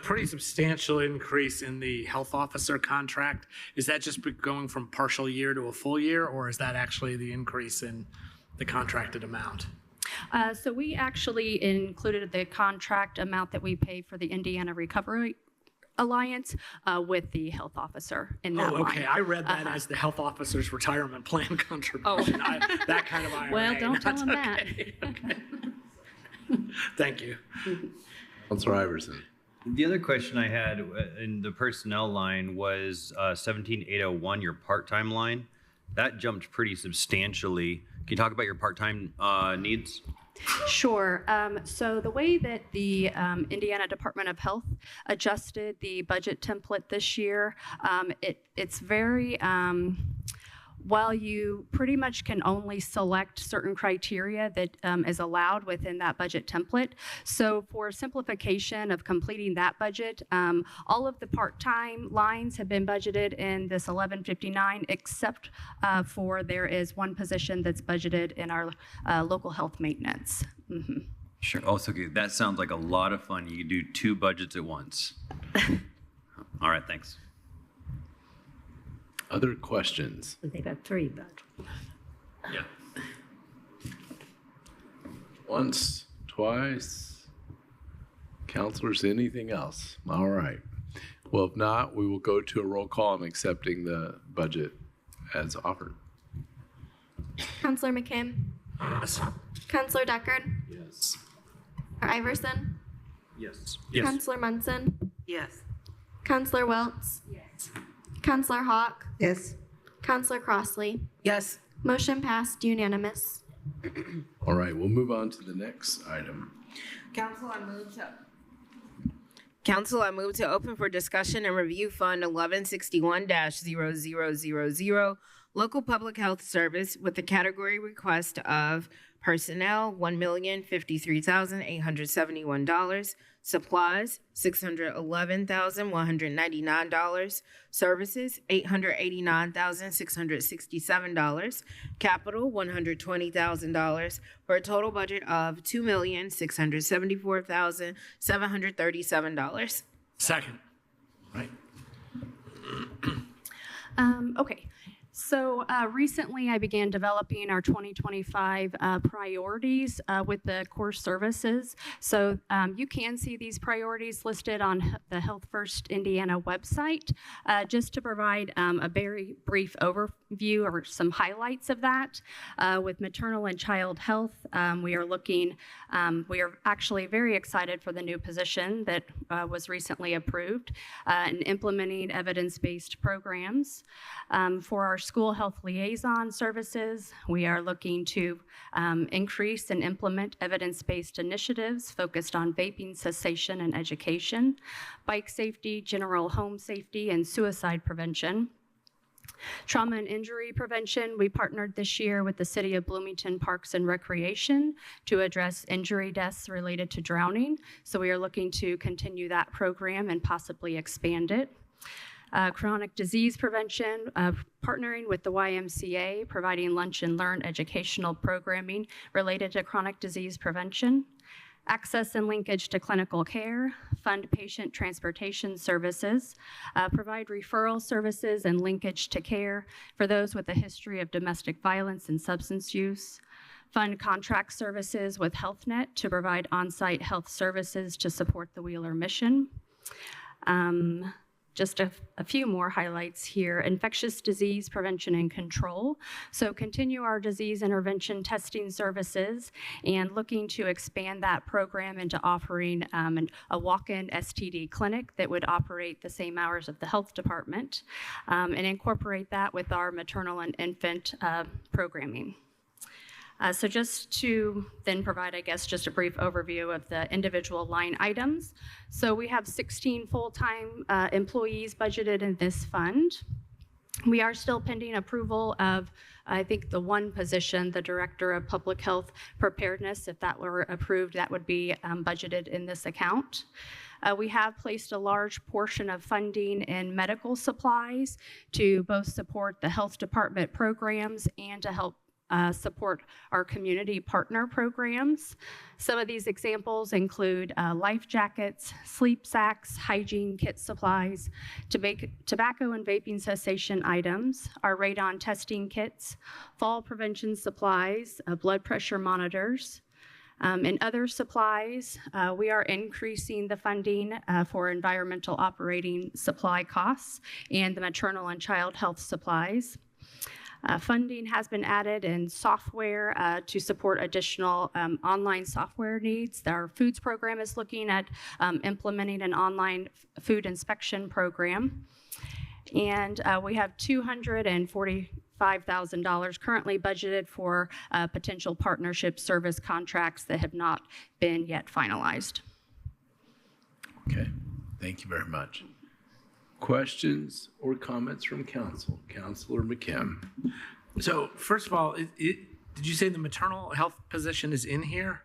F: Pretty substantial increase in the health officer contract. Is that just going from partial year to a full year, or is that actually the increase in the contracted amount?
L: So we actually included the contract amount that we pay for the Indiana Recovery Alliance with the health officer in that line.
F: I read that as the health officer's retirement plan contribution. That kind of IRA.
L: Well, don't tell him that.
F: Okay. Thank you.
A: Councilor Iverson.
B: The other question I had in the personnel line was 17801, your part-time line. That jumped pretty substantially. Can you talk about your part-time needs?
L: Sure. So the way that the Indiana Department of Health adjusted the budget template this year, it's very, while you pretty much can only select certain criteria that is allowed within that budget template. So for simplification of completing that budget, all of the part-time lines have been budgeted in this 1159, except for there is one position that's budgeted in our local health maintenance. Mm-hmm.
B: Sure. Oh, so okay. That sounds like a lot of fun. You can do 2 budgets at once. All right, thanks.
A: Other questions?
E: They got 3 budgets.
A: Yeah. Once, twice. Counselors, anything else? All right. Well, if not, we will go to a roll call on accepting the budget as offered.
D: Counselor McKim.
F: Yes.
D: Counselor Deckard.
A: Yes.
D: Iverson?
B: Yes.
D: Counselor Munson?
M: Yes.
D: Counselor Welts?
N: Yes.
D: Counselor Hawk?
K: Yes.
D: Counselor Crossley?
H: Yes.
D: Motion passed unanimous.
A: All right, we'll move on to the next item.
H: Council, I move to open for discussion and review Fund 1161-0000, Local Public Health Service, with the category request of personnel, $1,053,871, supplies, $611,199, services, $889,667, capital, $120,000, for a total budget of $2,674,737.
F: Second. Right.
L: Okay. So recently I began developing our 2025 priorities with the core services. So you can see these priorities listed on the Health First Indiana website. Just to provide a very brief overview or some highlights of that, with maternal and child health, we are actually very excited for the new position that was recently approved in implementing evidence-based programs. For our school health liaison services, we are looking to increase and implement evidence-based initiatives focused on vaping cessation and education, bike safety, general home safety, and suicide prevention. Trauma and injury prevention, we partnered this year with the City of Bloomington Parks and Recreation to address injury deaths related to drowning. So we are looking to continue that program and possibly expand it. Chronic disease prevention, partnering with the YMCA, providing lunch and learn educational programming related to chronic disease prevention. Access and linkage to clinical care, fund patient transportation services, provide referral services and linkage to care for those with a history of domestic violence and substance use, fund contract services with HealthNet to provide on-site health services to support the Wheeler mission. Just a few more highlights here. Infectious disease prevention and control. So continue our disease intervention testing services and looking to expand that program into offering a walk-in STD clinic that would operate the same hours of the health department, and incorporate that with our maternal and infant programming. So just to then provide, I guess, just a brief overview of the individual line items. So we have 16 full-time employees budgeted in this fund. We are still pending approval of, I think, the one position, the Director of Public Health Preparedness. If that were approved, that would be budgeted in this account. We have placed a large portion of funding in medical supplies to both support the health department programs and to help support our community partner programs. Some of these examples include life jackets, sleep sacks, hygiene kit supplies, tobacco and vaping cessation items, our radon testing kits, fall prevention supplies, blood pressure monitors. And other supplies, we are increasing the funding for environmental operating supply costs and the maternal and child health supplies. Funding has been added in software to support additional online software needs. Our foods program is looking at implementing an online food inspection program. And we have $245,000 currently budgeted for potential partnership service contracts that have not been yet finalized.
A: Okay, thank you very much. Questions or comments from council? Councilor McKim.
F: So first of all, did you say the maternal health position is in here?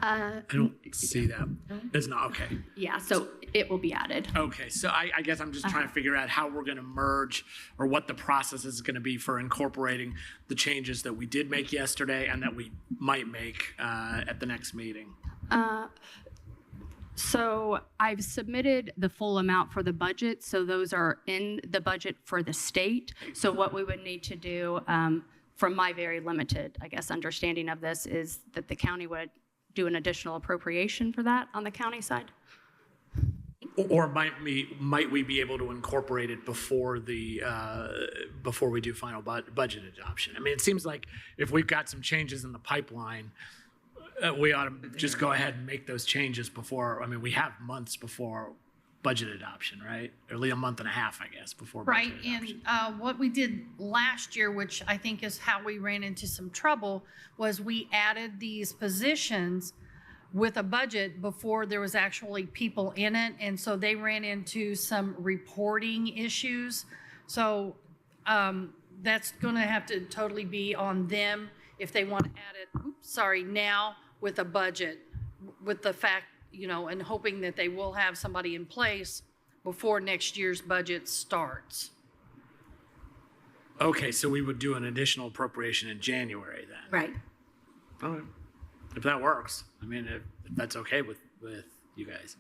F: I don't see that. It's not, okay.
L: Yeah, so it will be added.
F: Okay, so I guess I'm just trying to figure out how we're going to merge or what the process is going to be for incorporating the changes that we did make yesterday and that we might make at the next meeting.
L: So I've submitted the full amount for the budget, so those are in the budget for the state. So what we would need to do, from my very limited, I guess, understanding of this, is that the county would do an additional appropriation for that on the county side.
F: Or might we be able to incorporate it before before we do final budget adoption? I mean, it seems like if we've got some changes in the pipeline, we ought to just go ahead and make those changes before, I mean, we have months before budget adoption, right? Or at least a month and a half, I guess, before budget
C: Right,
F: adoption.
C: and what we did last year, which I think is how we ran into some trouble, was we added these positions with a budget before there was actually people in it, and so they ran into some reporting issues. So that's gonna have to totally be on them if they want to add it, now with a budget, with the fact, and hoping that they will have somebody in place before next year's budget starts.
F: Okay, so we would do an additional appropriation in January then.
E: Right.
F: All right. If that works, I mean, if that's okay with you guys.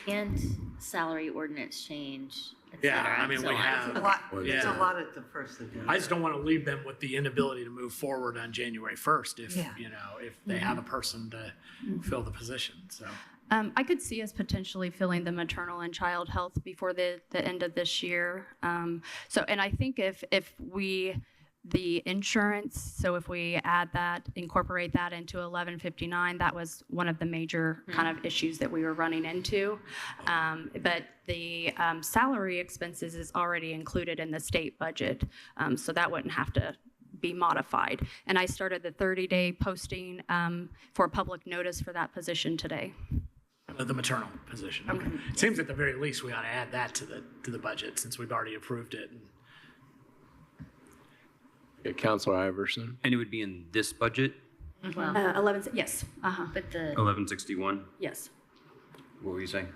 N: And salary ordinance change, et
F: Yeah,
N: cetera,
F: I mean,
N: and so
F: we
N: on.
F: have.
M: It's a lot at the first of the year.
F: I just don't want to leave them with the inability to move forward on January 1st if,
M: Yeah.
F: if they have a person to fill the position, so.
L: I could see us potentially filling the maternal and child health before the end of this year. And I think if the insurance, so if we incorporate that into 1159, that was one of the major kind of issues that we were running into. But the salary expenses is already included in the state budget, so that wouldn't have to be modified. And I started the 30-day posting for public notice for that position today.
F: The maternal position. Okay. It seems at the very least we ought to add that to the budget since we've already approved it.
A: Yeah, Councilor Iverson.
K: And it would be in this budget?
N: Well,
L: 11, yes.
N: but the
K: 1161?
L: Yes.
K: What were you saying?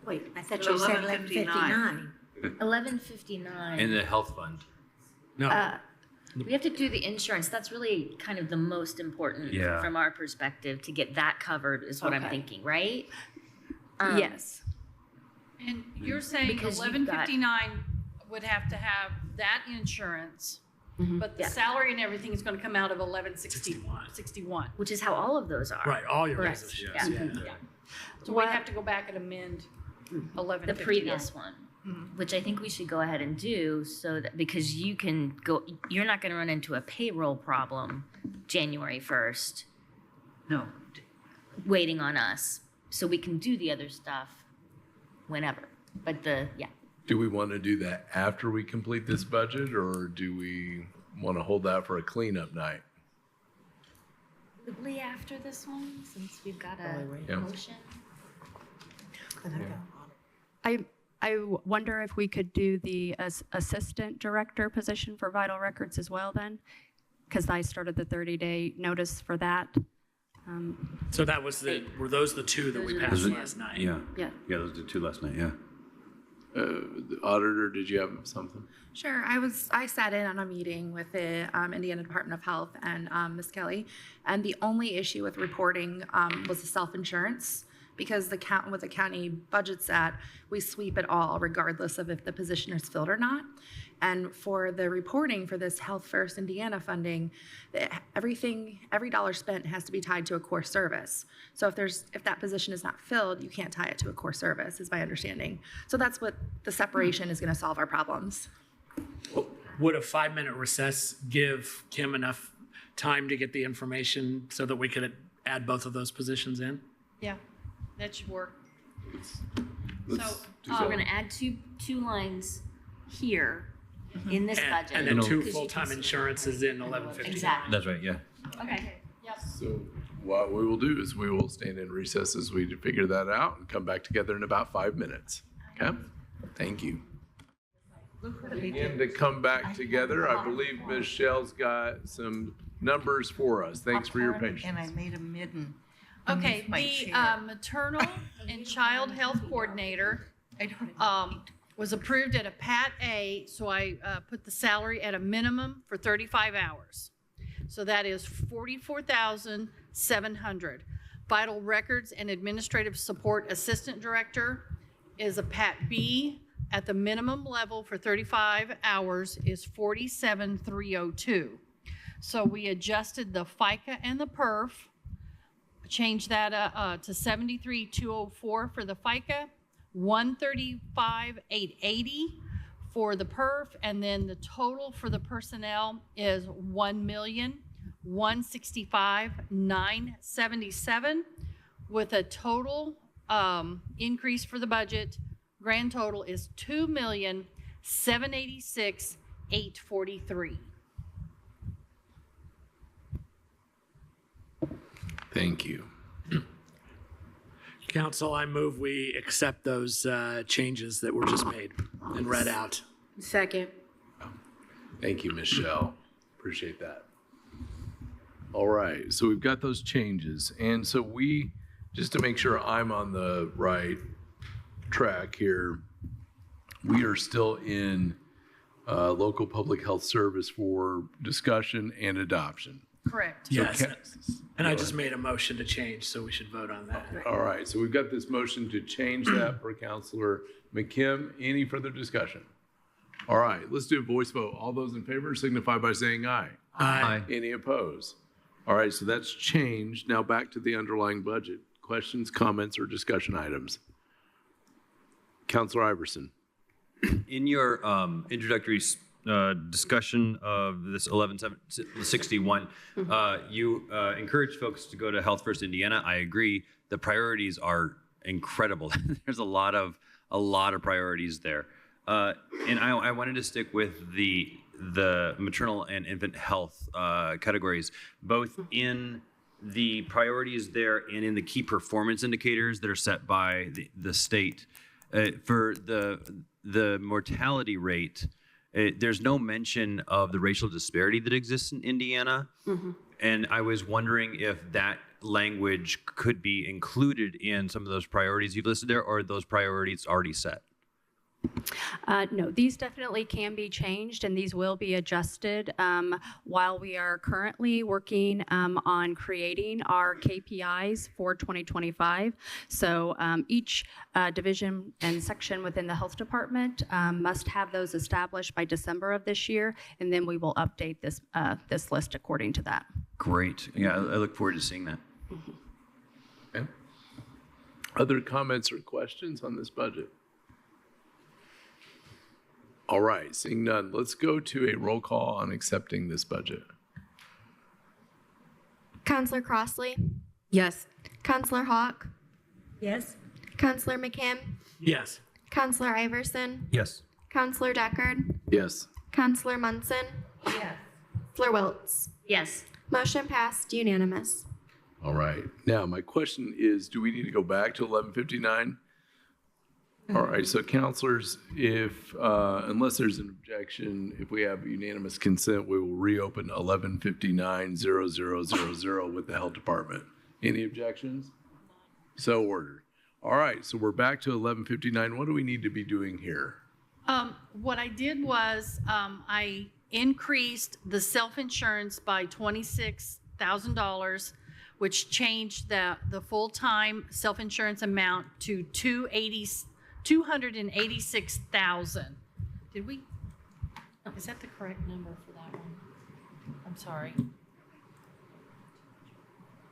E: Wait, I thought you said 1159.
N: 1159.
K: In the health fund?
F: No.
N: We have to do the insurance. That's really kind of the most important
K: Yeah.
N: from our perspective to get that covered is what I'm
L: Okay.
N: thinking, right?
L: Yes.
C: And you're saying
N: Because you've got-
C: 1159 would have to have that insurance, but the salary and everything is going to come out of 1161.
N: Which is how all of those are.
F: Right, all your
C: Correct.
F: positions,
N: Yeah.
C: So we have to go back and amend 1159.
N: The previous one, which I think we should go ahead and do so that because you're not going to run into a payroll problem January 1st.
M: No.
N: Waiting on us. So we can do the other stuff whenever. But
A: Do we want to do that after we complete this budget, or do we want to hold that for a cleanup night?
N: Probably after this one, since we've got a
A: Yeah.
N: motion.
L: I wonder if we could do the assistant director position for vital records as well then, because I started the 30-day notice for that.
F: So that was were those the two that we passed last night?
K: Yeah.
L: Yeah.
K: Yeah, those are the two last night, yeah.
A: The auditor, did you have something?
J: Sure. I sat in on a meeting with the Indiana Department of Health and Ms. Kelly, and the only issue with reporting was the self-insurance, because with the county budget's at, we sweep it all regardless of if the position is filled or not. And for the reporting for this Health First Indiana funding, every dollar spent has to be tied to a core service. So if that position is not filled, you can't tie it to a core service, is my understanding. So that's what the separation is going to solve our problems.
F: Would a 5-minute recess give Kim enough time to get the information so that we could add both of those positions in?
C: Yeah, that should work.
N: So we're going to add two lines here in this budget.
F: And then 2
N: because you
F: full-time
N: can-
F: insurances in 1159.
N: Exactly.
K: That's right, yeah.
N: Okay. Yep.
A: So what we will do is we will stand in recess as we figure that out and come back together in about 5 minutes. Okay? Thank you. And to come back together, I believe Ms. Shell's got some numbers for us. Thanks for your patience.
M: And I made a midden.
C: Okay,
M: my
C: the
M: chair.
C: maternal and child health coordinator was approved at a Pat A, so I put the salary at a minimum for 35 hours. So that is $44,700. Vital Records and Administrative Support Assistant Director is a Pat B at the minimum level for 35 hours is $47,302. So we adjusted the FICA and the PERF, changed that to $73,204 for the FICA, $135,880 for the PERF, and then the total for the personnel is $1,141,900. 165,977 with a total increase for the budget. Grand total is 2,786,843.
A: Thank you.
F: Council, I move we accept those changes that were just made and read out.
G: Second.
A: Thank you, Michelle. Appreciate that. All right, so we've got those changes. And so just to make sure I'm on the right track here, we are still in local public health service for discussion and adoption.
C: Correct.
F: Yes. And I just made a motion to change, so we should vote on that.
A: All right, so we've got this motion to change that for Counselor McKim. Any further discussion? All right, let's do a voice vote. All those in favor signify by saying aye.
F: Aye.
A: Any opposed? All right, so that's changed. Now back to the underlying budget. Questions, comments, or discussion items? Counselor Iverson.
K: In your introductory discussion of this 1161, you encourage folks to go to Health First Indiana. I agree. The priorities are incredible. There's a lot of priorities there. And I wanted to stick with the maternal and infant health categories, both in the priorities there and in the key performance indicators that are set by the state. For the mortality rate, there's no mention of the racial disparity that exists in Indiana.
L: Mm-hmm.
K: And I was wondering if that language could be included in some of those priorities you've listed there, or are those priorities already set?
L: No, these definitely can be changed, and these will be adjusted while we are currently working on creating our KPIs for 2025. So each division and section within the health department must have those established by December of this year, and then we will update this list according to that.
K: Great. Yeah, I look forward to seeing that.
A: Okay. Other comments or questions on this budget? All right, seeing none, let's go to a roll call on accepting this budget.
D: Counselor Crossley?
G: Yes.
D: Counselor Hawk?
R: Yes.
D: Counselor McKim?
F: Yes.
D: Counselor Iverson?
K: Yes.
D: Counselor Deckard?
A: Yes.
D: Counselor Munson?
N: Yes.
D: Counselor Wiltz?
N: Yes.
D: Motion passed unanimous.
A: All right, now my question is, do we need to go back to 1159? All right, so counselors, if, unless there's an objection, if we have unanimous consent, we will reopen 1159-0000 with the health department. Any objections? So ordered. All right, so we're back to 1159. What do we need to be doing here?
C: What I did was I increased the self-insurance by $26,000, which changed the full-time self-insurance amount to $286,000. Did we? Is that the correct number for that one? I'm sorry.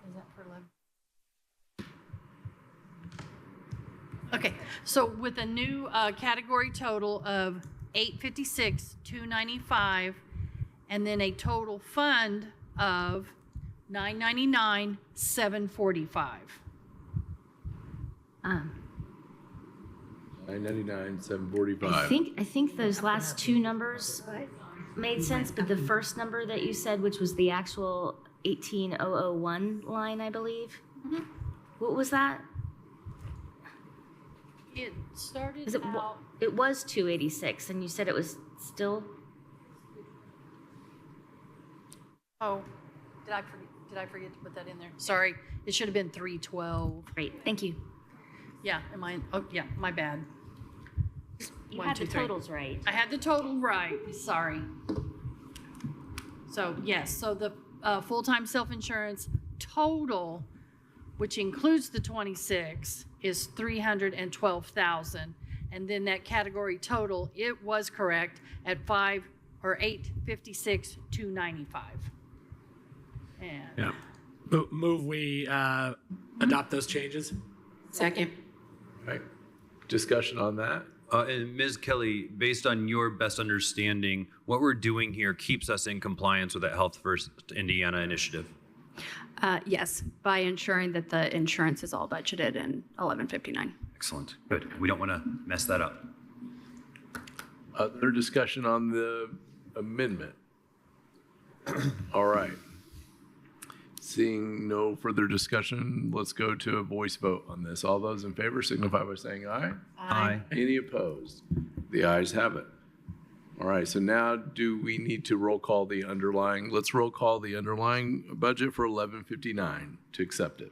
C: Is that for 11? Okay, so with a new category total of $856,295, and then a total fund of $999,745.
A: 999-745.
N: I think those last two numbers made sense, but the first number that you said, which was the actual 18001 line, I believe.
C: Mm-hmm.
N: What was that?
C: It started
N: Is it,
C: out.
N: it was 286, and you said it was still.
C: Oh, did I forget to put that in there? Sorry, it should have been 312.
N: Great, thank you.
C: Yeah, oh yeah, my bad.
N: You
C: 1,
N: had
C: 2,
N: the
C: 3.
N: totals right.
C: I had the total right, sorry. So yes, so the full-time self-insurance total, which includes the 26, is 312,000. And then that category total, it was correct at 856,295. And
F: Yeah. Move we adopt those changes.
G: Second.
A: All right, discussion on that.
K: And Ms. Kelly, based on your best understanding, what we're doing here keeps us in compliance with that Health First Indiana initiative?
L: Yes, by ensuring that the insurance is all budgeted in 1159.
K: Excellent. Good. We don't want to mess that up.
A: Other discussion on the amendment? All right. Seeing no further discussion, let's go to a voice vote on this. All those in favor signify by saying aye.
K: Aye.
A: Any opposed? The ayes have it. All right, so now do we need to roll call the underlying, let's roll call the underlying budget for 1159 to accept it.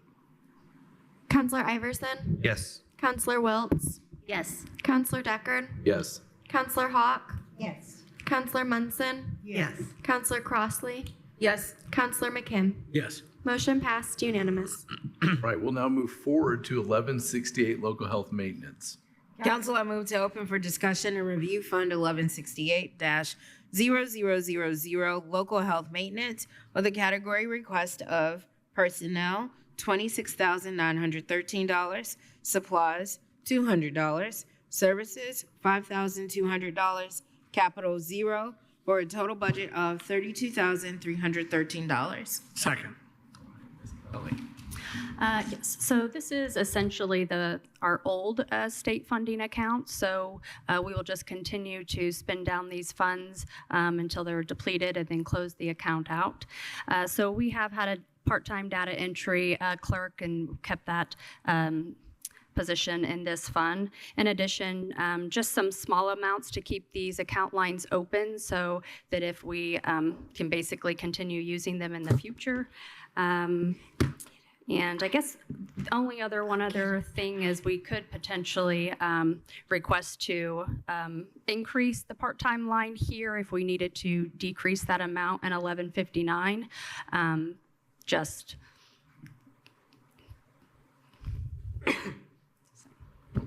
D: Counselor Iverson?
K: Yes.
D: Counselor Wiltz?
N: Yes.
D: Counselor Deckard?
A: Yes.
D: Counselor Hawk?
E: Yes.
D: Counselor Munson?
E: Yes.
D: Counselor Crossley?
G: Yes.
D: Counselor McKim?
F: Yes.
D: Motion passed unanimous.
A: Right, we'll now move forward to 1168 local health maintenance.
H: Council, I move to open for discussion and review Fund 1168-0000 Local Health Maintenance with a category request of personnel, $26,913, supplies, $200, services, $5,200, capital 0, for a total budget of $32,313.
F: Second.
L: Yes, so this is essentially our old state funding account. So we will just continue to spend down these funds until they're depleted and then close the account out. So we have had a part-time data entry clerk and kept that position in this fund. In addition, just some small amounts to keep these account lines open so that if we can basically continue using them in the future. And I guess the only one other thing is we could potentially request to increase the part-time line here if we needed to decrease that amount in 1159.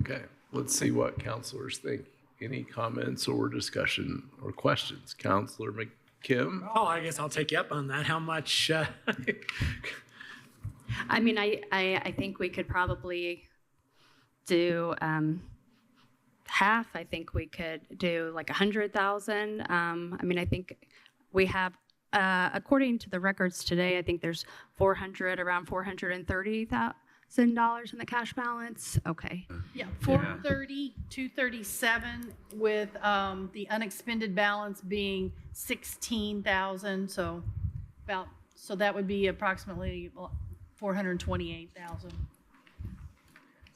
A: Okay, let's see what counselors think. Any comments or discussion or questions? Counselor McKim?
F: Oh, I guess I'll take you up on that. How much?
L: I mean, I think we could probably do half. I think we could do like 100,000. I mean, I think we have, according to the records today, I think there's around $430,000 in the cash balance. Okay.
C: Yeah, 430, 237 with the unexpended balance being 16,000. So that would be approximately 428,000.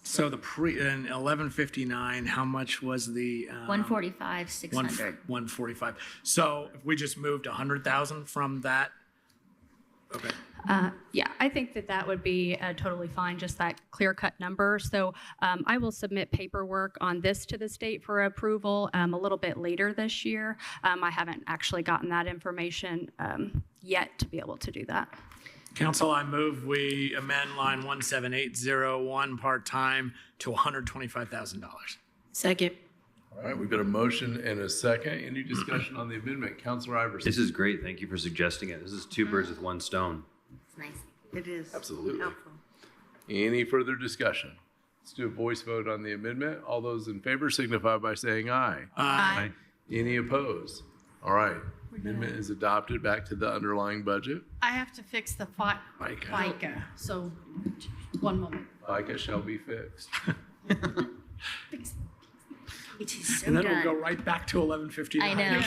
F: So in 1159, how much was the
N: 145, 600.
F: 145. So if we just moved 100,000 from that, okay.
L: Yeah, I think that would be totally fine, just that clear-cut number. So I will submit paperwork on this to the state for approval a little bit later this year. I haven't actually gotten that information yet to be able to do that.
F: Council, I move we amend line 17801 part-time to $125,000.
H: Second.
A: All right, we've got a motion and a second. Any discussion on the amendment? Counselor Iverson?
K: This is great. Thank you for suggesting it. This is two birds with one stone.
N: It's nice.
M: It is.
A: Absolutely.
M: Helpful.
A: Any further discussion? Let's do a voice vote on the amendment. All those in favor signify by saying aye.
F: Aye.
A: Any opposed? All right, amendment is adopted. Back to the underlying budget.
C: I have to fix the FICA. So, one moment.
A: FICA shall be fixed.
N: It is so
F: And then
N: done.
F: we'll go right back to 1159.
N: I know.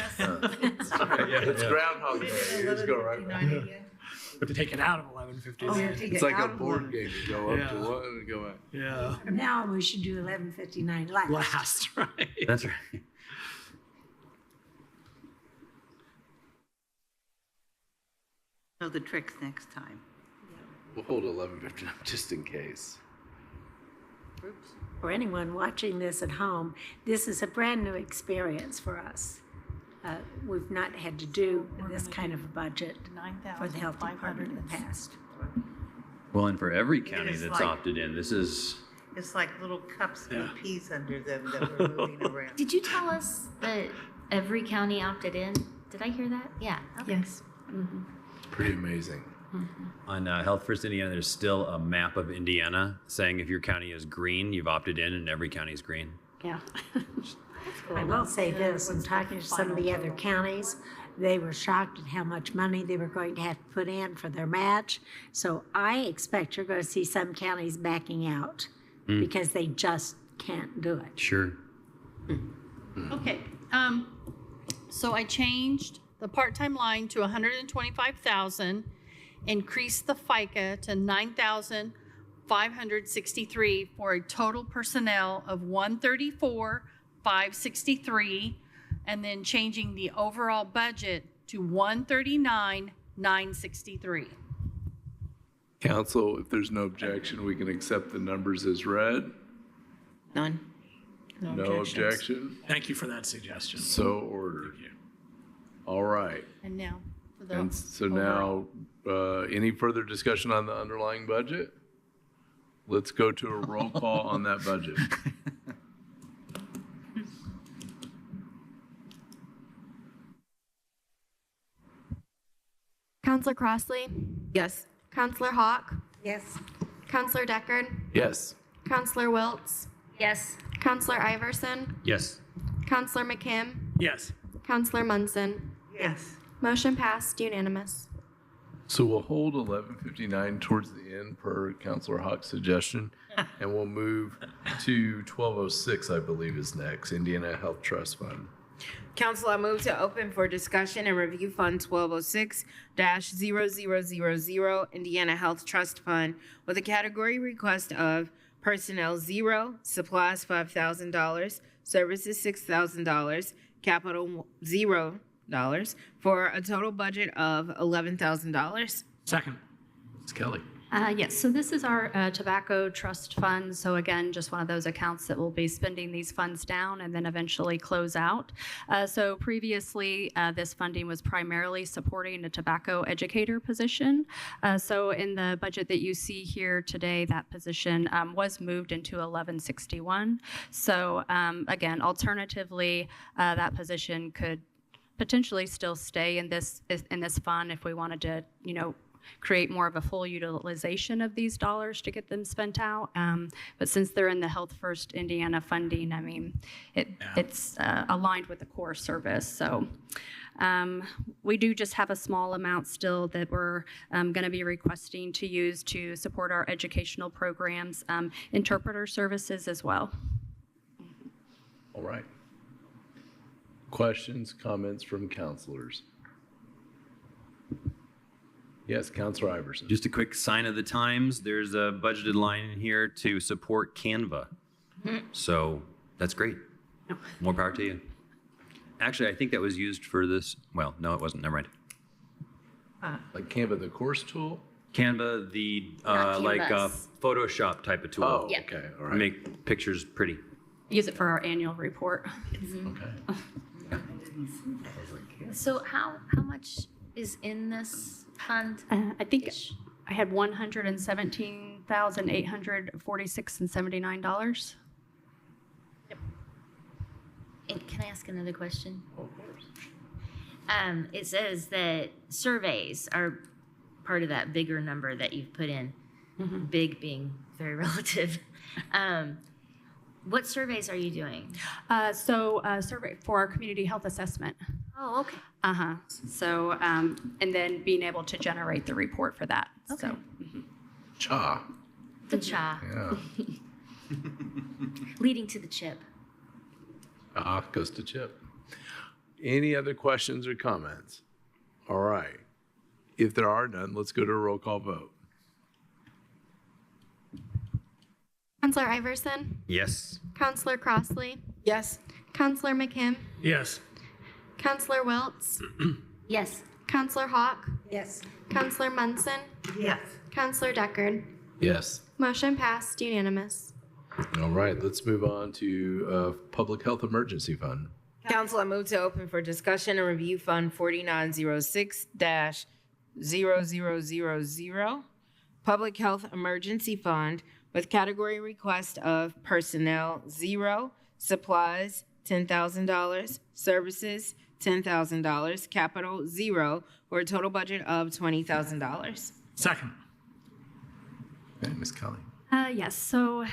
A: It's Groundhog Day. You just go right back.
F: But to take it out of 1159.
A: It's like a board game. You go up to one and go out.
F: Yeah.
E: From now on, we should do 1159 last.
F: Last, right.
K: That's right.
M: Know the tricks next time.
A: We'll hold 11:59 just in case.
E: For anyone watching this at home, this is a brand new experience for us. We've not had to do this kind of a budget for the health department in the past.
K: Well, and for every county
M: is
K: that's
M: like-
K: opted in, this is
M: It's like little cups with peas under them that we're moving around.
N: Did you tell us that every county opted in? Did I hear that? Yeah. Okay.
L: Yes.
N: Mm-hmm.
A: It's pretty amazing.
K: on Health First Indiana. There's still a map of Indiana saying if your county is green, you've opted in, and every county is green.
L: Yeah.
E: I will say this, in talking to some of the other counties, they were shocked at how much money they were going to have to put in for their match. So I expect you're going to see some counties backing out because they just can't do it.
K: Sure.
C: Okay, so I changed the part-time line to 125,000, increased the FICA to 9,563 for a total personnel of 134,563, and then changing the overall budget to 139,963.
A: Council, if there's no objection, we can accept the numbers as read.
G: None.
A: No objection?
F: Thank you for that suggestion.
A: So ordered. All right.
C: And now for the
A: And so now, any further discussion on the underlying budget? Let's go to a roll call on that budget.
D: Counselor Crossley?
G: Yes.
D: Counselor Hawk?
E: Yes.
D: Counselor Deckard?
A: Yes.
D: Counselor Wiltz?
N: Yes.
D: Counselor Iverson?
K: Yes.
D: Counselor McKim?
F: Yes.
D: Counselor Munson?
M: Yes.
D: Motion passed unanimous.
A: So we'll hold 11:59 towards the end per Councilor Hawk's suggestion, and we'll move to 12:06, I believe is next, Indiana Health Trust Fund.
G: Council, I move to open for discussion and review Fund 1206-0000 Indiana Health Trust Fund with a category request of personnel 0, supplies $5,000, services $6,000, capital $0 for a total budget of $11,000.
F: Second.
A: Ms. Kelly.
L: Yes, so this is our tobacco trust fund. So again, just one of those accounts that will be spending these funds down and then eventually close out. So previously, this funding was primarily supporting a tobacco educator position. So in the budget that you see here today, that position was moved into 1161. So again, alternatively, that position could potentially still stay in this fund if we wanted to, create more of a full utilization of these dollars to get them spent out. But since they're in the Health First Indiana funding, I mean, it's aligned with the core service. So we do just have a small amount still that we're going to be requesting to use to support our educational programs, interpreter services as well.
A: All right. Questions, comments from counselors? Yes, Councilor Iverson.
K: Just a quick sign of the times. There's a budgeted line in here to support Canva. So that's great. More power to you. Actually, I think that was used for this. Well, no, it wasn't. Never mind.
A: Like Canva, the course tool?
K: Canva, the like Photoshop type of tool.
A: Oh, okay. All right.
K: Make pictures pretty.
L: Use it for our annual report.
A: Okay.
N: So how much is in this fund?
L: I think I had $117,846.79.
N: And can I ask another question?
A: Of course.
N: It says that surveys are part of that bigger number that you've put in, big being very relative. What surveys are you doing?
L: Survey for our community health assessment.
N: Oh, okay.
L: So, and then being able to generate the report for that.
N: Okay.
L: So,
A: Cha.
N: The cha.
A: Yeah.
N: Leading to the chip.
A: Goes to Chip. Any other questions or comments? All right. If there are none, let's go to a roll call vote.
D: Counselor Iverson?
K: Yes.
D: Counselor Crossley?
G: Yes.
D: Counselor McKim?
F: Yes.
D: Counselor Wiltz?
N: Yes.
D: Counselor Hawk?
E: Yes.
D: Counselor Munson?
M: Yes.
D: Counselor Deckard?
A: Yes.
D: Motion passed unanimous.
A: All right. Let's move on to Public Health Emergency Fund.
G: Council, I move to open for discussion and review Fund 4906-0000, Public Health Emergency Fund with category request of personnel 0, supplies $10,000, services $10,000, capital 0, for a total budget of $20,000.
F: Second.
A: Okay, Ms. Kelly.
L: Yes, so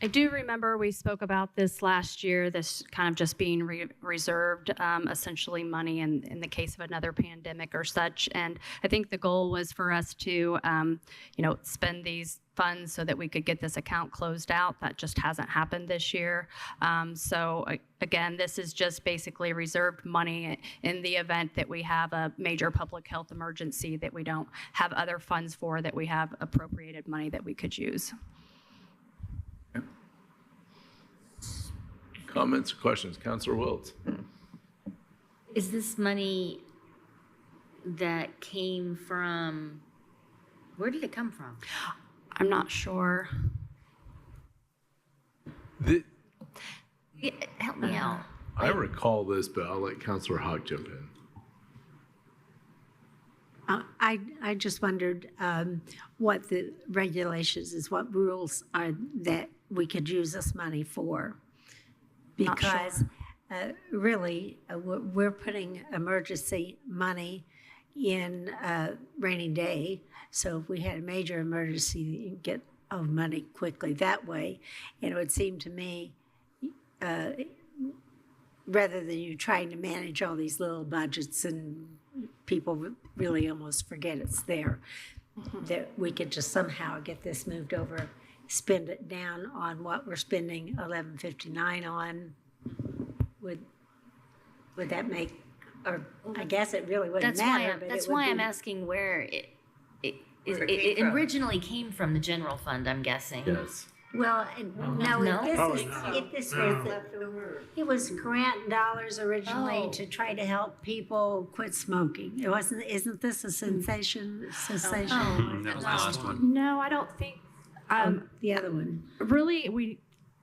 L: I do remember we spoke about this last year, this kind of just being reserved, essentially money in the case of another pandemic or such. And I think the goal was for us to, spend these funds so that we could get this account closed out. That just hasn't happened this year. Again, this is just basically reserved money in the event that we have a major public health emergency that we don't have other funds for, that we have appropriated money that we could use.
A: Comments or questions? Councilor Wiltz.
N: Is this money that came from, where did it come from?
L: I'm not sure.
N: Help me out.
A: I recall this, but I'll let Councilor Hawk jump in.
E: I just wondered what the regulations is, what rules are that we could use this money for. Because really, we're putting emergency money in rainy day. So if we had a major emergency, you can get money quickly that way. And it would seem to me, rather than you trying to manage all these little budgets and people really almost forget it's there, that we could just somehow get this moved over, spend it down on what we're spending 1159 on. Would that make, or I guess it really wouldn't matter.
N: That's why I'm asking where it originally came from, the general fund, I'm guessing.
A: Yes.
E: Well,
N: No?
E: It was grant dollars originally to try to help people quit smoking. It wasn't. Isn't this a cessation?
K: That was the last one.
L: No, I don't think.
E: The other one.
L: Really, we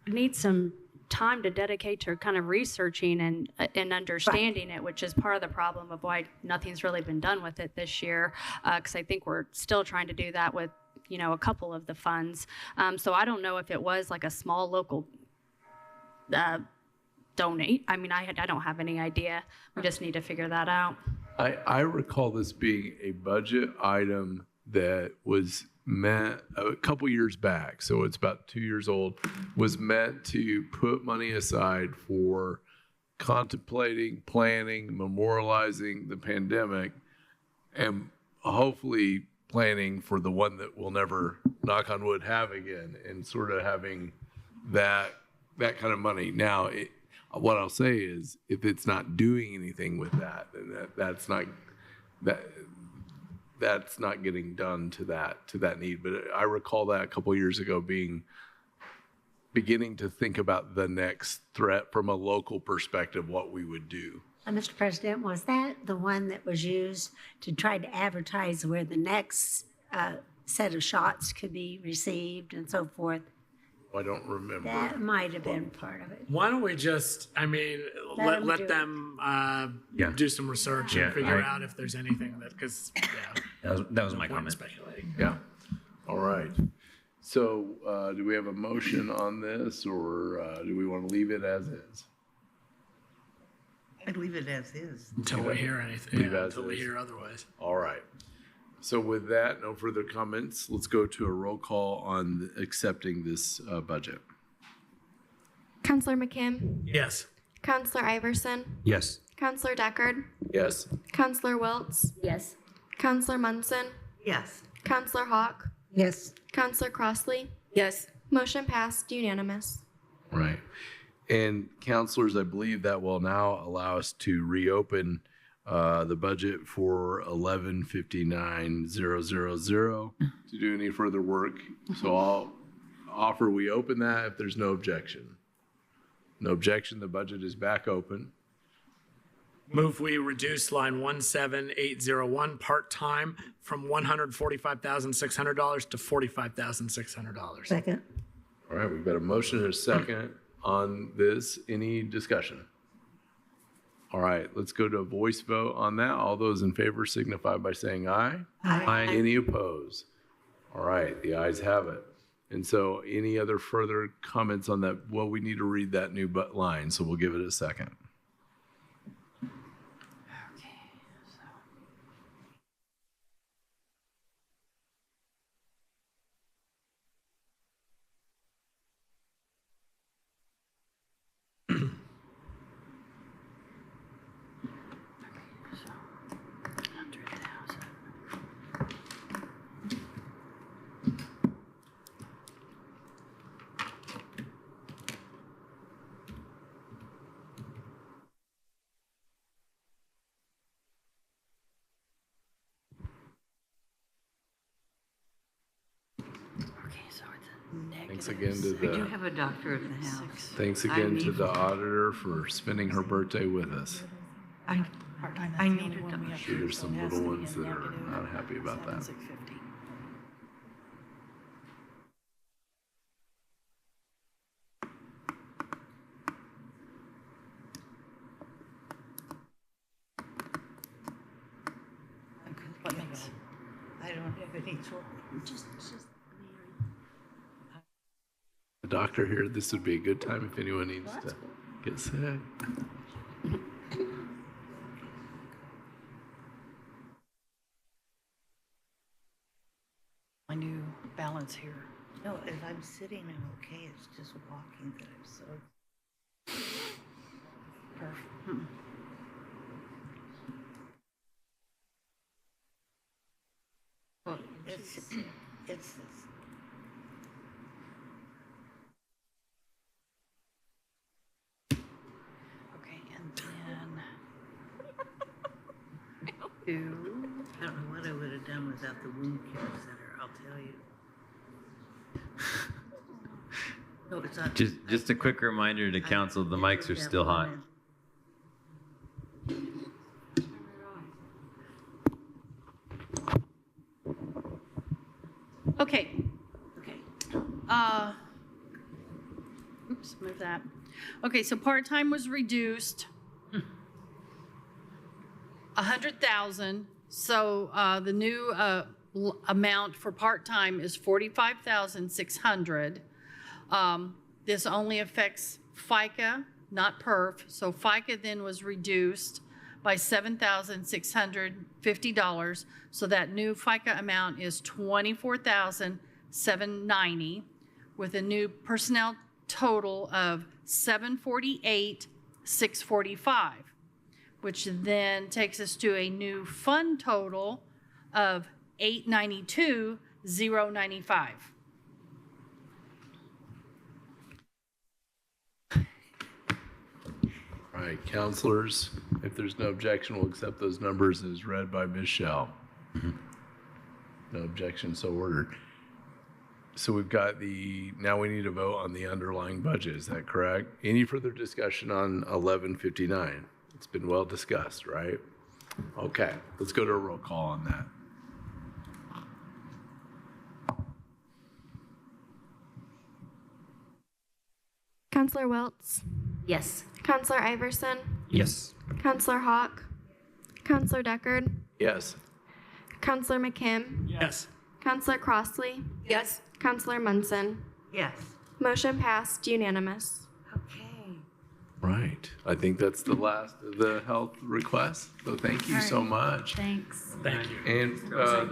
L: need some time to dedicate to kind of researching and understanding it, which is part of the problem of why nothing's really been done with it this year. Because I think we're still trying to do that with, a couple of the funds. So I don't know if it was like a small local donate. I mean, I don't have any idea. We just need to figure that out.
A: I recall this being a budget item that was meant a couple years back, so it's about 2 years old, was meant to put money aside for contemplating, planning, memorializing the pandemic, and hopefully planning for the one that we'll never, knock on wood, have again, and sort of having that kind of money. Now, what I'll say is, if it's not doing anything with that, then that's not getting done to that need. But I recall that a couple years ago beginning to think about the next threat from a local perspective, what we would do.
E: Mr. President, was that the one that was used to try to advertise where the next set of shots could be received and so forth?
A: I don't remember.
E: That might have been part of it.
F: Why don't we just, let them do some research and figure out if there's anything because,
K: That was my comment.
F: Speculating.
A: Yeah. All right. So do we have a motion on this, or do we want to leave it as is?
M: I'd leave it as is.
F: Until we hear anything. Until we hear otherwise.
A: All right. So with that, no further comments. Let's go to a roll call on accepting this budget.
D: Counselor McKim?
F: Yes.
D: Counselor Iverson?
K: Yes.
D: Counselor Deckard?
A: Yes.
D: Counselor Wiltz?
N: Yes.
D: Counselor Munson?
M: Yes.
D: Counselor Hawk?
E: Yes.
D: Counselor Crossley?
G: Yes.
D: Motion passed, unanimous.
A: Right. And counselors, I believe that will now allow us to reopen the budget for 1159,000 to do any further work. So I'll offer we open that if there's no objection. No objection, the budget is back open.
F: Move we reduce line 17801 part-time from $145,600 to $45,600.
E: Second.
A: All right, we've got a motion and a second on this. Any discussion? All right, let's go to a voice vote on that. All those in favor signify by saying aye.
E: Aye.
A: Any opposed? All right, the ayes have it. And so any other further comments on that? Well, we need to read that new line, so we'll give it a second. Thanks again to
M: We do
A: the,
M: have a doctor in the house.
A: thanks again to the auditor for spending her birthday with us.
M: I need a doctor.
A: Sure, there's some little ones that are not happy about that.
M: I don't have any choice.
A: The doctor here, this would be a good time if anyone needs to get sick.
C: My new balance here.
M: No, if I'm sitting, I'm okay. It's just walking that I'm so.
C: Perfect.
M: Well, it's
C: Okay, and then two.
M: I don't know what I would have done without the wound care center, I'll tell you. No, it's not.
K: Just a quick reminder to council, the mics are still hot.
C: Okay. Oops, move that. Okay, so part-time was reduced 100,000. So the new amount for part-time is 45,600. This only affects FICA, not PERF. So FICA then was reduced by $7,650. So that new FICA amount is $24,790 with a new personnel total of $748,645, which then takes us to a new fund total of $892,095.
A: All right, counselors, if there's no objection, we'll accept those numbers as read by Ms. Shell. No objection, so ordered. So we've got now we need to vote on the underlying budget, is that correct? Any further discussion on 1159? It's been well discussed, right? Okay, let's go to a roll call on that.
D: Counselor Wiltz,
N: Yes.
D: Counselor Iverson,
K: Yes.
D: Counselor Hawk, Counselor Deckard,
A: Yes.
D: Counselor McKim,
F: Yes.
D: Counselor Crossley,
H: Yes.
D: Counselor Munson.
M: Yes.
D: Motion passed unanimous.
M: Okay.
A: Right, I think that's the last of the health requests, so thank you so much.
N: Thanks.
F: Thank you.
A: And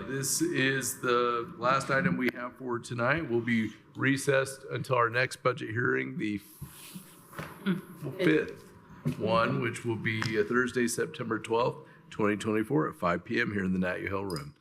A: this is the last item we have for tonight. We'll be recessed until our next budget hearing, the 5th one, which will be Thursday, September 12th, 2024 at 5 p.m. here in the Nat U Hill Room.